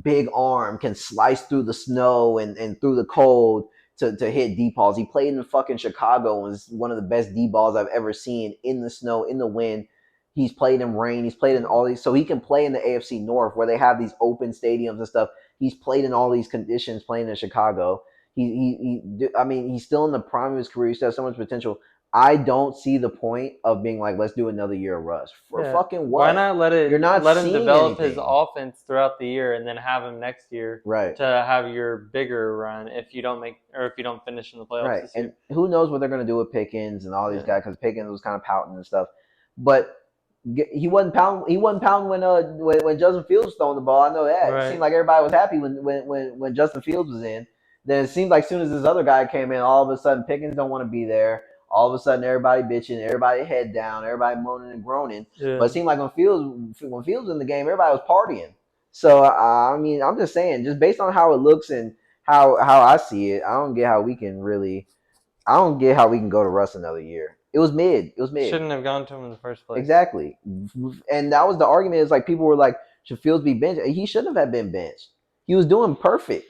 Speaker 1: Big arm can slice through the snow and through the cold to hit deep balls. He played in fucking Chicago and was one of the best deep balls I've ever seen in the snow, in the wind. He's played in rain. He's played in all these, so he can play in the AFC North where they have these open stadiums and stuff. He's played in all these conditions playing in Chicago. I mean, he's still in the prime of his career. He still has so much potential. I don't see the point of being like, let's do another year of Russ. For
Speaker 2: Yeah.
Speaker 1: fucking
Speaker 2: Why
Speaker 1: what?
Speaker 2: not let
Speaker 1: You're
Speaker 2: it
Speaker 1: not
Speaker 2: let him
Speaker 1: seeing
Speaker 2: develop his
Speaker 1: anything.
Speaker 2: offense throughout the year and then have him next year
Speaker 1: Right.
Speaker 2: to have your bigger run if you don't finish in the playoffs
Speaker 1: Right.
Speaker 2: this
Speaker 1: And
Speaker 2: year.
Speaker 1: who knows what they're going to do with Pickens and all these
Speaker 2: Yeah.
Speaker 1: guys, because Pickens was kind of pouting and stuff. But he wasn't pounding. He wasn't pounding when Justin Fields was throwing the ball. I know that. It
Speaker 2: Right.
Speaker 1: seemed like everybody was happy when Justin Fields was in. Then it seemed like as soon as this other guy came in, all of a sudden Pickens don't want to be there. All of a sudden everybody bitching, everybody head down, everybody moaning and groaning. But
Speaker 2: Yeah.
Speaker 1: it seemed like when Fields was in the game, everybody was partying. So I mean, I'm just saying, just based on how it looks and how I see it, I don't get how we can really. I don't get how we can go to Russ another year. It was mid. It was mid.
Speaker 2: Shouldn't have gone to him in the first place.
Speaker 1: Exactly. And that was the argument. Is like people were like, should Fields be benched? He shouldn't have been benched. He was doing perfect.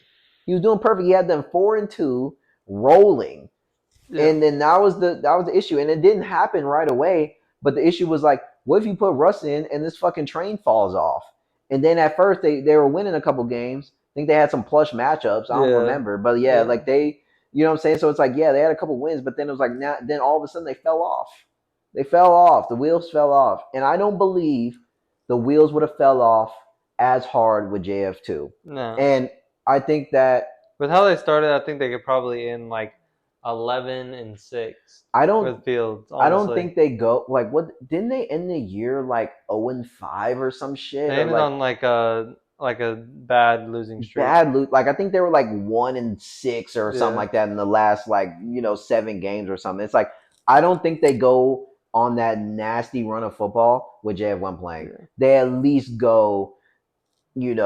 Speaker 1: He was doing perfect. He had them 4-2 rolling.
Speaker 2: Yeah.
Speaker 1: And then that was the issue. And it didn't happen right away. But the issue was like, what if you put Russ in and this fucking train falls off? And then at first they were winning a couple games. I think they had some plush matchups. I don't
Speaker 2: Yeah.
Speaker 1: remember. But yeah,
Speaker 2: Yeah.
Speaker 1: like you know what I'm saying? So it's like, yeah, they had a couple wins, but then it was like now then all of a sudden they fell off. They fell off. The wheels fell off. And I don't believe the wheels would have fell off as hard with JF2.
Speaker 2: No.
Speaker 1: And I think that
Speaker 2: With how they started, I think they could probably end like 11-6
Speaker 1: I don't
Speaker 2: with Fields.
Speaker 1: I don't
Speaker 2: Honestly,
Speaker 1: think they go like what didn't they end the year like 0-5 or some shit
Speaker 2: they
Speaker 1: or
Speaker 2: ended
Speaker 1: like
Speaker 2: on like a bad losing streak.
Speaker 1: bad loot. Like I think they were like 1-6 or something
Speaker 2: Yeah.
Speaker 1: like that in the last 7 games or something. It's like I don't think they go on that nasty run of football with JF1 playing.
Speaker 2: Yeah.
Speaker 1: They at least go, in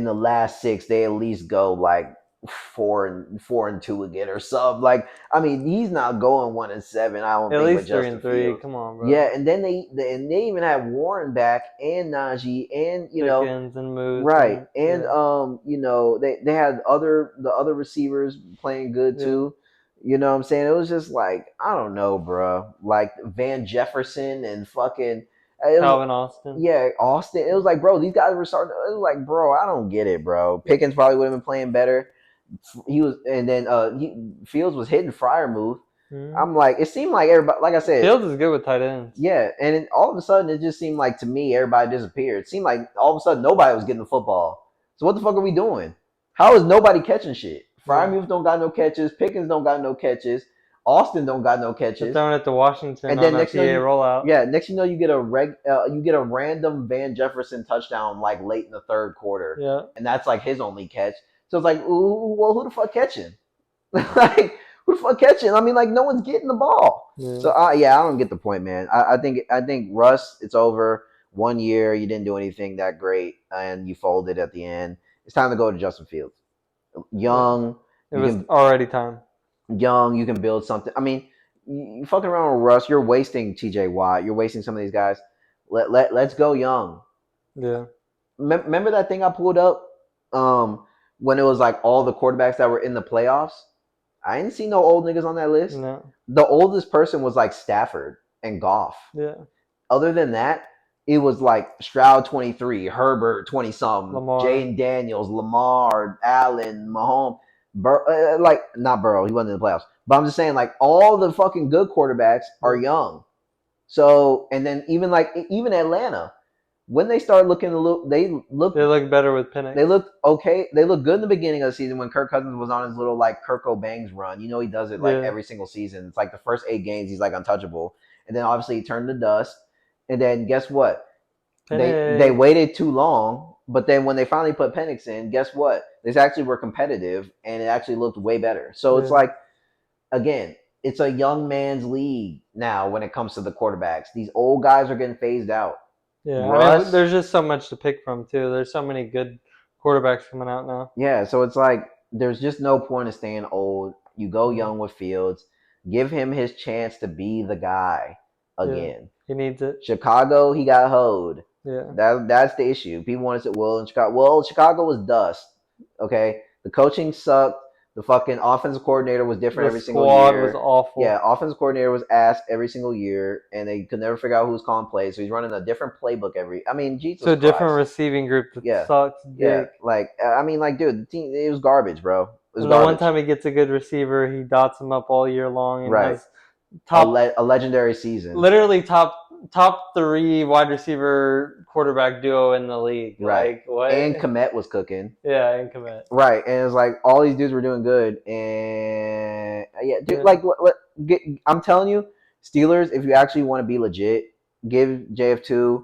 Speaker 1: the last 6, they at least go like 4-2 again or something. Like, I mean, he's not going 1-7. I don't
Speaker 2: At
Speaker 1: think with
Speaker 2: least three
Speaker 1: Justin
Speaker 2: and three.
Speaker 1: Fields.
Speaker 2: Come on, bro.
Speaker 1: Yeah, and then they even had Warren back and Najee and
Speaker 2: Pickens and Moose
Speaker 1: right,
Speaker 2: and
Speaker 1: and
Speaker 2: yeah,
Speaker 1: they had the other receivers playing good
Speaker 2: yeah.
Speaker 1: too. You know what I'm saying? It was just like, I don't know, bro. Like Van Jefferson and fucking it was,
Speaker 2: Calvin Austin.
Speaker 1: yeah, Austin. It was like, bro, these guys were starting. It was like, bro, I don't get it, bro. Pickens probably would have been playing better. He was, and then Fields was hitting Fryer move.
Speaker 2: Mm-hmm.
Speaker 1: I'm like, it seemed like everybody, like I said,
Speaker 2: Fields is good with tight ends.
Speaker 1: yeah, and then all of a sudden, it just seemed like to me, everybody disappeared. It seemed like all of a sudden nobody was getting the football. So what the fuck are we doing? How is nobody catching shit?
Speaker 2: Yeah.
Speaker 1: Freiermuth don't got no catches. Pickens don't got no catches. Austin don't got no
Speaker 2: They're
Speaker 1: catches.
Speaker 2: throwing it to Washington
Speaker 1: And
Speaker 2: on
Speaker 1: then
Speaker 2: a
Speaker 1: next you know
Speaker 2: PA
Speaker 1: you
Speaker 2: rollout.
Speaker 1: yeah next you know you get a random Van Jefferson touchdown like late in the third quarter,
Speaker 2: Yeah.
Speaker 1: and that's like his only catch. So it's like, ooh, well, who the fuck catching? Like, who the fuck catching? I mean, like, no one's getting the ball.
Speaker 2: Yeah.
Speaker 1: So yeah, I don't get the point, man. I think Russ, it's over. 1 year, you didn't do anything that great, and you folded at the end. It's time to go to Justin Fields.
Speaker 2: Yeah.
Speaker 1: Young,
Speaker 2: It
Speaker 1: you
Speaker 2: was
Speaker 1: can
Speaker 2: already time.
Speaker 1: you can build something. I mean, you fucking around with Russ, you're wasting T.J. Watt. You're wasting some of these guys. Let's go young.
Speaker 2: Yeah.
Speaker 1: Remember that thing I pulled up when it was like all the quarterbacks that were in the playoffs? I didn't see no old niggas on that list.
Speaker 2: No.
Speaker 1: The oldest person was like Stafford and Goff.
Speaker 2: Yeah.
Speaker 1: Other than that, it was like Stroud 23, Herbert 20 something,
Speaker 2: Lamar.
Speaker 1: Jaden Daniels, Lamar, Allen, Mahomes. Like not Burrow, he wasn't in the playoffs. But I'm just saying, like all the fucking good quarterbacks are
Speaker 2: Yeah.
Speaker 1: young. So and then even Atlanta, when they started looking a little,
Speaker 2: They look better with Penix.
Speaker 1: they looked okay. They looked good in the beginning of the season when Kirk Cousins was on his little like Kirk O'Bangs run. You know he does it like
Speaker 2: Yeah.
Speaker 1: every single season. It's like the first 8 games he's like untouchable, and then obviously he turned to dust. And then guess what? They
Speaker 2: Penix.
Speaker 1: waited too long, but then when they finally put Penix in, guess what? They actually were competitive, and it actually looked way better. So it's
Speaker 2: Yeah.
Speaker 1: like again, it's a young man's league now when it comes to the quarterbacks. These old guys are getting phased out.
Speaker 2: Yeah. I mean,
Speaker 1: Russ,
Speaker 2: there's just so much to pick from too. There's so many good quarterbacks coming out now.
Speaker 1: yeah, so it's like there's just no point of staying old. You go
Speaker 2: Yeah.
Speaker 1: young with Fields. Give him his chance to be the guy
Speaker 2: Yeah.
Speaker 1: again.
Speaker 2: He needs it.
Speaker 1: Chicago, he got hoed.
Speaker 2: Yeah.
Speaker 1: That's the issue. People want to say, well, in Chicago, well, Chicago was dust. Okay, the coaching sucked. The fucking offensive coordinator was different
Speaker 2: The
Speaker 1: every single
Speaker 2: squad was
Speaker 1: year.
Speaker 2: awful.
Speaker 1: Yeah, offensive coordinator was ass every single year, and they could never figure out who was calling plays. So he's running a different playbook every. I mean,
Speaker 2: To
Speaker 1: Jesus
Speaker 2: a different
Speaker 1: Christ.
Speaker 2: receiving group that
Speaker 1: Yeah,
Speaker 2: sucks
Speaker 1: yeah.
Speaker 2: dick.
Speaker 1: Like I mean, like, dude, the team it was garbage, bro. It was
Speaker 2: And the one
Speaker 1: garbage.
Speaker 2: time he gets a good receiver, he dots him up all year long and
Speaker 1: Right.
Speaker 2: has top,
Speaker 1: A legendary season.
Speaker 2: literally top three wide receiver quarterback duo in the league.
Speaker 1: Right.
Speaker 2: Like what?
Speaker 1: And Komet was cooking.
Speaker 2: Yeah, and commit.
Speaker 1: Right. And it's like all these dudes were doing good. And yeah, dude,
Speaker 2: Yeah.
Speaker 1: like I'm telling you, Steelers, if you actually want to be legit, give JF2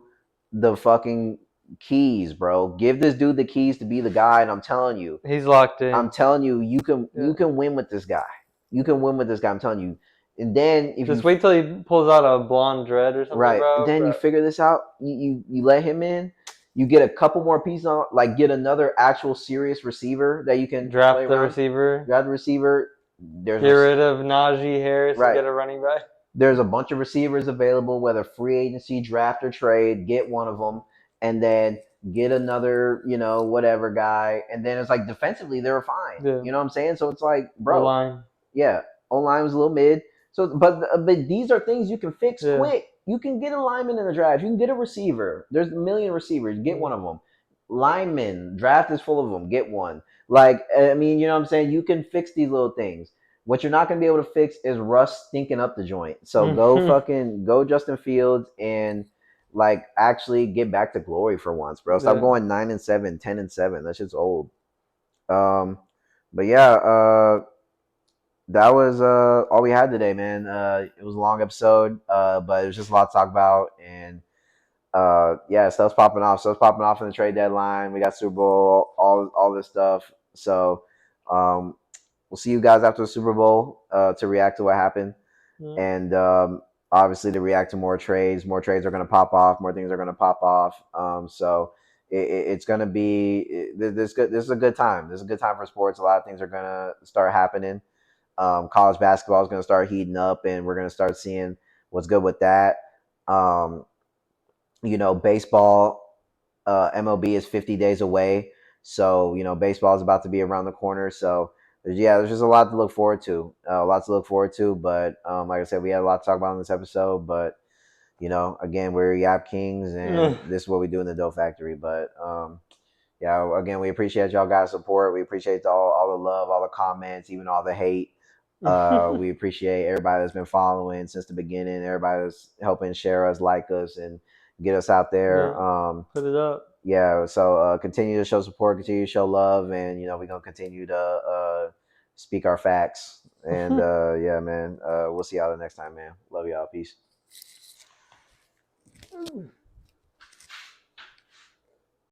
Speaker 1: the fucking keys, bro. Give this dude the keys to be the guy. And
Speaker 2: He's locked in.
Speaker 1: I'm telling you, you
Speaker 2: Yeah.
Speaker 1: can win with this guy. You can win with this guy. I'm telling you. And then if
Speaker 2: Just
Speaker 1: you
Speaker 2: wait till he pulls out a blonde dread or something,
Speaker 1: right, and
Speaker 2: bro.
Speaker 1: then you figure this out. You let him in. You get a couple more pieces on, like get another actual serious receiver that you can play
Speaker 2: Draft the
Speaker 1: around.
Speaker 2: receiver.
Speaker 1: Grab the receiver.
Speaker 2: Get rid of Najee Harris and
Speaker 1: Right.
Speaker 2: get a running back.
Speaker 1: There's a bunch of receivers available, whether free agency, draft, or trade. Get one of them, and then get another, whatever guy. And then it's like defensively, they were fine.
Speaker 2: Yeah.
Speaker 1: You know what I'm saying? So it's like,
Speaker 2: O
Speaker 1: bro,
Speaker 2: line.
Speaker 1: yeah, O line was a little mid. So, but these are things you can fix
Speaker 2: Yeah.
Speaker 1: quick. You can get a lineman in the draft. You can get a receiver. There's a million receivers. Get one of them. Linemen, draft is full of them. Get one. Like, I mean, you know what I'm saying? You can fix these little things. What you're not gonna be able to fix is Russ stinking up the joint. So go Justin Fields and like actually get back to glory for once, bro. Stop
Speaker 2: Yeah.
Speaker 1: going 9-7, 10-7. That shit's old. Um, but yeah, that was all we had today, man. It was a long episode, but it was just a lot to talk about, and yeah, stuff's popping off. Stuff's popping off in the trade deadline. We got Super Bowl, all this stuff. So we'll see you guys after the Super Bowl to react to what happened, and obviously to react to more trades. More trades are going to pop off. More things are going to pop off. So it's gonna be this is a good time. This is a good time for sports. A lot of things are gonna start happening. College basketball is gonna start heating up, and we're gonna start seeing what's good with that. Um, baseball, MLB is 50 days away, so baseball is about to be around the corner. So there's just a lot to look forward to. A lot to look forward to. But like I said, we had a lot to talk about in this episode. But again, we're Yap Kings, and this is what we do in the Dough Factory. But yeah, again, we appreciate y'all guys' support. We appreciate all the love, all the comments, even all the hate. We appreciate everybody that's been following since the beginning. Everybody that's helping share us, like us, and get us out there.
Speaker 2: Yeah, put it up.
Speaker 1: Yeah, so continue to show support, continue to show love, and we're gonna continue to speak our facts. And yeah, man, we'll see y'all the next time, man. Love y'all. Peace.